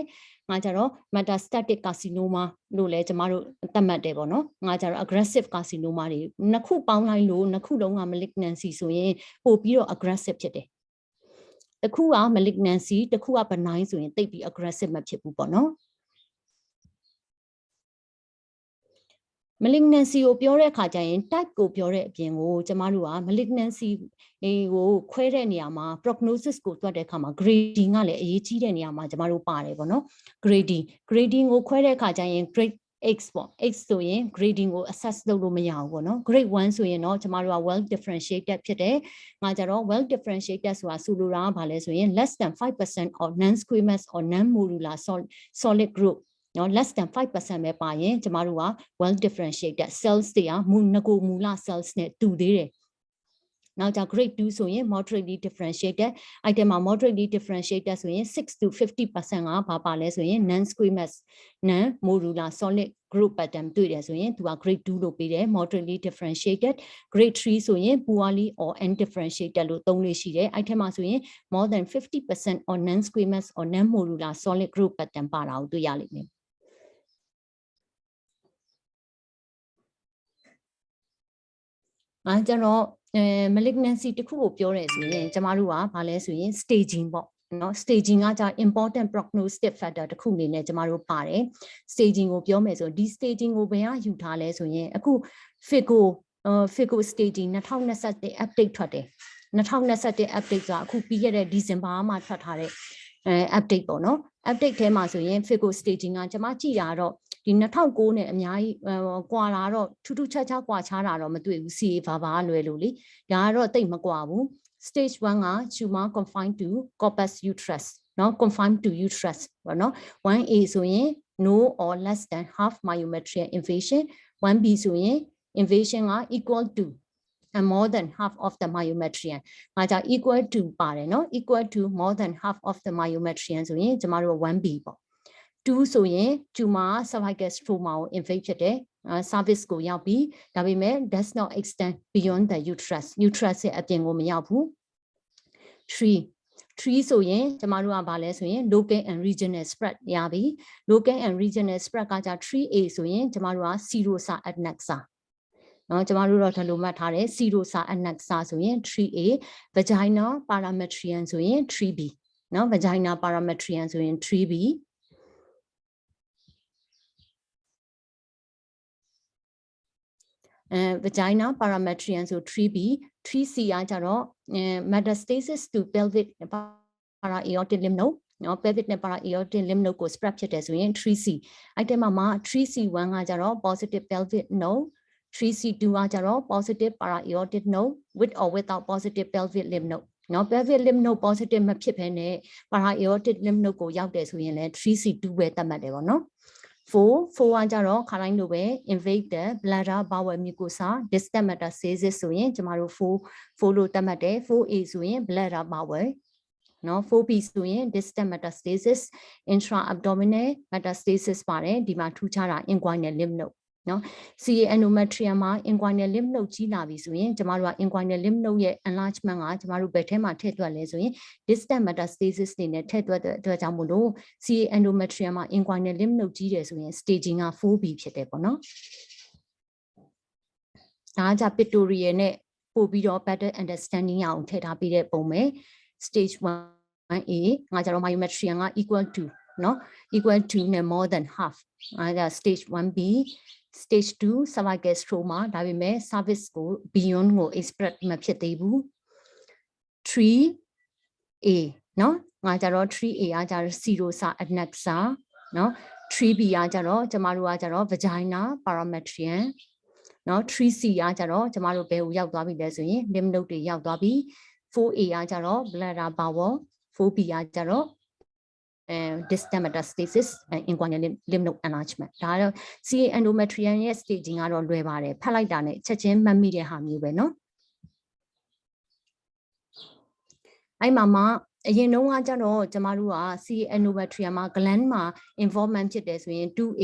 ငါကြတော့ metastatic carcinoma လို့လည်းကျမတို့သတ်မှတ်တယ်ပေါ့နော်ငါကြတော့ aggressive carcinoma တွေနှစ်ခုပေါင်းလိုက်လို့နှစ်ခုလုံးက malignancy ဆိုရင်ပိုပြီးတော့ aggressive ဖြစ်တယ်တစ်ခုက malignancy တစ်ခုက benign ဆိုရင်တိတ်ပြီး aggressive မဖြစ်ဘူးပေါ့နော် malignancy ကိုပြောတဲ့အခါကျရင် type ကိုပြောတဲ့အပြင်ကိုကျမတို့က malignancy ကိုခွဲတဲ့နေရာမှာ prognosis ကိုတွက်တဲ့အခါမှာ grading ကလည်းအရေးကြီးတဲ့နေရာမှာကျမတို့ပါတယ်ပေါ့နော် grading ကိုခွဲတဲ့အခါကျရင် grade X ပေါ့ X ဆိုရင် grading ကို assess လုပ်လို့မရဘူးပေါ့နော် grade 1ဆိုရင်တော့ကျမတို့က well differentiated ဖြစ်တယ်ငါကြတော့ well differentiated ဆိုတာဆိုလိုတာကဘာလဲဆိုရင် less than 5% of non squamous or non modular solid group နော် less than 5% ပဲပါရင်ကျမတို့က well differentiated cells တွေကငကိုမူလ cells နဲ့တူသေးတယ်နောက်ကြ grade 2ဆိုရင် moderately differentiated အဲ့ဒီမှာ moderately differentiated ဆိုရင်6 to 50% ကဘာပါလဲဆိုရင် non squamous non modular solid group pattern တွေ့တယ်ဆိုရင်သူက grade 2လို့ပေးတယ် moderately differentiated grade 3ဆိုရင် poorly or undifferentiated လို့သုံးလို့ရှိတယ်အဲ့ဒီမှာဆိုရင် more than 50% or non squamous or non modular solid group pattern ပါတာကိုတွေ့ရလိမ့်မယ်ကျတော့ malignancy တခုကိုပြောရဲဆိုရင်ကျမတို့ကဘာလဲဆိုရင် staging ပေါ့နော် staging ကကြ important prognostic factor တခုအနေနဲ့ကျမတို့ပါတယ် staging ကိုပြောမယ်ဆိုဒီ staging ကိုဘယ်ကယူထားလဲဆိုရင်အခု FIGO staging 2021 update ထွက်တယ်2021 update ဆိုတာအခုပြီးခဲ့တဲ့ December မှာထွက်ထားတဲ့ update ပေါ့နော် update ထဲမှာဆိုရင် FIGO staging ကကျမကြည့်ရတော့ဒီ2009နဲ့အများကြီးကွာလာတော့ထူးထူးခြားခြားကွာခြားတာတော့မတွေ့ဘူး CA ဘာလွယ်လို့လေဒါကတော့တိတ်မကွာဘူး stage 1က tumor confined to corpus uterus เนาะ confined to uterus ပေါ့နော် 1A ဆိုရင် no or less than half myometrial invasion 1B ဆိုရင် invasion က equal to and more than half of the myometrium ငါကြ equal to ပါတယ်เนาะ equal to more than half of the myometrium ဆိုရင်ကျမတို့ 1B ပေါ့2ဆိုရင် tumor cervical stroma ကို invade ဖြစ်တယ် cervix ကိုရောက်ပြီးဒါပေမဲ့ does not extend beyond the uterus ရဲ့အပြင်ကိုမရောက်ဘူး3ဆိုရင်ကျမတို့ကဘာလဲဆိုရင် local and regional spread ရပြီ local and regional spread ကကြ 3A ဆိုရင်ကျမတို့က serosa adnexa နော်ကျမတို့တော့ဒီလိုမှတ်ထားတယ် serosa adnexa ဆိုရင် 3A vagina parametrium ဆိုရင် 3B နော် vagina parametrium ဆိုရင် 3B vagina parametrium ဆို 3B 3C ကကြတော့ metastasis to pelvic para-aortic lymph node နော် pelvic နဲ့ para-aortic lymph node ကို spread ဖြစ်တယ်ဆိုရင် 3C အဲ့ဒီမှာ 3C1 ကကြတော့ positive pelvic node 3C2 ကကြတော့ positive para-aortic node with or without positive pelvic lymph node နော် pelvic lymph node positive မဖြစ်ဘဲနဲ့ para-aortic lymph node ကိုရောက်တယ်ဆိုရင်လည်း 3C2 ပဲသတ်မှတ်တယ်ပေါ့နော် 4ကကြတော့ခါတိုင်းလိုပဲ invade the bladder bowel mucosa distant metastasis ဆိုရင်ကျမတို့4လို့သတ်မှတ်တယ် 4A ဆိုရင် bladder bowel နော် 4B ဆိုရင် distant metastasis intra abdominal metastasis ပါတယ်ဒီမှာထူးခြားတာ inguinal lymph node နော် CA endometrium မှာ inguinal lymph node ကြီးလာပြီဆိုရင်ကျမတို့က inguinal lymph node ရဲ့ enlargement ကကျမတို့ဘယ်ထဲမှာထည့်သွက်လဲဆိုရင် distant metastasis တွေနဲ့ထည့်သွက်တဲ့အတွက်ကြောင့်မို့လို့ CA endometrium မှာ inguinal lymph node ကြီးတယ်ဆိုရင် staging က 4B ဖြစ်တယ်ပေါ့နော်ဒါကကြ pictorial နဲ့ပို့ပြီးတော့ better understanding ရအောင်ထည့်ထားပေးတဲ့ပုံပဲ stage 1A ငါကြတော့ myometrium က equal to နော် equal to နဲ့ more than half အဲဒါ stage 1B stage 2 cervical stroma ဒါပေမဲ့ cervix ကို beyond ကို express မဖြစ်သေးဘူး 3A နော်ငါကြတော့ 3A ကကြတော့ serosa adnexa နော် 3B ကကြတော့ကျမတို့ကကြတော့ vagina parametrium နော် 3C ကကြတော့ကျမတို့ဘယ်ကိုရောက်သွားပြီလဲဆိုရင် lymph node တွေရောက်သွားပြီ 4A ကကြတော့ bladder bowel 4B ကကြတော့distant metastasis inguinal lymph node enlargement ဒါတော့ CA endometrium ရဲ့ staging ကတော့လွယ်ပါတယ်ဖတ်လိုက်တာနဲ့ချက်ချင်းမှတ်မိတဲ့ဟာမျိုးပဲเนาะအဲ့မှာအရင်တုန်းကကျတော့ကျမတို့က CA endometrium မှာ gland မှာ involvement ဖြစ်တယ်ဆိုရင် 2A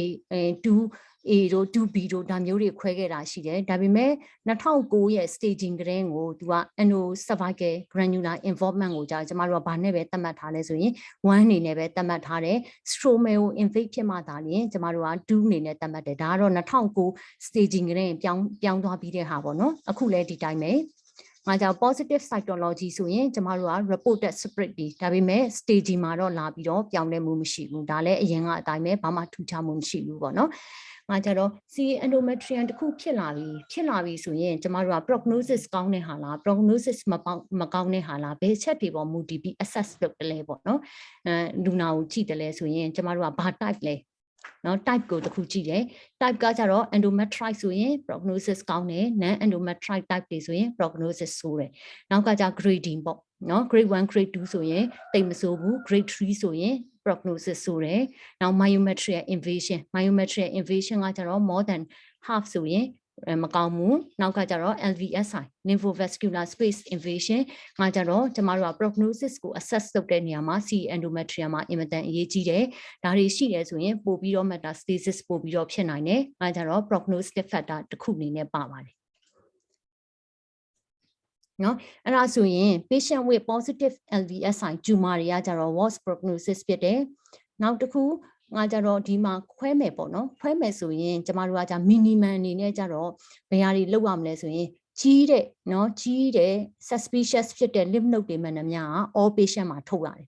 2A တို့ 2B တို့ဒါမျိုးတွေခွဲခဲ့တာရှိတယ်ဒါပေမဲ့2009ရဲ့ staging ကလေးကိုသူက endocervical granular involvement ကိုကြာကျမတို့ကဘာနဲ့ပဲသတ်မှတ်ထားလဲဆိုရင်1အနေနဲ့ပဲသတ်မှတ်ထားတယ် stromal invade ဖြစ်မှသာလျှင်ကျမတို့က2အနေနဲ့သတ်မှတ်တယ်ဒါကတော့2009 staging ကလေးပြောင်းသွားပြီးတဲ့ဟာပေါ့နော်အခုလည်းဒီတိုင်းပဲငါကြောင့် positive cytology ဆိုရင်ကျမတို့က reported spread ဒီဒါပေမဲ့ staging မှာတော့လာပြီးတော့ပြောင်းလဲမှုမရှိဘူးဒါလည်းအရင်ကအတိုင်းပဲဘာမှထူးခြားမှုမရှိဘူးပေါ့နော်ငါကြတော့ CA endometrium တခုဖြစ်လာပြီဆိုရင်ကျမတို့က prognosis ကောင်းတဲ့ဟာလား prognosis မကောင်းတဲ့ဟာလားဘယ်ချက်တွေပေါ်မူတည်ပြီး assess လုပ်တယ်လဲပေါ့နော်လူနာကိုကြည့်တယ်လဲဆိုရင်ကျမတို့ကဘာ type လဲနော် type ကိုတခုကြည့်တယ် type ကကြတော့ endometrite ဆိုရင် prognosis ကောင်းတယ် non endometrite type တွေဆိုရင် prognosis ဆိုးတယ်နောက်ကကြ grading ပေါ့နော် grade 1 grade 2ဆိုရင်တိတ်မဆိုးဘူး grade 3ဆိုရင် prognosis ဆိုတယ်နောက် myometrial invasion ကကြတော့ more than half ဆိုရင်မကောင်းဘူးနောက်ကကြတော့ LVSI lymphovascular space invasion ငါကြတော့ကျမတို့က prognosis ကို assess လုပ်တဲ့နေရာမှာ CA endometrium မှာအင်မတန်အရေးကြီးတယ်ဒါတွေရှိတယ်ဆိုရင်ပို့ပြီးတော့ metastasis ပို့ပြီးတော့ဖြစ်နိုင်တယ်ငါကြတော့ prognostic factor တစ်ခုအနေနဲ့ပါပါတယ်နော်အဲ့ဒါဆိုရင် patient with positive LVSI tumor တွေကကြတော့ worse prognosis ဖြစ်တယ်နောက်တစ်ခုငါကြတော့ဒီမှာခွဲမယ်ပေါ့နော်ခွဲမယ်ဆိုရင်ကျမတို့ကじゃ minimum အနေနဲ့ကြတော့ဘယ်ဟာတွေလောက်ရမလဲဆိုရင်ကြီးတဲ့နော်ကြီးတဲ့ suspicious ဖြစ်တဲ့ lymph node တွေမှန်သမျှက all patient မှာထုတ်ရတယ်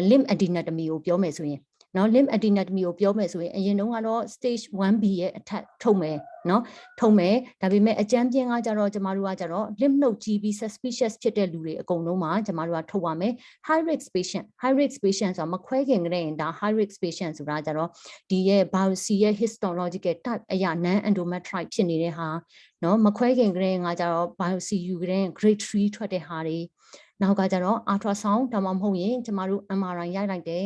။ lymph adenectomy ကိုပြောမယ်ဆိုရင်နော် lymph adenectomy ကိုပြောမယ်ဆိုရင်အရင်တုန်းကတော့ stage 1B ရဲ့အထက်ထုတ်မယ်နော်ထုတ်မယ်ဒါပေမဲ့အကြမ်းပြင်းကကြတော့ကျမတို့ကကြတော့ lymph node ကြီးပြီး suspicious ဖြစ်တဲ့လူတွေအကုန်လုံးမှာကျမတို့ကထုတ်ရမယ် high risk patient ဆိုတာမခွဲခင်ကတည်းကဒါ high risk patient ဆိုတာကြတော့ဒီရဲ့ biopsy ရဲ့ histological type အရာ non endometrite ဖြစ်နေတဲ့ဟာနော်မခွဲခင်ကတည်းကကြတော့ biopsy ယူကတည်း grade 3 ထွက်တဲ့ဟာတွေနောက်ကကြတော့ ultrasound ဒါမှမဟုတ်ရင်ကျမတို့ MRI ရိုက်လိုက်တယ်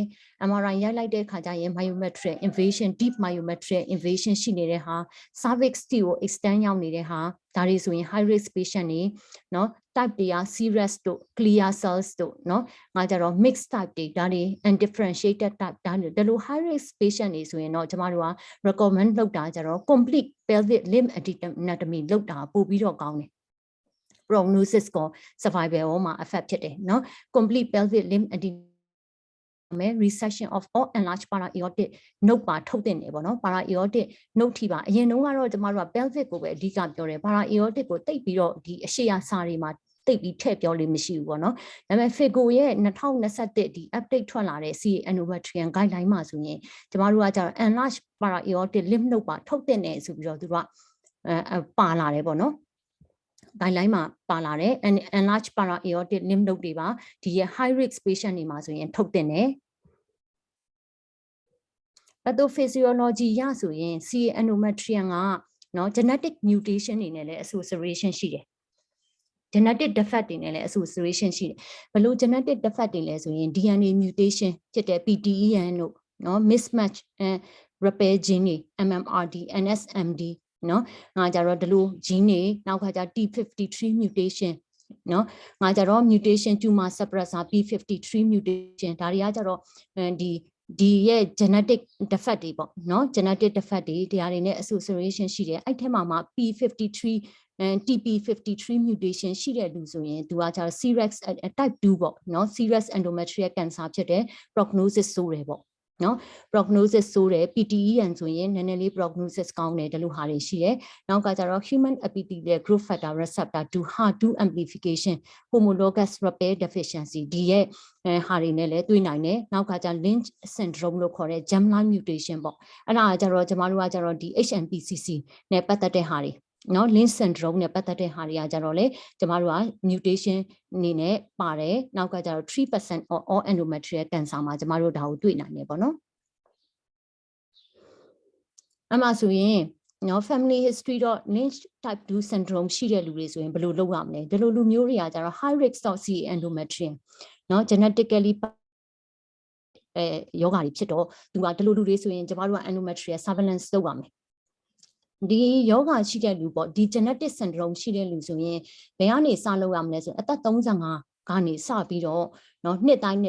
MRI ရိုက်လိုက်တဲ့ခါကျရင် myometrial invasion deep myometrial invasion ရှိနေတဲ့ဟာ cervix ကို extend ရောက်နေတဲ့ဟာဒါတွေဆိုရင် high risk patient တွေเนาะ type တွေက serous တို့ clear cells တို့เนาะငါကြတော့ mixed type တွေဒါတွေ undifferentiated type ဒါလို high risk patient တွေဆိုရင်တော့ကျမတို့က recommend လုပ်တာကြတော့ complete pelvic lymph adenectomy လုပ်တာပို့ပြီးတော့ကောင်းတယ်prognosis ကို survival မှာ affect ဖြစ်တယ်เนาะ complete pelvic lymph adenectomy resection of all enlarged para-aortic node ပါထုတ်တင်တယ်ပေါ့နော် para-aortic node ထိပါအရင်တုန်းကတော့ကျမတို့က pelvic ကိုပဲအဓိကပြောတယ် para-aortic ကိုတိတ်ပြီးတော့ဒီအရှေ့အစာတွေမှာတိတ်ပြီးထည့်ပြောလို့မရှိဘူးပေါ့နော်ဒါပေမဲ့ FIGO ရဲ့2021ဒီ update ထွက်လာတဲ့ CA endometrium guideline မှာဆိုရင်ကျမတို့ကကြတော့ enlarged para-aortic lymph node ပါထုတ်တင်တယ်ဆိုပြီးတော့သူကပါလာတယ်ပေါ့နော်guideline မှာပါလာတယ် enlarged para-aortic lymph node တွေပါဒီရဲ့ high risk patient တွေမှာဆိုရင်ထုတ်တင်တယ် pathophysiology ရဆိုရင် CA endometrium ကเนาะ genetic mutation တွေနဲ့လည်း association ရှိတယ် genetic defect တွေနဲ့လည်း association ရှိတယ်ဘယ်လို genetic defect တွေလဲဆိုရင် DNA mutation ဖြစ်တဲ့ PTEN တို့เนาะ mismatch repair gene MMRD NSMD နော်ငါကြတော့ဒီလို gene တွေနောက်ကကြ T53 mutation နော်ငါကြတော့ mutation tumor suppressor P53 mutation ဒါတွေကကြတော့ဒီရဲ့ genetic defect တွေပေါ့နော် genetic defect တွေတရားတွေနဲ့ association ရှိတယ်အဲ့ထက်မှာ P53 TP53 mutation ရှိတဲ့လူဆိုရင်သူကကျတော့ CREX type 2ပေါ့နော် CREX endometrial cancer ဖြစ်တဲ့ prognosis ဆိုးတယ်ပေါ့နော် prognosis ဆိုးတယ် PTEN ဆိုရင်နည်းနည်းလေး prognosis ကောင်းတယ်ဒီလိုဟာတွေရှိတယ်နောက်ကကျတော့ human epithelial growth factor receptor 2 HER2 amplification homologous repair deficiency ဒီရဲ့ဟာတွေနဲ့လည်းတွေ့နိုင်တယ်နောက်ကကျ Lynch syndrome လို့ခေါ်တဲ့ germline mutation ပေါ့အဲ့ဒါကကျတော့ကျမတို့ကကျတော့ဒီ HNPCC နဲ့ပတ်သက်တဲ့ဟာတွေနော် Lynch syndrome နဲ့ပတ်သက်တဲ့ဟာတွေကကြတော့လေကျမတို့က mutation အနေနဲ့ပါတယ်နောက်ကကြတော့ 3% all endometrial cancer မှာကျမတို့ဒါကိုတွေ့နိုင်တယ်ပေါ့နော်အမှဆိုရင်နော် family history တော့ Lynch type 2 syndrome ရှိတဲ့လူတွေဆိုရင်ဘယ်လိုလုပ်ရမလဲဒီလိုလူမျိုးတွေကကြတော့ high risk of CA endometrium နော် genetically ယောဂါတွေဖြစ်တော့သူကဒီလိုလူတွေဆိုရင်ကျမတို့က endometrial surveillance လုပ်ရမယ်ဒီယောဂရှိတဲ့လူပေါ့ဒီ genetic syndrome ရှိတဲ့လူဆိုရင်ဘယ်ကနေစလုပ်ရမလဲဆိုအသက်35ကနေစပြီးတော့เนาะနှစ်တိုင်း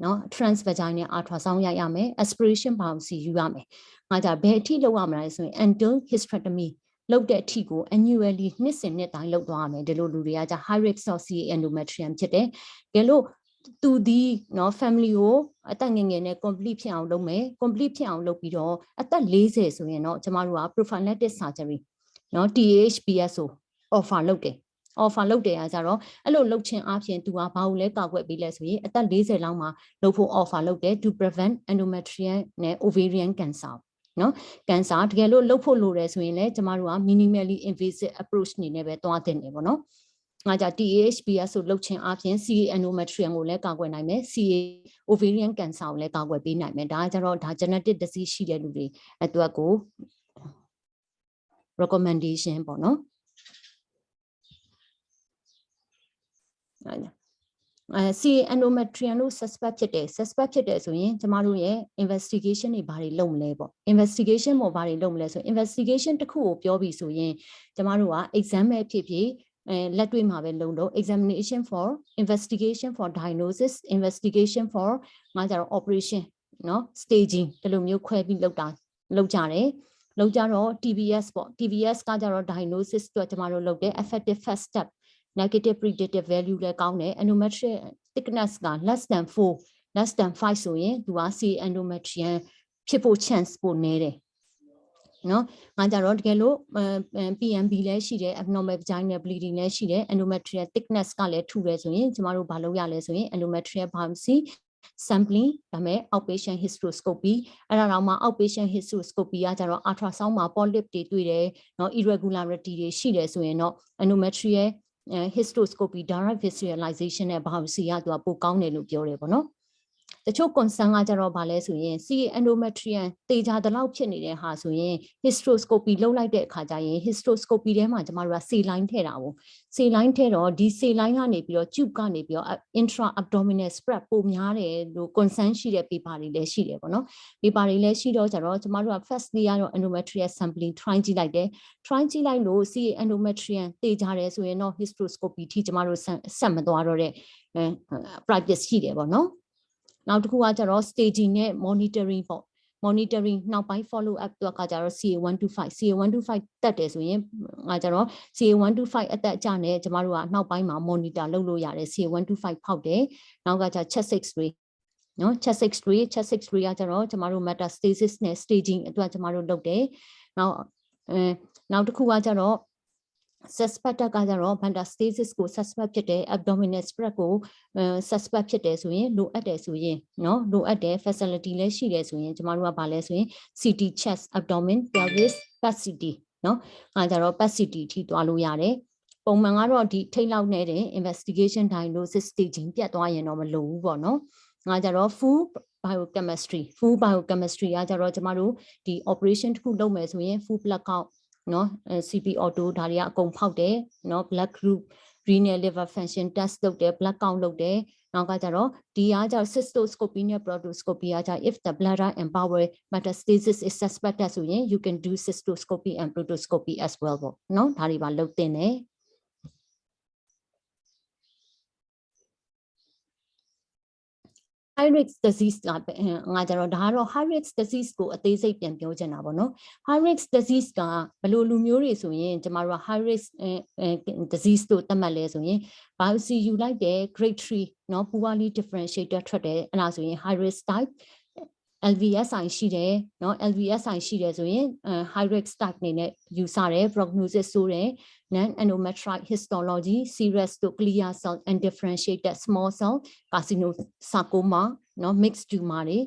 เนาะ transvaginal ultrasound ရရမယ် aspiration biopsy ယူရမယ်ငါကြဘယ်အထိလုပ်ရမလဲဆိုရင် endometrial hysterectomy လုပ်တဲ့အထိကို annually နှစ်စဉ်နှစ်တိုင်းလုပ်သွားရမယ်ဒီလိုလူတွေကကြ high risk of CA endometrium ဖြစ်တယ်ကဲလို့သူဒီเนาะ family ကိုအသက်ငယ်ငယ်နဲ့ complete ဖြစ်အောင်လုပ်မယ် complete ဖြစ်အောင်လုပ်ပြီးတော့အသက်40ဆိုရင်တော့ကျမတို့က prophylactic surgery เนาะ THPS ကို offer လုပ်တယ် offer လုပ်တယ်ကြတော့အဲ့လိုလုပ်ခြင်းအပြင်သူကဘာလို့လဲကာကွယ်ပေးလဲဆိုရင်အသက်40လောက်မှာလုပ်ဖို့ offer လုပ်တယ် to prevent endometrial နဲ့ ovarian cancer နော် cancer တကယ်လို့လုပ်ဖို့လိုတယ်ဆိုရင်လည်းကျမတို့က minimally invasive approach အနေနဲ့ပဲသွားတင်တယ်ပေါ့နော်ငါကြ THPS ဆိုလုပ်ခြင်းအပြင် CA endometrium ကိုလည်းကာကွယ်နိုင်မယ် CA ovarian cancer ကိုလည်းကာကွယ်ပေးနိုင်မယ်ဒါကြတော့ဒါ genetic disease ရှိတဲ့လူတွေအတွက်ကို recommendation ပေါ့နော်CA endometrium လို့ suspect ဖြစ်တယ် suspect ဖြစ်တယ်ဆိုရင်ကျမတို့ရဲ့ investigation တွေဘာတွေလုပ်မလဲပေါ့ investigation ပေါ်ဘာတွေလုပ်မလဲဆိုရင် investigation တစ်ခုကိုပြောပြီးဆိုရင်ကျမတို့က exam ပဲဖြစ်ဖြစ်လက်တွေ့မှာပဲလုပ်လို့ examination for investigation for diagnosis investigation for ငါကြတော့ operation เนาะ staging ဒီလိုမျိုးခွဲပြီးလုပ်ကြတယ်လုပ်ကြတော့ TBS ပေါ့ TBS ကကြတော့ diagnosis အတွက်ကျမတို့လုပ်တယ် effective first step negative predictive value လည်းကောင်းတယ် endometrial thickness က less than 5ဆိုရင်သူက CA endometrium ဖြစ်ဖို့ chance ပိုနည်းတယ်နော်ငါကြတော့တကယ်လို့ PMB လည်းရှိတယ် abnormal vaginal bleeding လည်းရှိတယ် endometrial thickness ကလည်းထူတယ်ဆိုရင်ကျမတို့ဘာလုပ်ရလဲဆိုရင် endometrial biopsy sampling ဒါမဲ့ outpatient hysteroscopy အဲ့ဒါတော့မှ outpatient hysteroscopy ကကြတော့ ultrasound မှာ polyp တွေတွေ့တယ်နော် irregularity တွေရှိတယ်ဆိုရင်တော့ endometrial hysteroscopy direct visualization နဲ့ biopsy ကသူကပိုကောင်းတယ်လို့ပြောတယ်ပေါ့နော်တချို့ concern ကကြတော့ဗာလဲဆိုရင် CA endometrium တေချာတလောက်ဖြစ်နေတဲ့ဟာဆိုရင် hysteroscopy လုပ်လိုက်တဲ့အခါကျရင် hysteroscopy ထဲမှာကျမတို့က C line ထည့်တာပေါ့ C line ထည့်တော့ဒီ C line ကနေပြီးတော့ tube ကနေပြီးတော့ intra abdominal spread ပိုများတယ်လို့ concern ရှိတဲ့ paper တွေလည်းရှိတယ်ပေါ့နော် paper တွေလည်းရှိတော့ကြတော့ကျမတို့က first လေးကတော့ endometrial sampling try ကြည့်လိုက်တယ် try ကြည့်လိုက်လို့ CA endometrium တေချာတယ်ဆိုရင်တော့ hysteroscopy ထိကျမတို့ဆက်မသွားတော့တဲ့ practice ရှိတယ်ပေါ့နော်နောက်တစ်ခုကကျတော့ staging နဲ့ monitoring ပေါ့ monitoring နောက်ပိုင်း follow up တော့ကကျတော့ CA125 တက်တယ်ဆိုရင်ငါကျတော့ CA125 အသက်အကျနဲ့ကျမတို့ကနောက်ပိုင်းမှာ monitor လုပ်လို့ရတယ် CA125 ဖောက်တယ်နောက်ကကျ chest X-ray နော် chest X-ray ကကျတော့ကျမတို့ metastasis နဲ့ staging အတွက်ကျမတို့လုပ်တယ်နောက်တစ်ခုကကျတော့suspect ကကြတော့ metastasis ကို suspect ဖြစ်တယ် abdominal spread ကိုsuspect ဖြစ်တယ်ဆိုရင်လိုအပ်တယ်ဆိုရင်เนาะလိုအပ်တယ် facility လည်းရှိတယ်ဆိုရင်ကျမတို့ကဗာလဲဆိုရင် CT chest abdomen pelvis PET CT เนาะအဲကြတော့ PET CT ထိသွားလို့ရတယ်ပုံမှန်ကတော့ဒီထိတ်လောက်နေတဲ့ investigation diagnosis staging ပြတ်သွားရင်တော့မလိုဘူးပေါ့နော်ငါကြတော့ full biochemistry ကကြတော့ကျမတို့ဒီ operation တစ်ခုလုပ်မယ်ဆိုရင် full blood countနော် CP auto ဒါတွေကအကုန်ဖောက်တယ်နော် blood group renal liver function test လုပ်တယ် blood count လုပ်တယ်နောက်ကကြတော့ဒီအားကြောင့် cystoscopy နဲ့ proctoscopy အားကြောင့် if the bladder and bowel metastasis is suspected ဆိုရင် you can do cystoscopy and proctoscopy as well ပေါ့နော်ဒါတွေပါလုပ်တင်တယ်high risk disease ကငါကြတော့ဒါကတော့ high risk disease ကိုအသေးစိတ်ပြန်ပြောချင်တာပေါ့နော် high risk disease ကဘယ်လိုလူမျိုးတွေဆိုရင်ကျမတို့က high risk disease တို့သတ်မှတ်လဲဆိုရင် biopsy ယူလိုက်တဲ့ grade 3เนาะ poorly differentiated ထွက်တယ်အဲ့ဒါဆိုရင် high risk type LVSI ရှိတယ်เนาะ LVSI ရှိတယ်ဆိုရင် high risk type နေနဲ့ယူဆတယ် prognosis ဆိုတယ် non endometrioid histology serous to clear cell and differentiated small cell carcinosarcoma เนาะ mixed tumor တွေ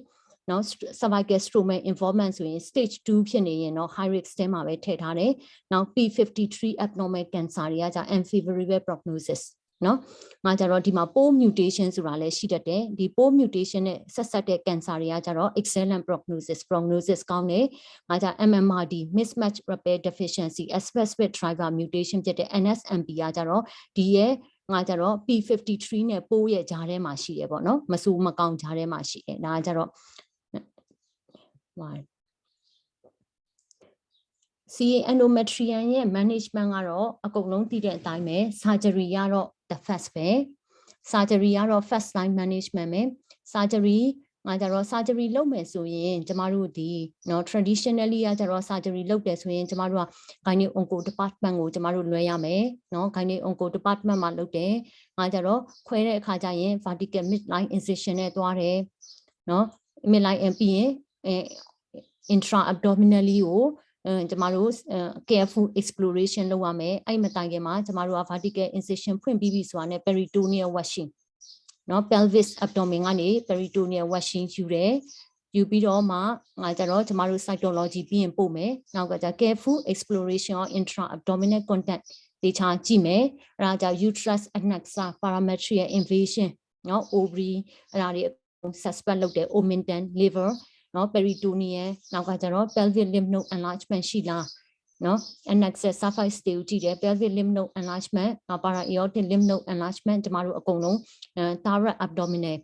เนาะ cervical stroma involvement ဆိုရင် stage 2 ဖြစ်နေရင်เนาะ high risk ထဲမှာပဲထည့်ထားတယ်နောက် P53 abnormal cancer တွေကကြာ unfavorable prognosisနော်ငါကြတော့ဒီမှာ POL mutation ဆိုတာလည်းရှိတတ်တယ်ဒီ POL mutation နဲ့ဆက်ဆက်တဲ့ cancer တွေကကြတော့ excellent prognosis ကောင်းတယ်ငါကြ MMRD mismatch repair deficiency specific driver mutation ဖြစ်တဲ့ NSMP ကကြတော့ဒီရဲ့ငါကြတော့ P53 နဲ့ POL ရဲ့ဂျားထဲမှာရှိတယ်ပေါ့နော်မဆိုးမကောင်းဂျားထဲမှာရှိတယ်ဒါကြတော့CA endometrium ရဲ့ management ကတော့အကုန်လုံးသိတဲ့အတိုင်းပဲ surgery ကတော့ the first ပဲ surgery ကတော့ first line management ပဲ surgery ငါကြတော့ surgery လုပ်မယ်ဆိုရင်ကျမတို့ဒီเนาะ traditionally ကကြတော့ surgery လုပ်တယ်ဆိုရင်ကျမတို့က gynae onco department ကိုကျမတို့လွှဲရမယ်เนาะ gynae onco department မှာလုပ်တယ်ငါကြတော့ခွဲတဲ့အခါကျရင် vertical midline incision နဲ့တွားတယ်เนาะ midline ပြီးရင်intra abdominally ကိုကျမတို့ careful exploration လုပ်ရမယ်အဲ့မတိုင်ခင်မှာကျမတို့က vertical incision ဖွင့်ပြီးပြီဆိုတာနဲ့ peritoneal washing เนาะ pelvis abdomen ကနေ peritoneal washing ယူတယ်ယူပြီးတော့မှငါကြတော့ကျမတို့ cytology ပြီးရင်ပို့မယ်နောက်ကကြ careful exploration of intra abdominal content တေချာကြည့်မယ်အဲ့ဒါကြ uterus adnexa parametrial invasion เนาะ ovary အဲ့ဒါတွေ suspect လုပ်တယ် omentum liver เนาะ peritoneal နောက်ကကြတော့ pelvic lymph node enlargement ရှိလားเนาะ annexus surface တွေကိုကြည့်တယ် pelvic lymph node enlargement para aortic lymph node enlargement ကျမတို့အကုန်လုံးthoracic abdominal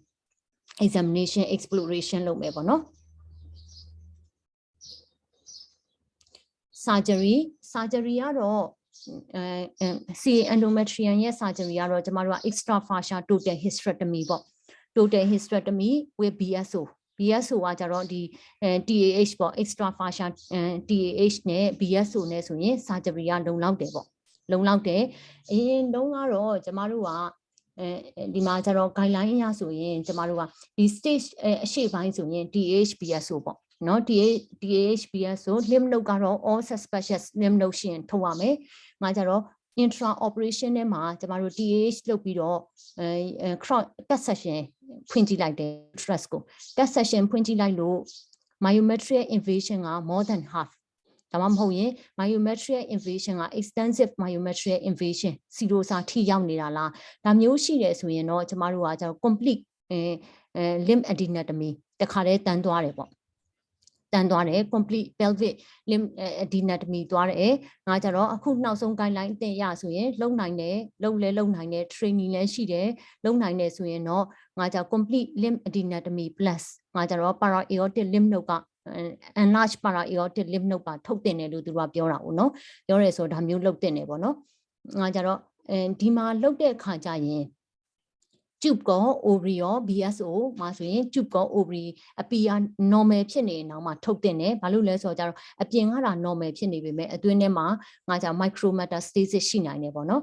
examination exploration လုပ်မယ်ပေါ့နော် surgery ကတော့CA endometrium ရဲ့ surgery ကတော့ကျမတို့က extra fascia total hysterectomy ပေါ့ total hysterectomy with BSO ကကြတော့ဒီTAH ပေါ့ extra fascia TAH နဲ့ BSO နဲ့ဆိုရင် surgery ကလုံလောက်တယ်ပေါ့လုံလောက်တယ်အရင်တုန်းကတော့ကျမတို့ကဒီမှာကျတော့ guideline အရဆိုရင်ကျမတို့ကဒီ stage အရှေ့ပိုင်းဆိုရင် TAH BSO ပေါ့နော် TAH BSO lymph node ကတော့ all suspicious lymph node ရှင်ထုတ်ရမယ်ငါကြတော့intra operation နဲ့မှာကျမတို့ TAH လုပ်ပြီးတော့cross test section ဖွင့်ကြည့်လိုက်တယ် stress ကို test section ဖွင့်ကြည့်လိုက်လို့ myometrial invasion က more than half ဒါမှမဟုတ်ရင် myometrial invasion က extensive myometrial invasion စီရိုစာထိရောက်နေတာလားဒါမျိုးရှိတယ်ဆိုရင်တော့ကျမတို့ကကျတော့ complete lymph adenectomy တခါတည်းတန်းသွားတယ်ပေါ့တန်းသွားတယ် complete pelvic lymph adenectomy သွားတယ်ငါကြတော့အခုနောက်ဆုံး guideline အတင်ရဆိုရင်လုံနိုင်တယ်လုံနိုင်တယ် training လည်းရှိတယ်လုံနိုင်တယ်ဆိုရင်တော့ငါကြ complete lymph adenectomy plus ငါကြတော့ para aortic lymph node ကenlarge para aortic lymph node ပါထုတ်တင်တယ်လို့သူကပြောတာပေါ့နော်ပြောရဲဆိုဒါမျိုးလုပ်တင်တယ်ပေါ့နော်ငါကြတော့ဒီမှာလုပ်တဲ့အခါကျရင် tube ကော ovary ရော BSO မှာဆိုရင် tube ကော ovary အပီက normal ဖြစ်နေအောင်မှထုတ်တင်တယ်ဘာလို့လဲဆိုတော့ကျတော့အပြင်ကတာ normal ဖြစ်နေပေမဲ့အတွင်းထဲမှာငါကြ micrometastasis ရှိနိုင်တယ်ပေါ့နော်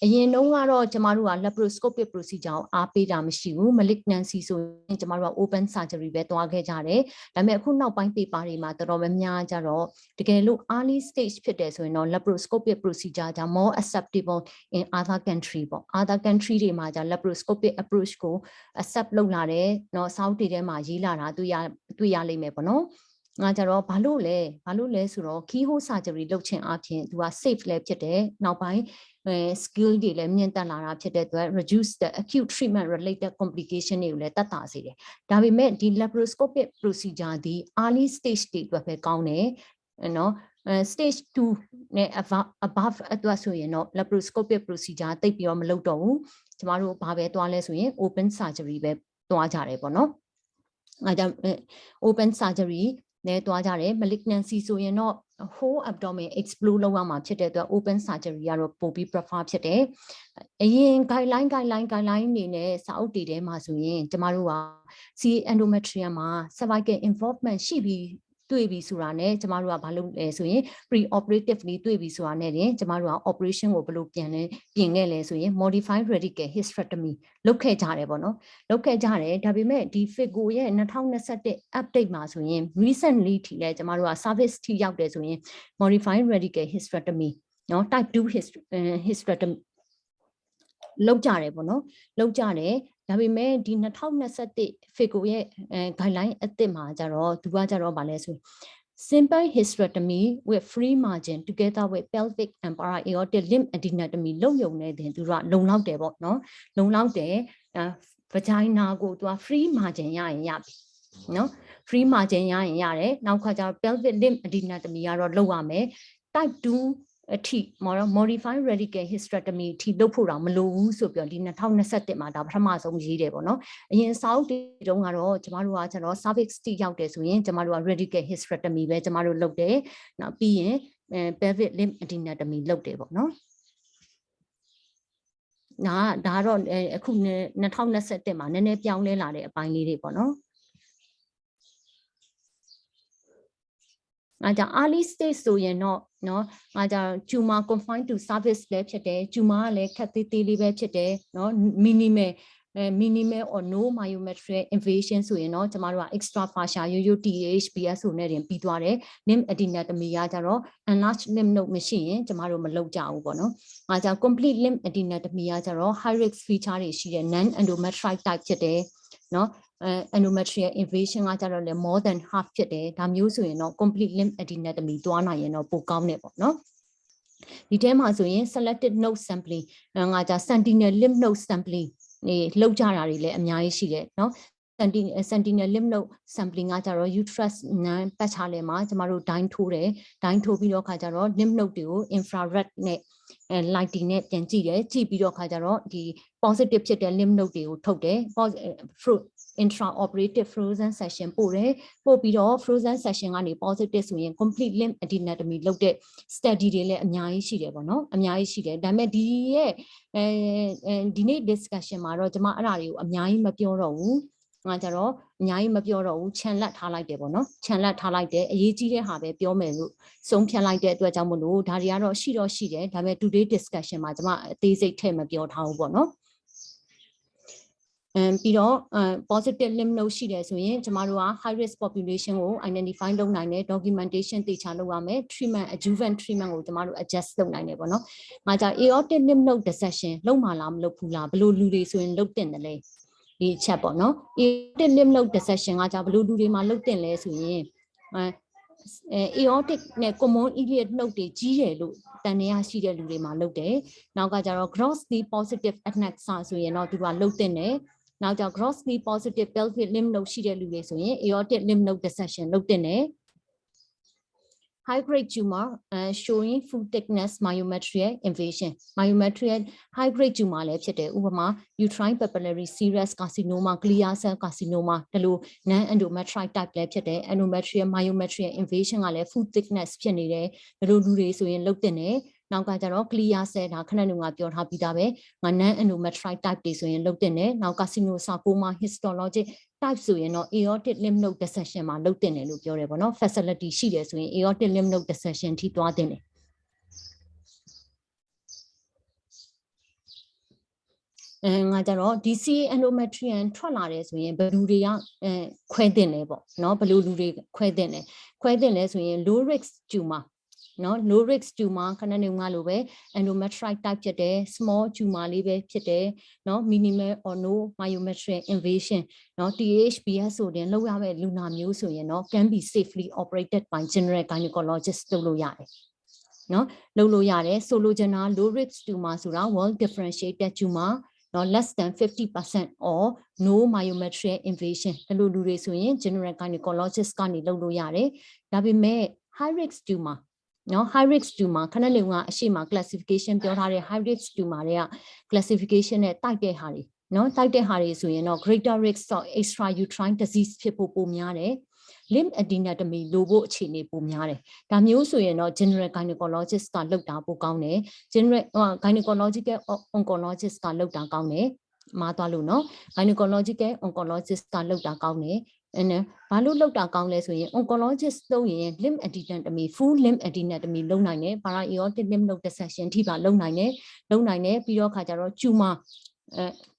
အရင်တုန်းကတော့ကျမတို့က laparoscopic procedure ကိုအားပေးတာမရှိဘူး malignancy ဆိုရင်ကျမတို့က open surgery ပဲတွားခဲ့ကြတယ်ဒါပေမဲ့အခုနောက်ပိုင်း paper တွေမှာတော်တော်များများကြတော့တကယ်လို့ early stage ဖြစ်တယ်ဆိုရင်တော့ laparoscopic procedure ကြောင့် more acceptable in other country ပေါ့ other country တွေမှာကြ laparoscopic approach ကို accept လုပ်လာတယ်เนาะ south တွေထဲမှာရေးလာတာတွေ့ရလိမ့်မယ်ပေါ့နော်ငါကြတော့ဘာလို့လဲဆိုတော့ keyhole surgery လုပ်ခြင်းအပြင်သူက safe လည်းဖြစ်တယ်နောက်ပိုင်းskill တွေလည်းမြင့်တက်လာတာဖြစ်တဲ့အတွက် reduce the acute treatment related complication တွေကိုလည်းတက်တာစေတယ်ဒါပေမဲ့ဒီ laparoscopic procedure ဒီ early stage တွေအတွက်ပဲကောင်းတယ်နော် stage 2 နဲ့ above အတွက်ဆိုရင်တော့ laparoscopic procedure တိတ်ပြီးတော့မလုပ်တော့ဘူးကျမတို့ဘာပဲသွားလဲဆိုရင် open surgery ပဲသွားကြတယ်ပေါ့နော်အဲဒါ open surgery နဲ့သွားကြတယ် malignancy ဆိုရင်တော့ whole abdomen explode လုပ်ရမှာဖြစ်တဲ့အတွက် open surgery ကတော့ပိုပြီး prefer ဖြစ်တယ်အရင် guideline နေနဲ့စာအုပ်တွေထဲမှာဆိုရင်ကျမတို့က CA endometrium မှာ cervical involvement ရှိပြီးတွေ့ပြီဆိုတာနဲ့ကျမတို့ကဘာလုပ်လဲဆိုရင် pre-operatively တွေ့ပြီဆိုတာနဲ့တင်ကျမတို့က operation ကိုဘယ်လိုပြင်ခဲ့လဲဆိုရင် modified radical hysterectomy လုပ်ခဲ့ကြတယ်ပေါ့နော်လုပ်ခဲ့ကြတယ်ဒါပေမဲ့ဒီ FIGO ရဲ့2021 update မှာဆိုရင် recently ထိလဲကျမတို့က service ထိရောက်တယ်ဆိုရင် modified radical hysterectomy နော် type 2 hysterectomy လောက်ကြတယ်ပေါ့နော်လောက်ကြတယ်ဒါပေမဲ့ဒီ2021 FIGO ရဲ့ guideline အသစ်မှာကြတော့သူကကြတော့ဗာလဲဆို simple hysterectomy with free margin together with pelvic and para-aortic limb adenectomy လုပ်ရုံနဲ့တင်သူကလုံလောက်တယ်ပေါ့နော်လုံလောက်တယ် vagina ကိုသူက free margin ရရင်ရပြီနော် free margin ရရင်ရတယ်နောက်ခါကျတော့ pelvic limb adenectomy ကတော့လုပ်ရမယ် type 2အထိ modified radical hysterectomy အထိလုပ်ဖို့တော့မလိုဘူးဆိုပြီးတော့ဒီ2021မှာဒါပထမဆုံးရေးတယ်ပေါ့နော်အရင်စာအုပ်တွေတုန်းကတော့ကျမတို့ကကျတော့ cervix တိရောက်တယ်ဆိုရင်ကျမတို့က radical hysterectomy ပဲကျမတို့လုပ်တယ်နောက်ပြီးရင်pelvic limb adenectomy လုပ်တယ်ပေါ့နော်ဒါတော့အခု2021မှာနည်းနည်းပြောင်းလဲလာတဲ့အပိုင်းလေးတွေပေါ့နော်ငါကြောင့် early stage ဆိုရင်တော့နော်ငါကြောင့် tumor confined to cervix လည်းဖြစ်တယ် tumor ကလည်းခက်သေးသေးလေးပဲဖြစ်တယ်နော် minimal or no myometrial invasion ဆိုရင်တော့ကျမတို့က extra fascia ရိုးရိုး THBS ဆိုနဲ့တင်ပြီးသွားတယ် limb adenectomy ကကြတော့ enlarged lymph node မရှိရင်ကျမတို့မလုပ်ကြဘူးပေါ့နော်ငါကြောင့် complete limb adenectomy ကကြတော့ high risk feature တွေရှိတဲ့ non endometrioid type ဖြစ်တယ်နော်endometrial invasion ကကြတော့လေ more than half ဖြစ်တယ်ဒါမျိုးဆိုရင်တော့ complete limb adenectomy သွားနိုင်ရင်တော့ပိုကောင်းတယ်ပေါ့နော်ဒီထဲမှာဆိုရင် selected node sampling ငါကြ sentinel lymph node sampling နေလောက်ကြတာတွေလည်းအများကြီးရှိတယ်နော် sentinel lymph node sampling ကကြတော့ uterus နံပတ်ချလဲမှာကျမတို့ဒိုင်းထိုးတယ်ဒိုင်းထိုးပြီးတော့ခါကြတော့ lymph node တွေကို infrared နဲ့lighting နဲ့ပြန်ကြည့်တယ်ကြည့်ပြီးတော့ခါကြတော့ဒီ positive ဖြစ်တဲ့ lymph node တွေကိုထုတ်တယ် intraoperative frozen section ပို့တယ်ပို့ပြီးတော့ frozen section ကနေ positive ဆိုရင် complete limb adenectomy လုပ်တဲ့ study တွေလည်းအများကြီးရှိတယ်ပေါ့နော်အများကြီးရှိတယ်ဒါပေမဲ့ဒီရဲ့ဒီနေ့ discussion မှာတော့ကျွန်မအဲ့ဒါတွေကိုအများကြီးမပြောတော့ဘူးငါကြတော့အများကြီးမပြောတော့ဘူးခြံလက်ထားလိုက်တယ်ပေါ့နော်ခြံလက်ထားလိုက်တယ်အရေးကြီးတဲ့ဟာပဲပြောမယ်လို့ဆုံးဖြတ်လိုက်တဲ့အတွက်ကြောင့်မလို့ဒါတွေကတော့ရှိတော့ရှိတယ်ဒါပေမဲ့ today discussion မှာကျွန်မအသေးစိတ်ထည့်မပြောထားဘူးပေါ့နော်ပြီးတော့ positive lymph node ရှိတယ်ဆိုရင်ကျမတို့က high risk population ကို identify လုပ်နိုင်တယ် documentation တေချာလုပ်ရမယ် treatment adjuvant treatment ကိုကျမတို့ adjust လုပ်နိုင်တယ်ပေါ့နော်။ငါကြောင့် aortic lymph node dissection လုပ်မှလားမလုပ်ဘူးလားဘယ်လိုလူတွေဆိုရင်လုပ်တင်တယ်လဲဒီချက်ပေါ့နော် aortic lymph node dissection ကကြောင့်ဘယ်လိုလူတွေမှာလုပ်တင်လဲဆိုရင် aortic နဲ့ common iliac node တွေကြီးတယ်လို့တန်တရားရှိတဲ့လူတွေမှာလုပ်တယ်။နောက်ကကြတော့ grossly positive adnexa ဆိုရင်တော့သူကလုပ်တင်တယ်နောက်ကြောင့် grossly positive pelvic lymph node ရှိတဲ့လူတွေဆိုရင် aortic lymph node dissection လုပ်တင်တယ် high grade tumor showing full thickness myometrial invasion myometrial high grade tumor လည်းဖြစ်တယ်ဥပမာ uterine papillary serous carcinoma clear cell carcinoma ဒါလို non endometrioid type လည်းဖြစ်တယ် endometrial myometrial invasion ကလည်း full thickness ဖြစ်နေတယ်ဒါလိုလူတွေဆိုရင်လုပ်တင်တယ်နောက်ကကြတော့ clear cell ဒါခဏနေကပြောထားပြီးသားပဲငါ non endometrioid type တွေဆိုရင်လုပ်တင်တယ်နောက် carcinosarcoma histologic type ဆိုရင်တော့ aortic lymph node dissection မှာလုပ်တင်တယ်လို့ပြောတယ်ပေါ့နော် facility ရှိတယ်ဆိုရင် aortic lymph node dissection ထိသွားတင်တယ်ငါကြတော့ DCA endometrium ထွက်လာတယ်ဆိုရင်ဘယ်လူတွေကခွဲတင်လဲပေါ့နော်ဘယ်လိုလူတွေခွဲတင်လဲဆိုရင် low risk tumor နော် low risk tumor ခဏနေငါလိုပဲ endometrioid type ဖြစ်တယ် small tumor လေးပဲဖြစ်တယ်နော် minimal or no myometrial invasion နော် THBS ဆိုရင်လောက်ရမယ့်လူနာမျိုးဆိုရင်တော့ can be safely operated by general gynecologist လုပ်လို့ရတယ်နော်လုပ်လို့ရတယ်ဆိုလိုချင်တာ low risk tumor ဆိုတာ well differentiated tumor no less than 50% or no myometrial invasion ဒါလိုလူတွေဆိုရင် general gynecologist ကနေလုပ်လို့ရတယ်ဒါပေမဲ့ high risk tumor နော် high risk tumor ခဏလေးကအရှိမ classification ပြောထားတဲ့ high risk tumor တွေက classification နဲ့တိုက်တဲ့ဟာတွေနော်တိုက်တဲ့ဟာတွေဆိုရင်တော့ greater risk of extrauterine disease ဖြစ်ဖို့ပိုများတယ် limb adenectomy လိုဖို့အခြေအနေပိုများတယ်ဒါမျိုးဆိုရင်တော့ general gynecologist ကလုပ်တာပိုကောင်းတယ် general gynecological oncologist ကလုပ်တာကောင်းတယ်မှားသွားလို့နော် gynecological oncologist ကလုပ်တာကောင်းတယ်ဘာလို့လောက်တာကောင်းလဲဆိုရင် oncologist လုပ်ရင် limb adenectomy full limb adenectomy လုပ်နိုင်တယ် para aortic limb node dissection ထိပါလုပ်နိုင်တယ်ပြီးတော့ခါကျတော့ tumor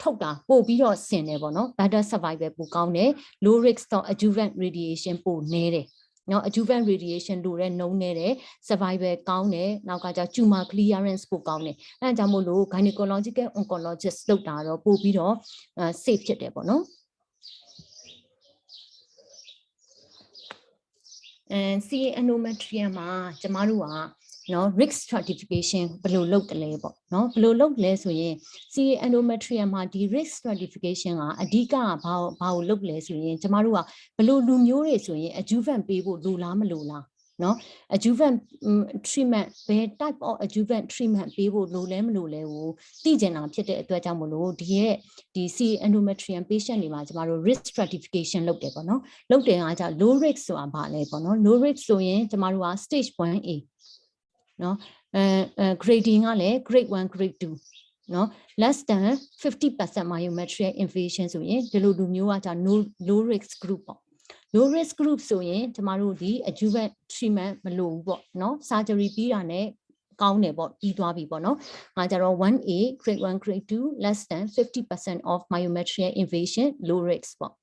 ထုတ်တာပို့ပြီးတော့ဆင်တယ်ပေါ့နော် better survival ပိုကောင်းတယ် low risk တော့ adjuvant radiation ပိုနည်းတယ်နော် adjuvant radiation လိုတဲ့နှုံးနေတယ် survival ကောင်းတယ်နောက်ကကျ tumor clearance ပိုကောင်းတယ်အဲဒါကြောင့်မို့လို့ gynecological oncologist လုပ်တာတော့ပို့ပြီးတော့ safe ဖြစ်တယ်ပေါ့နော်CA endometrium မှာကျမတို့ကနော် risk stratification ဘယ်လိုလုပ်တယ်လဲပေါ့နော်ဘယ်လိုလုပ်လဲဆိုရင် CA endometrium မှာဒီ risk stratification ကအဓိကဘာကိုလုပ်လဲဆိုရင်ကျမတို့ကဘယ်လိုလူမျိုးတွေဆိုရင် adjuvant ပေးဖို့လိုလားမလိုလားနော် adjuvant treatment ဘယ် type of adjuvant treatment ပေးဖို့လိုလဲမလိုလဲကိုသိကျင်တာဖြစ်တဲ့အတွက်ကြောင့်မလို့ဒီ CA endometrium patient တွေမှာကျမတို့ risk stratification လုပ်တယ်ပေါ့နော်လုပ်တယ်အားကြ low risk ဆိုတာဘာလဲပေါ့နော် low risk ဆိုရင်ကျမတို့က stage 1A နော်grading ကလည်း grade 1 grade 2နော် less than 50% myometrial invasion ဆိုရင်ဒီလိုလူမျိုးကじゃ low risk group ပေါ့ low risk group ဆိုရင်ကျမတို့ဒီ adjuvant treatment မလိုဘူးပေါ့နော် surgery ပြီးတာနဲ့ကောင်းတယ်ပေါ့ပြီးသွားပြီပေါ့နော်အဲကြတော့ 1A grade 1 grade 2 less than 50% of myometrial invasion low risk ပေါ့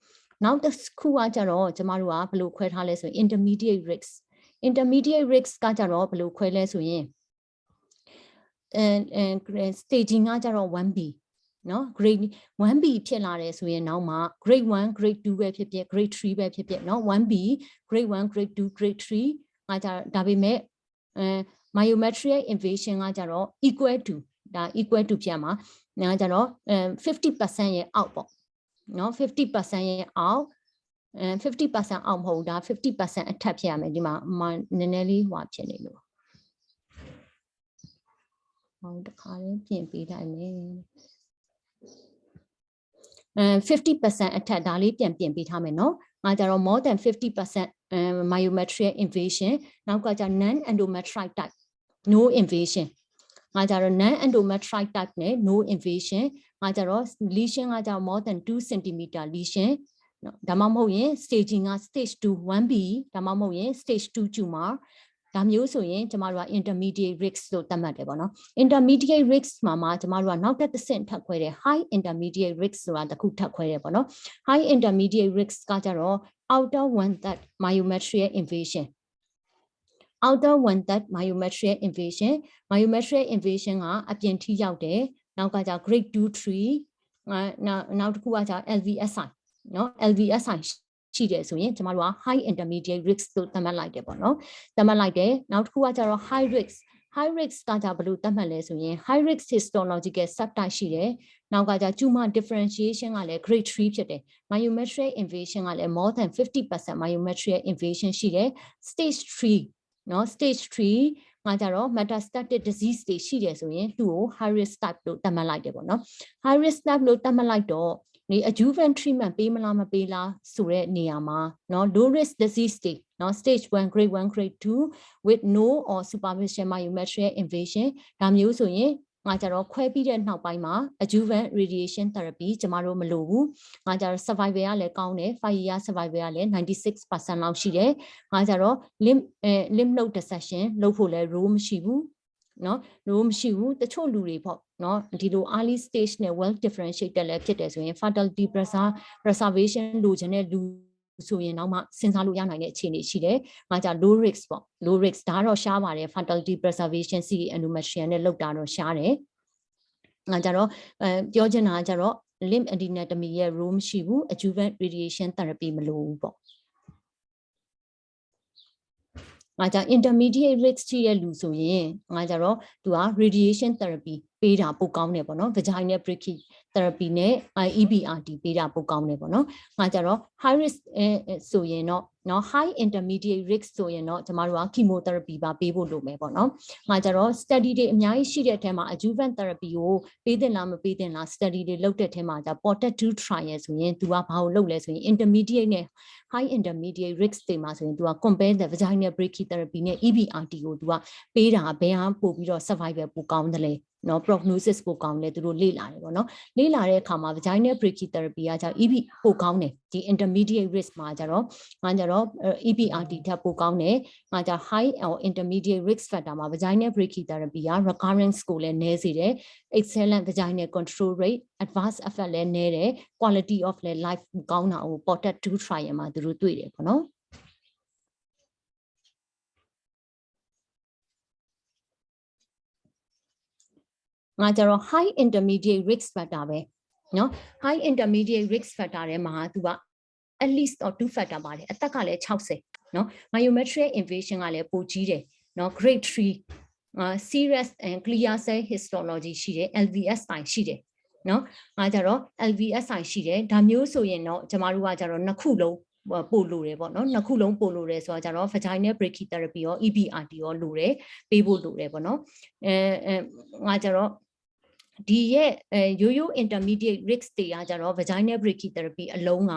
နောက်တစ်ခုကကြတော့ကျမတို့ကဘယ်လိုခွဲထားလဲဆိုရင် intermediate risk risk ကကြတော့ဘယ်လိုခွဲလဲဆိုရင်staging ကကြတော့ 1B နော် grade 1B ဖြစ်လာတယ်ဆိုရင်နောက်မှာ grade 1 grade 2ပဲဖြစ်ဖြစ် grade 3ပဲဖြစ်ဖြစ်နော် 1B grade 1 grade 2 grade 3ကကြဒါပေမဲ့myometrial invasion ကကြတော့ equal to ဒါ equal to ဖြစ်မှာဒါကြတော့50% ရဲ့အောက်ပေါ့နော် 50% ရဲ့အောက်50% အောက်မဟုတ်ဒါ 50% အထက်ဖြစ်ရမယ်ဒီမှာနည်းနည်းလေးဟွာဖြစ်နေလို့ဟောတခါလေးပြင်ပေးလိုက်မယ်50% အထက်ဒါလေးပြန်ပြင်ပေးထားမယ်နော်ငါကြတော့ more than 50% myometrial invasion နောက်ကကြ non endometrite type no invasion ငါကြတော့ non endometrite type နဲ့ no invasion ငါကြတော့ lesion ကကြ more than 2 cm lesion ဒါမှမဟုတ်ရင် staging က stage 2 1B ဒါမှမဟုတ်ရင် stage 2 tumor ဒါမျိုးဆိုရင်ကျမတို့က intermediate risk လို့သတ်မှတ်တယ်ပေါ့နော် intermediate risk မှာကျမတို့ကနောက်တစ်ဆင့်ထပ်ခွဲတယ် high intermediate risk ဆိုတာတစ်ခုထပ်ခွဲတယ်ပေါ့နော် high intermediate risk ကကြတော့ outer 1/3 myometrial invasion outer 1/3 myometrial invasion ကအပြင်ထိရောက်တယ်နောက်ကကြ grade 2 3နောက်တစ်ခုကကြ LVSI နော် LVSI ရှိတယ်ဆိုရင်ကျမတို့က high intermediate risk လို့သတ်မှတ်လိုက်တယ်ပေါ့နော်သတ်မှတ်လိုက်တယ်နောက်တစ်ခုကကြတော့ high risk ကကြဘယ်လိုသတ်မှတ်လဲဆိုရင် high risk histological subtype ရှိတယ်နောက်ကကြ tumor differentiation ကလည်း grade 3 ဖြစ်တယ် myometrial invasion ကလည်း more than 50% myometrial invasion ရှိတယ် stage 3နော် stage 3ကကြတော့ metastatic disease တွေရှိတယ်ဆိုရင်သူ့ကို high risk type လို့သတ်မှတ်လိုက်တယ်ပေါ့နော် high risk type လို့သတ်မှတ်လိုက်တော့ဒီ adjuvant treatment ပေးမလားမပေးလားဆိုတဲ့နေရာမှာเนาะ low risk disease တွေเนาะ stage 1 grade 1 grade 2 with no or superficial myometrial invasion ဒါမျိုးဆိုရင်ငါကြတော့ခွဲပြီးတဲ့နောက်ပိုင်းမှာ adjuvant radiation therapy ကျမတို့မလိုဘူးငါကြတော့ survival ကလည်းကောင်းတယ်5 year survival ကလည်း 96% လောက်ရှိတယ်ငါကြတော့ lymph node dissection လုပ်ဖို့လည်း rule မရှိဘူးနော်လို့မရှိဘူးတချို့လူတွေပေါ့နော်ဒီလို early stage နဲ့ well differentiated လည်းဖြစ်တယ်ဆိုရင် fertility preservation လိုချင်တဲ့လူဆိုရင်တော့မှစဉ်းစားလို့ရနိုင်တဲ့အခြေအနေရှိတယ်။ငါကြ low risk ပေါ့ low risk ဒါတော့ရှားပါတယ် fertility preservation CA endometrium နဲ့လောက်တာတော့ရှားတယ်။ငါကြတော့ပြောချင်တာကကြတော့ lymph adenectomy ရဲ့ role မရှိဘူး adjuvant radiation therapy မလိုဘူးပေါ့။ငါကြ intermediate risk ရှိတဲ့လူဆိုရင်ငါကြတော့သူက radiation therapy ပေးတာပိုကောင်းတယ်ပေါ့နော် vaginal therapy နဲ့ EBRT ပေးတာပိုကောင်းတယ်ပေါ့နော်ငါကြတော့ high risk ဆိုရင်တော့နော် high intermediate risk ဆိုရင်တော့ကျမတို့က chemotherapy ပါပေးဖို့လိုမယ်ပေါ့နော်ငါကြတော့ study တွေအများကြီးရှိတဲ့အထက်မှာ adjuvant therapy ကိုပေးသင့်လားမပေးသင့်လား study တွေလုပ်တဲ့အထက်မှာじゃ PORTET 2 trial ဆိုရင် तू ကဘာကိုလုပ်လဲဆိုရင် intermediate နဲ့ high intermediate risk တွေမှာဆိုရင် तू က compare the vaginal brachytherapy နဲ့ EBRT ကို तू ကပေးတာဘယ်ဟာပို့ပြီးတော့ survival ပိုကောင်းတယ်လဲနော် prognosis ပိုကောင်းလဲသူတို့လေ့လာတယ်ပေါ့နော်လေ့လာတဲ့အခါမှာ vaginal brachytherapy ကじゃ EB ပိုကောင်းတယ်ဒီ intermediate risk မှာကြတော့ငါကြတော့ EBRT ထပ်ပိုကောင်းတယ်ငါကြ high or intermediate risk factor မှာ vaginal brachytherapy က recurrence ကိုလည်းနည်းစေတယ် excellent vaginal control rate adverse effect လည်းနည်းတယ် quality of life ကောင်းတာကို PORTET 2 trial မှာသူတို့တွေ့တယ်ပေါ့နော်ငါကြတော့ high intermediate risk factor ပဲနော် high intermediate risk factor ထဲမှာသူက at least 2 factor ပါတယ်အသက်ကလည်း60နော် myometrial invasion ကလည်းပိုကြီးတယ်နော် grade 3 serious and clear cell histology ရှိတယ် LVSI ရှိတယ်နော်ငါကြတော့ LVSI ရှိတယ်ဒါမျိုးဆိုရင်တော့ကျမတို့ကကြတော့နှစ်ခုလုံးပို့လို့တယ်ပေါ့နော်နှစ်ခုလုံးပို့လို့တယ်ဆိုတော့ကြတော့ vaginal brachytherapy ရော EBRT ရောလိုတယ်ပေးဖို့လိုတယ်ပေါ့နော်ငါကြတော့ဒီရဲ့ရိုးရိုး intermediate risk တွေကကြတော့ vaginal brachytherapy အလုံးက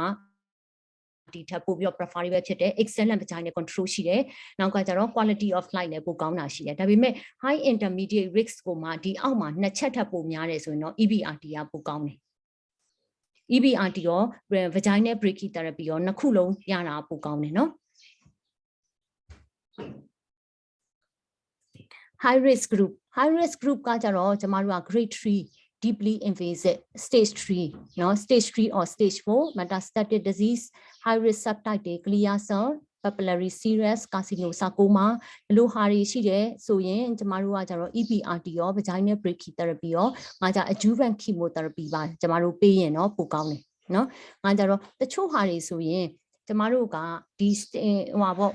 ဒီထပ်ပို့ပြီးတော့ preferable ဖြစ်တယ် excellent vaginal control ရှိတယ်နောက်ကကြတော့ quality of life လည်းပိုကောင်းတာရှိတယ်ဒါပေမဲ့ high intermediate risk ကိုမှဒီအောက်မှာနှစ်ချက်ထပ်ပိုများတယ်ဆိုရင်တော့ EBRT ကပိုကောင်းတယ် EBRT ရော vaginal brachytherapy ရောနှစ်ခုလုံးရတာပိုကောင်းတယ်နော် high risk group ကကြတော့ကျမတို့က grade 3 deeply invasive stage 3เนาะ stage 3 or stage 4 metastatic disease high risk subtype တွေ clear cell papillary serous carcinosarcoma ဒီလိုဟာတွေရှိတယ်ဆိုရင်ကျမတို့ကကြတော့ EBRT ရော vaginal brachytherapy ရောငါကြ adjuvant chemotherapy ပါကျမတို့ပေးရင်တော့ပိုကောင်းတယ်เนาะငါကြတော့တချို့ဟာတွေဆိုရင်ကျမတို့ကဒီဟိုပါပေါ့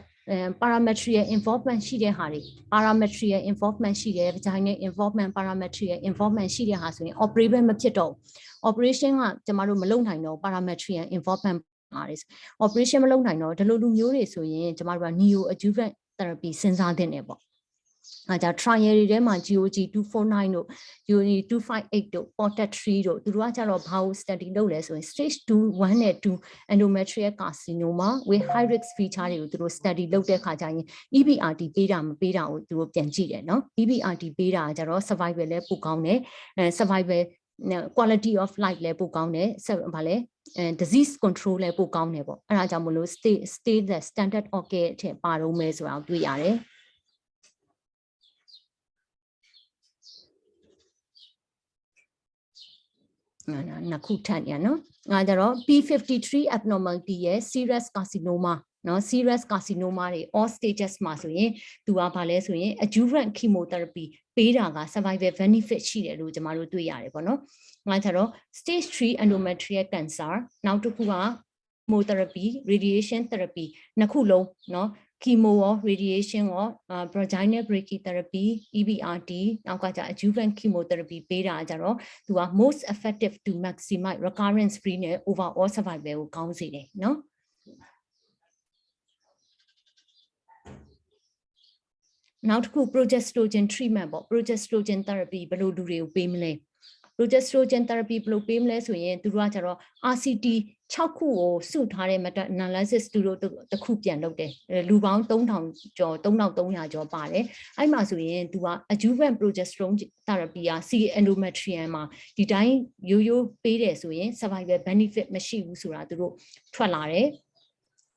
parametrial involvement ရှိတဲ့ဟာတွေ parametrial involvement ရှိတယ် vaginal involvement parametrial involvement ရှိတဲ့ဟာဆိုရင် operation မဖြစ်တော့ operation ကကျမတို့မလုပ်နိုင်တော့ parametrial involvement ပါတယ် operation မလုပ်နိုင်တော့ဒီလိုလူမျိုးတွေဆိုရင်ကျမတို့က neo adjuvant therapy စဉ်းစားသင့်တယ်ပေါ့အဲဒါ trial တွေထဲမှာ GOG 249တို့ GOG 258တို့ PORTET 3တို့သူတို့ကကြတော့ဘာကို study လုပ်လဲဆိုရင် stage 2 1 နဲ့ 2 endometrial carcinoma with high risk feature တွေကိုသူတို့ study လုပ်တဲ့ခါကျရင် EBRT ပေးတာမပေးတာကိုသူတို့ပြန်ကြည့်တယ်နော် EBRT ပေးတာကြတော့ survival လည်းပိုကောင်းတယ် survival quality of life လည်းပိုကောင်းတယ်ဗာလဲdisease control လည်းပိုကောင်းတယ်ပေါ့အဲဒါကြောင့်မလို့ stay the standard of care အထက်ပါတော့မယ်ဆိုတာကိုတွေ့ရတယ်နှစ်ခုထပ်ရနော်ငါကြတော့ P53 abnormality ရဲ့ serous carcinoma နော် serous carcinoma တွေ all stages မှာဆိုရင်သူကဘာလဲဆိုရင် adjuvant chemotherapy ပေးတာက survival benefit ရှိတယ်လို့ကျမတို့တွေ့ရတယ်ပေါ့နော်ငါကြတော့ stage 3 endometrial cancer နောက်တစ်ခုက chemotherapy radiation therapy နှစ်ခုလုံးနော်chemo ရော radiation ရော vaginal brachytherapy EBRT နောက်ကကြ adjuvant chemotherapy ပေးတာကြတော့သူက most effective to maximize recurrence free နဲ့ overall survival ကိုကောင်းစေတယ်နော်နောက်တစ်ခု progestogen treatment ပေါ့ progestogen therapy ဘယ်လိုလူတွေကိုပေးမလဲ progestogen therapy ဘယ်လိုပေးမလဲဆိုရင်သူတို့ကကြတော့ RCT 6ခုကိုစုထားတဲ့ meta analysis သူတို့တစ်ခုပြန်လုပ်တယ်လူပေါင်း3000ကျော်3300ကျော်ပါတယ်အဲ့မှာဆိုရင်သူက adjuvant progesterone therapy က C endometrium မှာဒီတိုင်းရိုးရိုးပေးတယ်ဆိုရင် survival benefit မရှိဘူးဆိုတာသူတို့ထွက်လာတယ်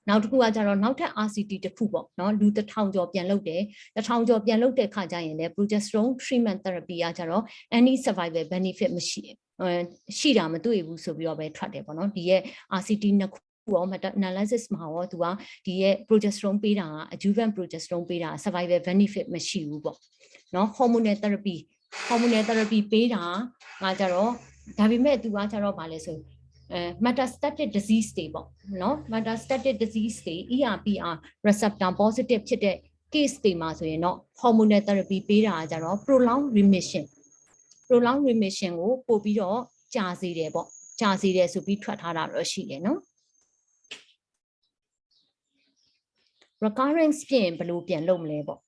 နောက်တစ်ခုကကြတော့နောက်ထပ် RCT တစ်ခုပေါ့နော်လူ1000ကျော်ပြန်လုပ်တယ်1000ကျော်ပြန်လုပ်တဲ့ခါကျရင်လည်း progesterone treatment therapy ကကြတော့ any survival benefit မရှိတာမတွေ့ဘူးဆိုပြီးတော့ပဲထွက်တယ်ပေါ့နော်ဒီရဲ့ RCT နှစ်ခုရော meta analysis မှာရောသူကဒီရဲ့ progesterone ပေးတာက adjuvant progesterone ပေးတာ survival benefit မရှိဘူးပေါ့နော် hormonal therapy ပေးတာကကြတော့ဒါပေမဲ့သူကကြတော့ဗာလဲဆိုmetastatic disease တွေပေါ့နော် metastatic disease တွေ ERPR receptor positive ဖြစ်တဲ့ case တွေမှာဆိုရင်တော့ hormonal therapy ပေးတာကြတော့ prolonged remission ကိုပို့ပြီးတော့ ကြာစီတယ်ပေါ့ကြာစီတယ်ဆိုပြီးထွက်ထားတာတော့ရှိတယ်နော် recurrence ဖြစ်ရင်ဘယ်လိုပြန်လုပ်မလဲပေါ့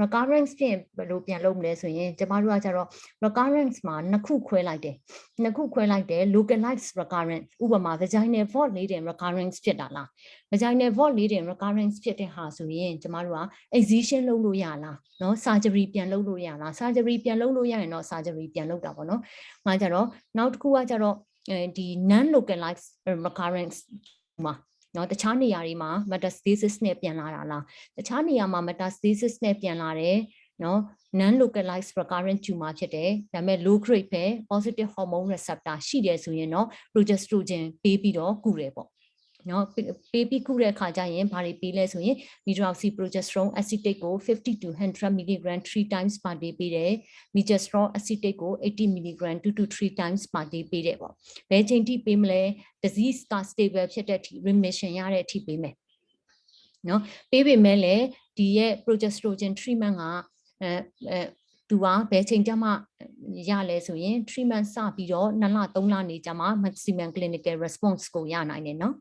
recurrence ဖြစ်ရင်ဘယ်လိုပြန်လုပ်မလဲဆိုရင်ကျမတို့ကကြတော့ recurrence မှာနှစ်ခုခွဲလိုက်တယ် localized recurrence ဥပမာ vaginal vault လေးတင် recurrence ဖြစ်တာလား vaginal vault လေးတင် recurrence ဖြစ်တဲ့ဟာဆိုရင်ကျမတို့က excision လုပ်လို့ရလားเนาะ surgery ပြန်လုပ်လို့ရလား surgery ပြန်လုပ်လို့ရရင်တော့ surgery ပြန်လုပ်တာပေါ့နော်ငါကြတော့နောက်တစ်ခုကကြတော့ဒီ non localized recurrence မှာနော်တခြားနေရာတွေမှာ metastasis နဲ့ပြန်လာတာလားတခြားနေရာမှာ metastasis နဲ့ပြန်လာတယ်နော် non localized recurrent tumor ဖြစ်တယ်ဒါပေမဲ့ low grade ပဲ positive hormone receptor ရှိတယ်ဆိုရင်တော့ progesterone ပေးပြီးတော့ကုတယ်ပေါ့နော်ပေးပြီးကုတဲ့အခါကျရင်ဘာတွေပေးလဲဆိုရင် medroxyprogesterone acetate ကို50 to 100 mg 3 times per day ပေးတယ် megestrol acetate ကို80 mg 2 to 3 times per day ပေးတယ်ပေါ့ဘယ်ချိန်ထိပေးမလဲ disease stable ဖြစ်တဲ့အထိ remission ရတဲ့အထိပေးမယ်နော်ပေးပေမဲ့လည်းဒီရဲ့ progesterone treatment ကသူကဘယ်ချိန်ကျမှရလဲဆိုရင် treatment စပြီးတော့2လ3လနေကြမှာ maximum clinical response ကိုရနိုင်တယ်နော်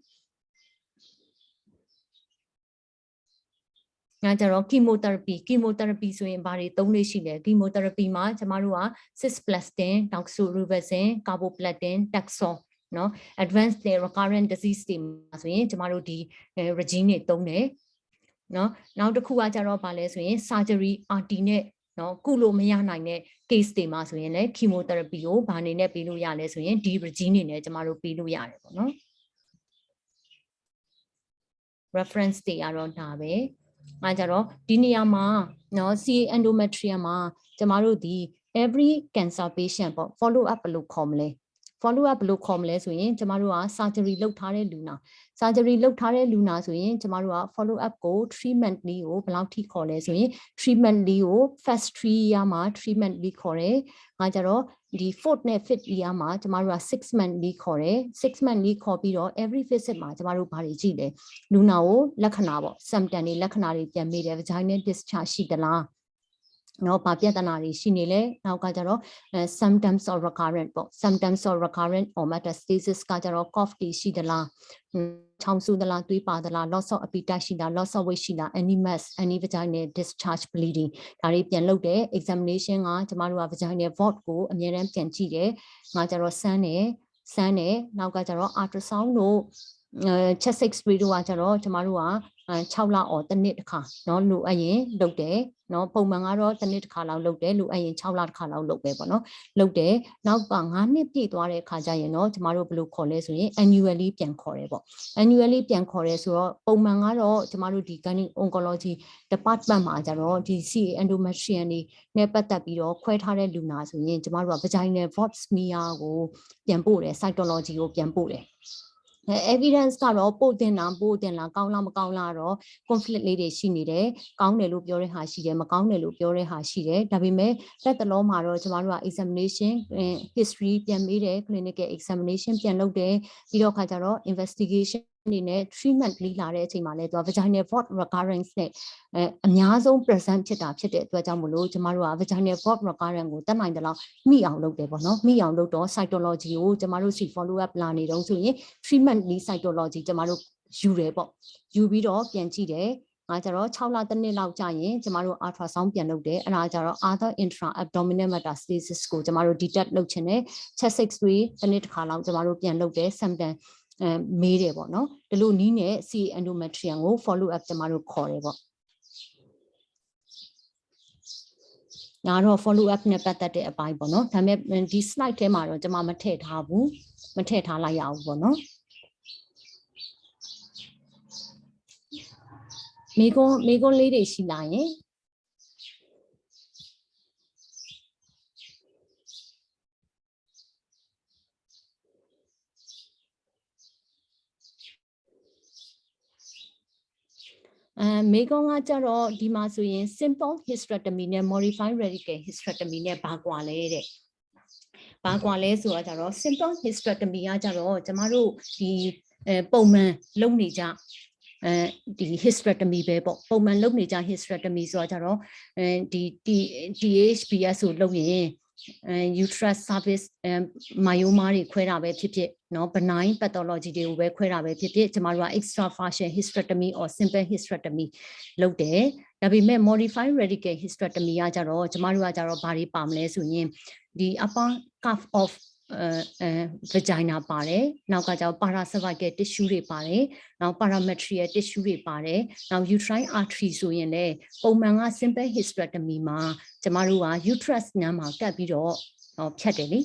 ငါကြတော့ chemotherapy ဆိုရင်ဘာတွေသုံးလို့ရှိလဲ chemotherapy မှာကျမတို့က cisplatin, doxorubicin, carboplatin, taxol နော် advanced recurrent disease တွေမှာဆိုရင်ကျမတို့ဒီ regime တွေသုံးတယ်နော်နောက်တစ်ခုကကြတော့ဘာလဲဆိုရင် surgery RT နဲ့နော်ကုလို့မရနိုင်တဲ့ case တွေမှာဆိုရင်လည်း chemotherapy ကိုဘာအနေနဲ့ပေးလို့ရလဲဆိုရင်ဒီ regime တွေနဲ့ကျမတို့ပေးလို့ရတယ်ပေါ့နော် reference တွေကတော့ဒါပဲအဲကြတော့ဒီနေရာမှာနော် CA endometrium မှာကျမတို့ဒီ every cancer patient ပေါ့ follow up ဘယ်လိုခေါ်မလဲ follow up ဘယ်လိုခေါ်မလဲဆိုရင်ကျမတို့က surgery လုပ်ထားတဲ့လူနာ surgery လုပ်ထားတဲ့လူနာဆိုရင်ကျမတို့က follow up ကို treatment လေးကိုဘယ်လောက်ထိခေါ်လဲဆိုရင် treatment လေးကို first 3 year မှာ treatment လေးခေါ်တယ်အဲကြတော့ဒီ 4th နဲ့ 5th year မှာကျမတို့က6 month လေးခေါ်တယ်6 month လေးခေါ်ပြီးတော့ every visit မှာကျမတို့ဘာတွေကြည့်လဲလူနာကိုလက္ခဏာပေါ့ symptom တွေလက္ခဏာတွေပြန်မေးတယ် vaginal discharge ရှိသလားနော်ဘာပြဿနာတွေရှိနေလဲနောက်ကကြတော့ symptoms of recurrent ပေါ့ symptoms of recurrent or metastasis ကကြတော့ cough တွေရှိသလားချောင်းဆူသလားသွေးပါသလား loss of appetite ရှိလား loss of weight ရှိလား any mass any vaginal discharge bleeding ဒါတွေပြန်လုပ်တယ် examination ကကျမတို့က vaginal vault ကိုအမြဲတမ်းပြန်ကြည့်တယ်ငါကြတော့ဆန်းတယ်နောက်ကကြတော့ ultrasound တို့chest x-ray တို့ကကြတော့ကျမတို့က6လအော်တစ်နှစ်တစ်ခါเนาะလိုအပ်ရင်လုပ်တယ်เนาะပုံမှန်ကတော့တစ်နှစ်တစ်ခါလောက်လုပ်တယ်လိုအပ်ရင်6လတစ်ခါလောက်လုပ်ပဲပေါ့เนาะလုပ်တယ်နောက်က9နှစ်ပြည့်သွားတဲ့အခါကျရင်တော့ကျမတို့ဘယ်လိုခေါ်လဲဆိုရင် annually ပြန်ခေါ်တယ်ပေါ့ annually ပြန်ခေါ်တယ်ဆိုတော့ပုံမှန်ကတော့ကျမတို့ဒီ oncology department မှာကျတော့ဒီ CA endometrium တွေနဲ့ပတ်သက်ပြီးတော့ခွဲထားတဲ့လူနာဆိုရင်ကျမတို့က vaginal vault smear ကိုပြန်ပို့တယ် cytology ကိုပြန်ပို့တယ်evidence ကတော့ပို့တင်လားကောင်းလားမကောင်းလားတော့ conflict လေးတွေရှိနေတယ်ကောင်းတယ်လို့ပြောတဲ့ဟာရှိတယ်မကောင်းတယ်လို့ပြောတဲ့ဟာရှိတယ်ဒါပေမဲ့လက်တလုံးမှာတော့ကျမတို့က examination history ပြန်မေးတယ် clinical examination ပြန်လုပ်တယ်ပြီးတော့ခါကျတော့ investigation အနေနဲ့ treatment လေးလာတဲ့အချိန်မှာလည်းသူက vaginal vault recurrence နဲ့အများဆုံး present ဖြစ်တာဖြစ်တဲ့အတွက်ကြောင့်မလို့ကျမတို့က vaginal vault recurrence ကိုတက်နိုင်တဲ့လောက်မိအောင်လုပ်တယ်ပေါ့နော်မိအောင်လုပ်တော့ cytology ကိုကျမတို့စီ follow up လာနေတော့ဆိုရင် treatment လေး cytology ကျမတို့ယူတယ်ပေါ့ယူပြီးတော့ပြန်ကြည့်တယ်ငါကျတော့6လတစ်နှစ်လောက်ကြာရင်ကျမတို့ ultrasound ပြန်လုပ်တယ်အဲ့ဒါကျတော့ other intra abdominal metastasis ကိုကျမတို့ detect လုပ်ချင်တယ် chest x-ray တစ်နှစ်တစ်ခါလောက်ကျမတို့ပြန်လုပ်တယ် symptom မေးတယ်ပေါ့နော်ဒီလိုနီးနဲ့ CA endometrium ကို follow up ကျမတို့ခေါ်တယ်ပေါ့ညာတော့ follow up နဲ့ပတ်သက်တဲ့အပိုင်းပေါ့နော်ဒါပေမဲ့ဒီ slide ထဲမှာတော့ကျမမထည့်ထားဘူးမထည့်ထားလိုက်ရဘူးပေါ့နော်မိကွန်းလေးတွေရှိလာရင်မေကွန်ကကြတော့ဒီမှာဆိုရင် simple hysterectomy နဲ့ modified radical hysterectomy နဲ့ဘာကွာလဲတဲ့ဘာကွာလဲဆိုတာကြတော့ simple hysterectomy ကကြတော့ကျမတို့ဒီပုံမှန်လုပ်နေကြဒီ hysterectomy ပဲပေါ့ပုံမှန်လုပ်နေကြ hysterectomy ဆိုတာကြတော့ဒီ DHBS ကိုလုပ်ရင် uterus service myoma တွေခွဲတာပဲဖြစ်ဖြစ်เนาะ benign pathology တွေကိုပဲခွဲတာပဲဖြစ်ဖြစ်ကျမတို့က extra partial hysterectomy or simple hysterectomy လုပ်တယ်ဒါပေမဲ့ modified radical hysterectomy ကကြတော့ကျမတို့ကကြတော့ဘာတွေပါမလဲဆိုရင်ဒီ upper cuff of vagina ပါတယ်နောက်ကကျတော့ paracervical tissue တွေပါတယ်နောက် parametrial tissue တွေပါတယ်နောက် uterine artery ဆိုရင်လည်းပုံမှန်က simple hysterectomy မှာကျမတို့က uterus နားမှာကပ်ပြီးတော့ဖြတ်တယ်လေ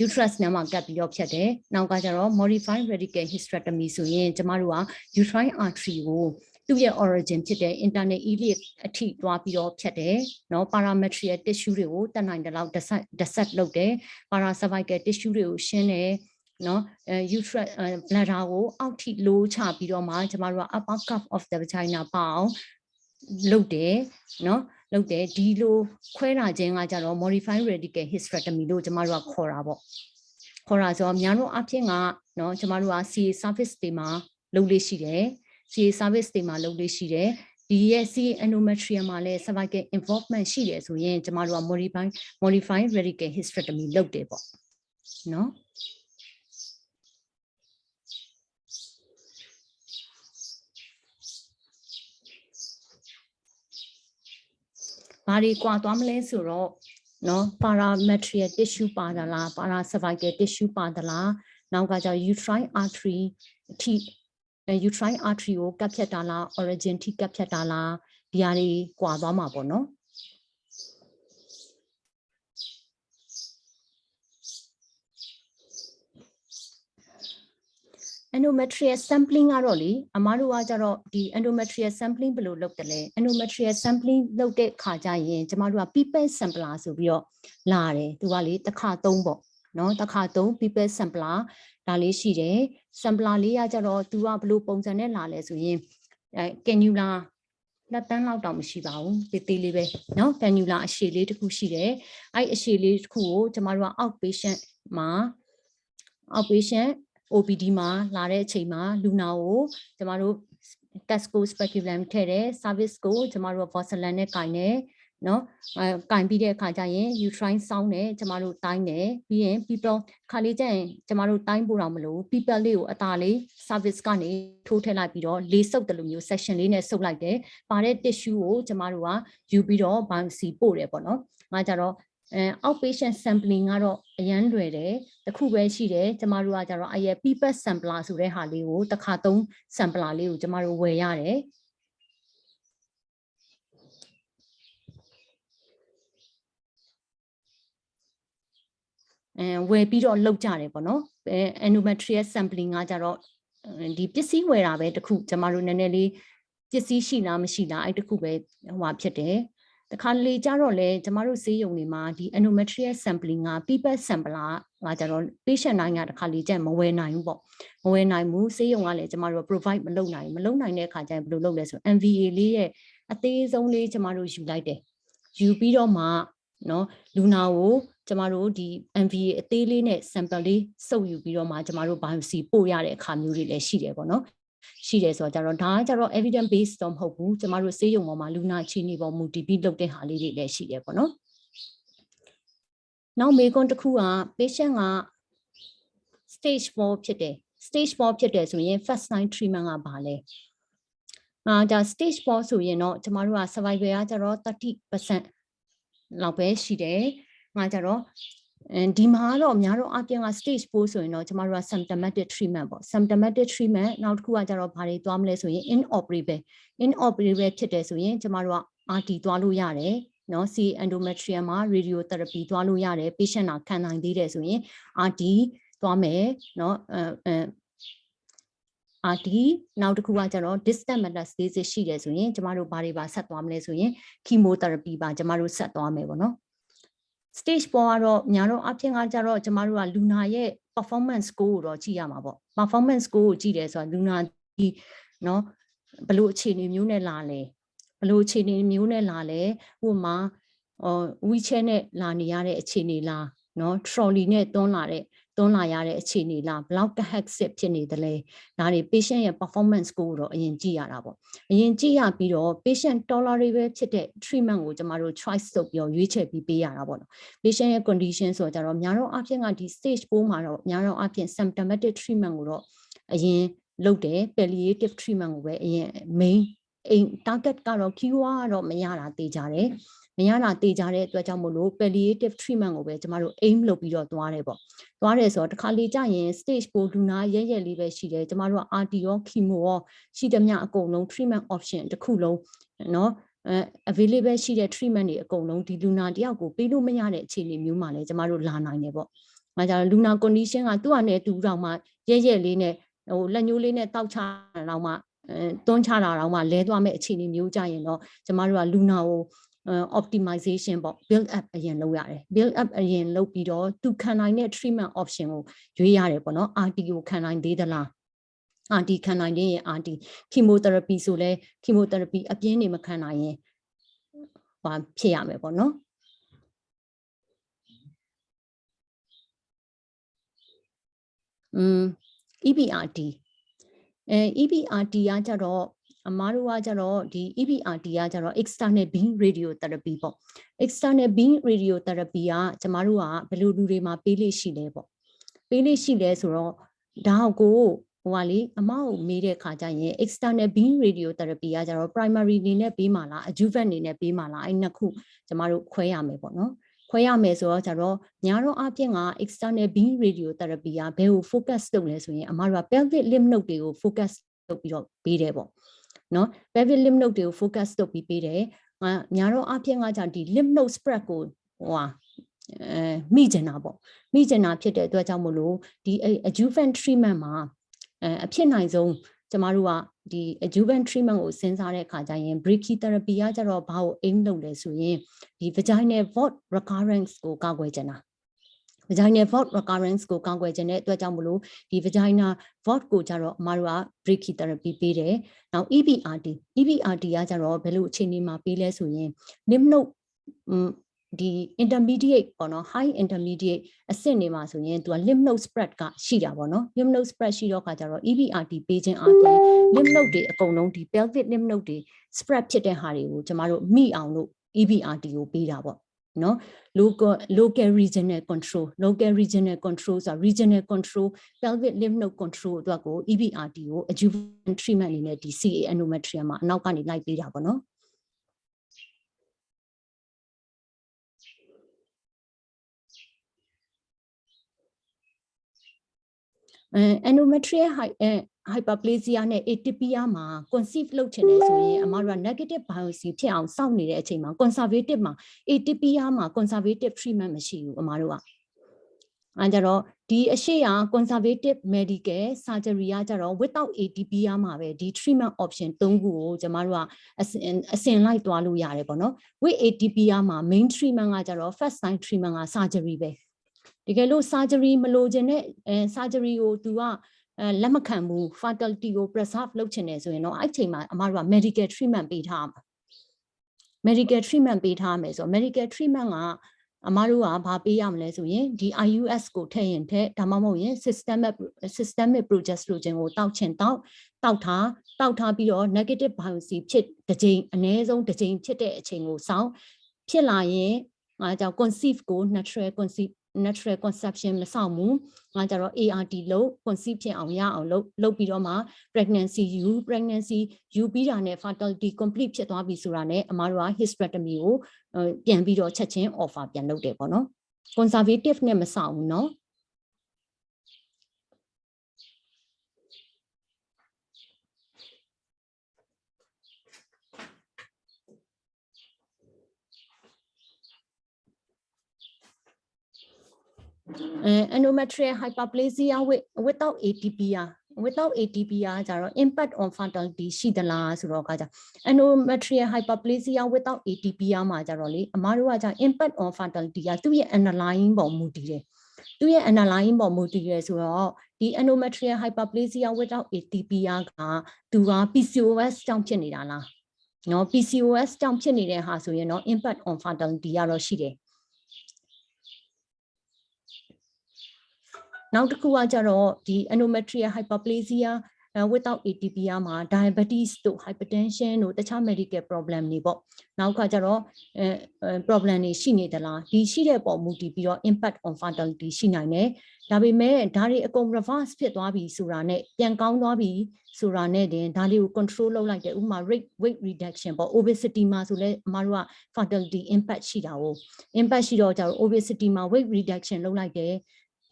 uterus နားမှာကပ်ပြီးတော့ဖြတ်တယ်နောက်ကကျတော့ modified radical hysterectomy ဆိုရင်ကျမတို့က uterine artery ကိုသူ့ရဲ့ origin ဖြစ်တဲ့ internal iliac အထိတွားပြီးတော့ဖြတ်တယ်เนาะ parametrial tissue တွေကိုတတ်နိုင်တဲ့လောက် dissect လုပ်တယ် paracervical tissue တွေကိုရှင်းတယ်เนาะ uterus bladder ကိုအောက်ထိလိုးချပြီးတော့မှကျမတို့က upper cuff of the vagina ပါအောင်လုပ်တယ်เนาะလုပ်တယ်ဒီလိုခွဲတာခြင်းကကြတော့ modified radical hysterectomy လို့ကျမတို့ကခေါ်တာပေါ့ခေါ်တာဆိုတော့များတို့အဖြစ်ကเนาะကျမတို့က CA service တွေမှာလုပ်လို့ရှိတယ်CA service တွေမှာလုပ်လို့ရှိတယ်ဒီရဲ့ CA endometrium မှာလည်း cervical involvement ရှိတယ်ဆိုရင်ကျမတို့က modified radical hysterectomy လုပ်တယ်ပေါ့เนาะဘာတွေကွာသွားမလဲဆိုတော့เนาะ parametrial tissue ပါသလား paracervical tissue ပါသလားနောက်ကကျ uterine artery အထိuterine artery ကိုကပ်ဖြတ်တာလား origin ထိကပ်ဖြတ်တာလားဒီဟာတွေကွာသွားမှာပေါ့နော် endometrial sampling ကတော့လေအမားတို့ကကြတော့ဒီ endometrial sampling ဘယ်လိုလုပ်တယ်လဲ endometrial sampling လုပ်တဲ့ခါကျရင်ကျမတို့က people sampler ဆိုပြီးတော့လာတယ်သူကလေတစ်ခါသုံးပေါ့နော်တစ်ခါသုံး people sampler ဒါလေးရှိတယ် sampler လေးကကြတော့သူကဘယ်လိုပုံစံနဲ့လာလဲဆိုရင်cannula လက်တန်းလောက်တောင်မရှိပါဘူးသေးလေးပဲเนาะ cannula အရှည်လေးတစ်ခုရှိတယ်အဲ့အရှည်လေးတစ်ခုကိုကျမတို့က outpatient မှာ outpatient OPD မှာလာတဲ့အချိန်မှာလူနာကိုကျမတို့ testကို speculum ထည့်တယ် service ကိုကျမတို့ Vaseline နဲ့ကင်တယ်နော်ကင်ပြီးတဲ့အခါကျရင် uterine sound နဲ့ကျမတို့တိုင်းတယ်ပြီးရင် people ခါလေးကျရင်ကျမတို့တိုင်းပို့တော့မလို့ people လေးကိုအသာလေး service ကနေထိုးထည့်လိုက်ပြီးတော့လေးစုပ်တယ်လို့မျိုး section လေးနဲ့စုပ်လိုက်တယ်ပါတဲ့ tissue ကိုကျမတို့ကယူပြီးတော့ biopsy ပို့တယ်ပေါ့နော်ငါကြတော့outpatient sampling ကတော့အရန်လွယ်တယ်တခုပဲရှိတယ်ကျမတို့ကကြတော့အရဲ့ people sampler ဆိုတဲ့ဟာလေးကိုတစ်ခါသုံး sampler လေးကိုကျမတို့ဝယ်ရတယ်ဝယ်ပြီးတော့လောက်ကြတယ်ပေါ့နော်endometrial sampling ကကြတော့ဒီပစ္စည်းဝယ်တာပဲတခုကျမတို့နည်းနည်းလေးပစ္စည်းရှိလားမရှိလားအဲ့တခုပဲဟိုဖြစ်တယ်တခါလေကြတော့လေကျမတို့ဆေးရုံတွေမှာဒီ endometrial sampling က people sampler ကကြတော့ patient တိုင်းကတခါလေကြမဝယ်နိုင်ဘူးပေါ့မဝယ်နိုင်ဘူးဆေးရုံကလည်းကျမတို့ provide မလုပ်နိုင်တဲ့အခါကျရင်ဘယ်လိုလုပ်လဲဆို MVA လေးရဲ့အသေးဆုံးလေးကျမတို့ယူလိုက်တယ်ယူပြီးတော့မှနော်လူနာကိုကျမတို့ဒီ MVA အသေးလေးနဲ့ sample လေးစုပ်ယူပြီးတော့မှကျမတို့ biopsy ပို့ရတဲ့အခါမျိုးတွေလည်းရှိတယ်ပေါ့နော်ရှိတယ်ဆိုတော့ဒါကကြတော့ evidence based တော့မဟုတ်ဘူးကျမတို့ဆေးရုံပေါ်မှာလူနာအခြေအနေပေါ်မူတည်ပြီးလုပ်တဲ့ဟာလေးတွေလည်းရှိတယ်ပေါ့နော်နောက်မေးခွန်းတစ်ခုက patient က stage 4ဖြစ်တယ် stage 4ဖြစ်တယ်ဆိုရင် first line treatment ကဘာလဲဒါ stage 4ဆိုရင်တော့ကျမတို့က survival ကကြတော့ 30% လောက်ပဲရှိတယ်ငါကြတော့ဒီမှာတော့များတော့အပြင်က stage 4ဆိုရင်တော့ကျမတို့က symptomatic treatment ပေါ့ symptomatic treatment နောက်တစ်ခုကကြတော့ဘာတွေသွားမလဲဆိုရင် inoperable ဖြစ်တယ်ဆိုရင်ကျမတို့က RT သွားလို့ရတယ်နော် C endometrium မှာ radiotherapy သွားလို့ရတယ် patient ကခံနိုင်သေးတယ်ဆိုရင် RT သွားမယ်နော်RT နောက်တစ်ခုကကြတော့ distant metastasis ရှိတယ်ဆိုရင်ကျမတို့ဘာတွေပါဆက်သွားမလဲဆိုရင် chemotherapy ပါကျမတို့ဆက်သွားမယ်ပေါ့နော် stage 4ကတော့ညာတော့အပြင်ကကြတော့ကျမတို့ကလူနာရဲ့ performance score ကိုတော့ကြည့်ရမှာပေါ့ performance score ကိုကြည့်တယ်ဆိုတော့လူနာဒီနော်ဘယ်လိုအခြေအနေမျိုးနဲ့လာလဲဘယ်လိုအခြေအနေမျိုးနဲ့လာလဲဟိုမှာwheelchair နဲ့လာနေရတဲ့အခြေအနေလားနော် trolley နဲ့တွန်းလာတဲ့ တွန်းလာရတဲ့အခြေအနေလားဘယ်လောက် hectic ဖြစ်နေသလဲဒါတွေ patient ရဲ့ performance ကိုတော့အရင်ကြည့်ရတာပေါ့အရင်ကြည့်ရပြီးတော့ patient tolerable ဖြစ်တဲ့ treatment ကိုကျမတို့ choice လုပ်ပြီးရွေးချယ်ပြီးပေးရတာပေါ့နော် patient ရဲ့ condition ဆိုတော့ကြတော့များတော့အဖြစ်ကဒီ stage 4မှာတော့များတော့အဖြစ် symptomatic treatment ကိုတော့အရင်လုပ်တယ် palliative treatment ကိုပဲအရင် main target ကတော့ cure ကတော့မရတာသိကြတယ်မရတာတေးကြတဲ့အတွက်ကြောင့်မို့လို့ palliative treatment ကိုပဲကျမတို့ aim လုပ်ပြီးတော့သွားတယ်ပေါ့သွားတယ်ဆိုတော့တစ်ခါလေကြာရင် stage 4လူနာရဲရဲလေးပဲရှိတယ်ကျမတို့က RT ရော chemo ရောရှိသမျှအကုန်လုံး treatment option တစ်ခုလုံးเนาะavailable ရှိတဲ့ treatment တွေအကုန်လုံးဒီလူနာတယောက်ကိုပေးလို့မရတဲ့အခြေအနေမျိုးမှာလည်းကျမတို့လာနိုင်တယ်ပေါ့။အဲဒါကြောင့်လူနာ condition ကသူ့အနေနဲ့သူတောင်မှရဲရဲလေးနဲ့ဟိုလက်ညှိုးလေးနဲ့တောက်ချတာတောင်မှတွန်းချတာတောင်မှလဲသွားမဲ့အခြေအနေမျိုးကြရင်တော့ကျမတို့ကလူနာကိုoptimization ပေါ့ build up အရင်လုပ်ရတယ် build up အရင်လုပ်ပြီးတော့သူခံနိုင်တဲ့ treatment option ကိုရွေးရတယ်ပေါ့နော် RT ကိုခံနိုင်သေးသလား RT ခံနိုင်ရင် RT chemotherapy ဆိုလဲ chemotherapy အပြင်းနေမခံနိုင်ရင်ဘာဖြစ်ရမယ်ပေါ့နော်EBRT EBRT ကကြတော့အမားတို့ကကြတော့ဒီ EBRT ကကြတော့ external beam radiotherapy ပေါ့ external beam radiotherapy ကကျမတို့ကဘယ်လိုလူတွေမှာပေးလို့ရှိလဲပေါ့ပေးလို့ရှိလဲဆိုတော့ဒါကိုဟိုကလေအမောက်မေးတဲ့ခါကျရင် external beam radiotherapy ကကြတော့ primary အနေနဲ့ပေးမှာလား adjuvant အနေနဲ့ပေးမှာလားအဲ့နှစ်ခုကျမတို့ခွဲရမယ်ပေါ့နော်ခွဲရမယ်ဆိုတော့ကြတော့ညာတော့အပြင်က external beam radiotherapy ကဘယ်ကို focus လုပ်လဲဆိုရင်အမတို့က pelvic lymph node တွေကို focus လုပ်ပြီးတော့ပေးတယ်ပေါ့နော် pelvic lymph node တွေကို focus လုပ်ပြီးပေးတယ်ညာတော့အပြင်ကကြောင့်ဒီ lymph node spread ကိုဟိုဟာမိကျင်တာပေါ့မိကျင်တာဖြစ်တဲ့အတွက်ကြောင့်မို့လို့ဒီ adjuvant treatment မှာအဖြစ်နိုင်ဆုံးကျမတို့ကဒီ adjuvant treatment ကိုစဉ်းစားတဲ့အခါကျရင် brachytherapy ကကြတော့ဘာကို aim လုပ်လဲဆိုရင်ဒီ vaginal void recurrence ကိုကာကွယ်ချင်တာ vaginal void recurrence ကိုကာကွယ်ချင်တဲ့အတွက်ကြောင့်မလို့ဒီ vagina void ကိုကြတော့အမတို့က brachytherapy ပေးတယ်။နောက် EBRT ကကြတော့ဘယ်လိုအခြေအနေမှာပေးလဲဆိုရင် lymph node ဒီ intermediate ပေါ့နော် high intermediate အဆင့်နေမှာဆိုရင်သူက lymph node spread ကရှိတာပေါ့နော် lymph node spread ရှိတော့ခါကျတော့ EBRT ပေးခြင်းအပြင် lymph node တွေအကုန်လုံးဒီ pelvic lymph node တွေ spread ဖြစ်တဲ့ဟာတွေကိုကျမတို့မိအောင်လို့ EBRT ကိုပေးတာပေါ့နော် local regional control ဆိုတာ regional control pelvic lymph node control အတွက်ကို EBRT ကို adjuvant treatment အနေနဲ့ဒီ CA endometrium မှာအနောက်ကနေလိုက်ပေးတာပေါ့နော်endometrial hyperplasia နဲ့ atypia မှာ conceive လုပ်ချင်တယ်ဆိုရင်အမတို့က negative biopsy ဖြစ်အောင်စောင့်နေတဲ့အချိန်မှာ conservative မှာ atypia မှာ conservative treatment မရှိဘူးအမတို့ကအဲကြတော့ဒီအရှိက conservative medical surgery ကကြတော့ without atypia မှာပဲဒီ treatment option 3ခုကိုကျမတို့ကအစဉ်လိုက်သွားလို့ရတယ်ပေါ့နော် with atypia မှာ main treatment ကကြတော့ first line treatment က surgery ပဲတကယ်လို့ surgery မလိုချင်တဲ့surgery ကိုသူကလက်မခံဘူး fertility ကို preserve လုပ်ချင်တယ်ဆိုရင်တော့အဲ့ချိန်မှာအမတို့က medical treatment ပေးထားမှာ medical treatment ပေးထားမယ်ဆိုတော့ medical treatment ကအမတို့ကဘာပေးရမလဲဆိုရင်ဒီ IUS ကိုထည့်ရင်ထည့်ဒါမှမဟုတ်ရင် systemic progesterone ကိုတောက်ထားပြီးတော့ negative biopsy ဖြစ်တစ်ကြိမ်အနည်းဆုံးတစ်ကြိမ်ဖြစ်တဲ့အချိန်ကိုစောင့်ဖြစ်လာရင်ကြောင့် conceive ကို natural conception မဆောင်ဘူးငါကြတော့ ART လို့ conceive ဖြစ်အောင်ရအောင်လုပ်ပြီးတော့မှ pregnancy ယူပြီးတာနဲ့ fertility complete ဖြစ်သွားပြီဆိုတာနဲ့အမတို့က hysterectomy ကိုပြန်ပြီးတော့ချက်ချင်း offer ပြန်လုပ်တယ်ပေါ့နော် conservative နဲ့မဆောင်ဘူးเนาะendometrial hyperplasia without atypia ကြတော့ impact on fertility ရှိသလားဆိုတော့ကကြ endometrial hyperplasia without atypia မှာကြတော့လေအမားတို့ကကြ impact on fertility ကသူ့ရဲ့ underlying ပေါ်မူတည်တယ်သူ့ရဲ့ underlying ပေါ်မူတည်ရဆိုတော့ဒီ endometrial hyperplasia without atypia ကသူက PCOS ကြောင့်ဖြစ်နေတာလားနော် PCOS ကြောင့်ဖြစ်နေတဲ့ဟာဆိုရင်တော့ impact on fertility ကတော့ရှိတယ် နောက်တစ်ခုကကြတော့ဒီ endometrial hyperplasia without ATPR မှာ diabetes တို့ hypertension တို့တခြား medical problem တွေပေါ့နောက်ကကြတော့problem တွေရှိနေသလားဒီရှိတဲ့ပုံမူတည်ပြီးတော့ impact on fertility ရှိနိုင်တယ်ဒါပေမဲ့ဒါတွေအကုန် reverse ဖြစ်သွားပြီဆိုတာနဲ့ပြန်ကောင်းသွားပြီဆိုတာနဲ့တင်ဒါလေးကို control လုပ်လိုက်တယ်ဥပမာ weight reduction ပေါ့ obesity မှာဆိုလဲအမတို့က fertility impact ရှိတာကို impact ရှိတော့ကြတော့ obesity မှာ weight reduction လုပ်လိုက်တယ်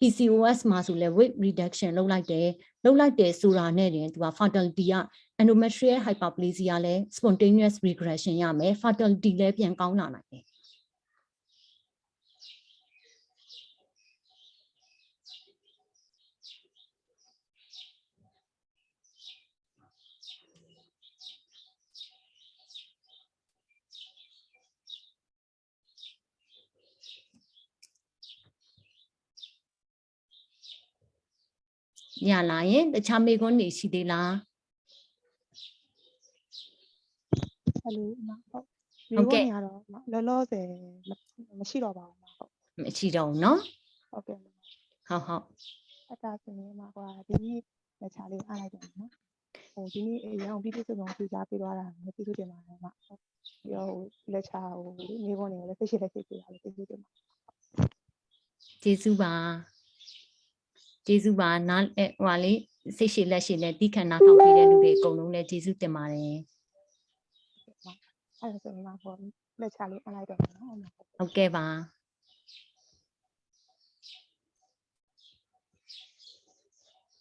PCOS မှာဆိုလဲ weight reduction လုပ်လိုက်တယ်ဆိုတာနဲ့တင်သူက fertility က endometrial hyperplasia လဲ spontaneous regression ရမယ် fertility လဲပြန်ကောင်းလာနိုင်တယ် ရလာရင်တခြားမေးခွန်းတွေရှိသေးလား ဟယ်လိုအမဟုတ်ဒီဘက်နေရတော့လောလောဆယ်မရှိတော့ပါဘူးအမဟုတ် မရှိတော့ဘူးเนาะ ဟုတ်ကဲ့ ဟုတ် အတားစနေမှာကွာဒီနေ့လက်ချလေးအားလိုက်တယ်နော်ဟိုဒီနေ့အရင်အောင်ပြည့်စုံကြိုးစားပေးသွားတာမပြည့်စုံတင်ပါတယ်အမဟုတ်ပြီးတော့လက်ချဟိုမိဘနေလည်းသိရှိလက်ရှိပေးတာလည်းပြည့်စုံတင်ပါ ကျေးဇူးပါနားဟိုပါလေစိတ်ရှိလက်ရှိနဲ့တိခဏထောက်ပေးတဲ့လူတွေအကုန်လုံးလည်းကျေးဇူးတင်ပါတယ် အဲ့ဒါဆိုရင်မှာပေါ့လက်ချလေးအားလိုက်တော့နော် ဟုတ်ကဲ့ပါ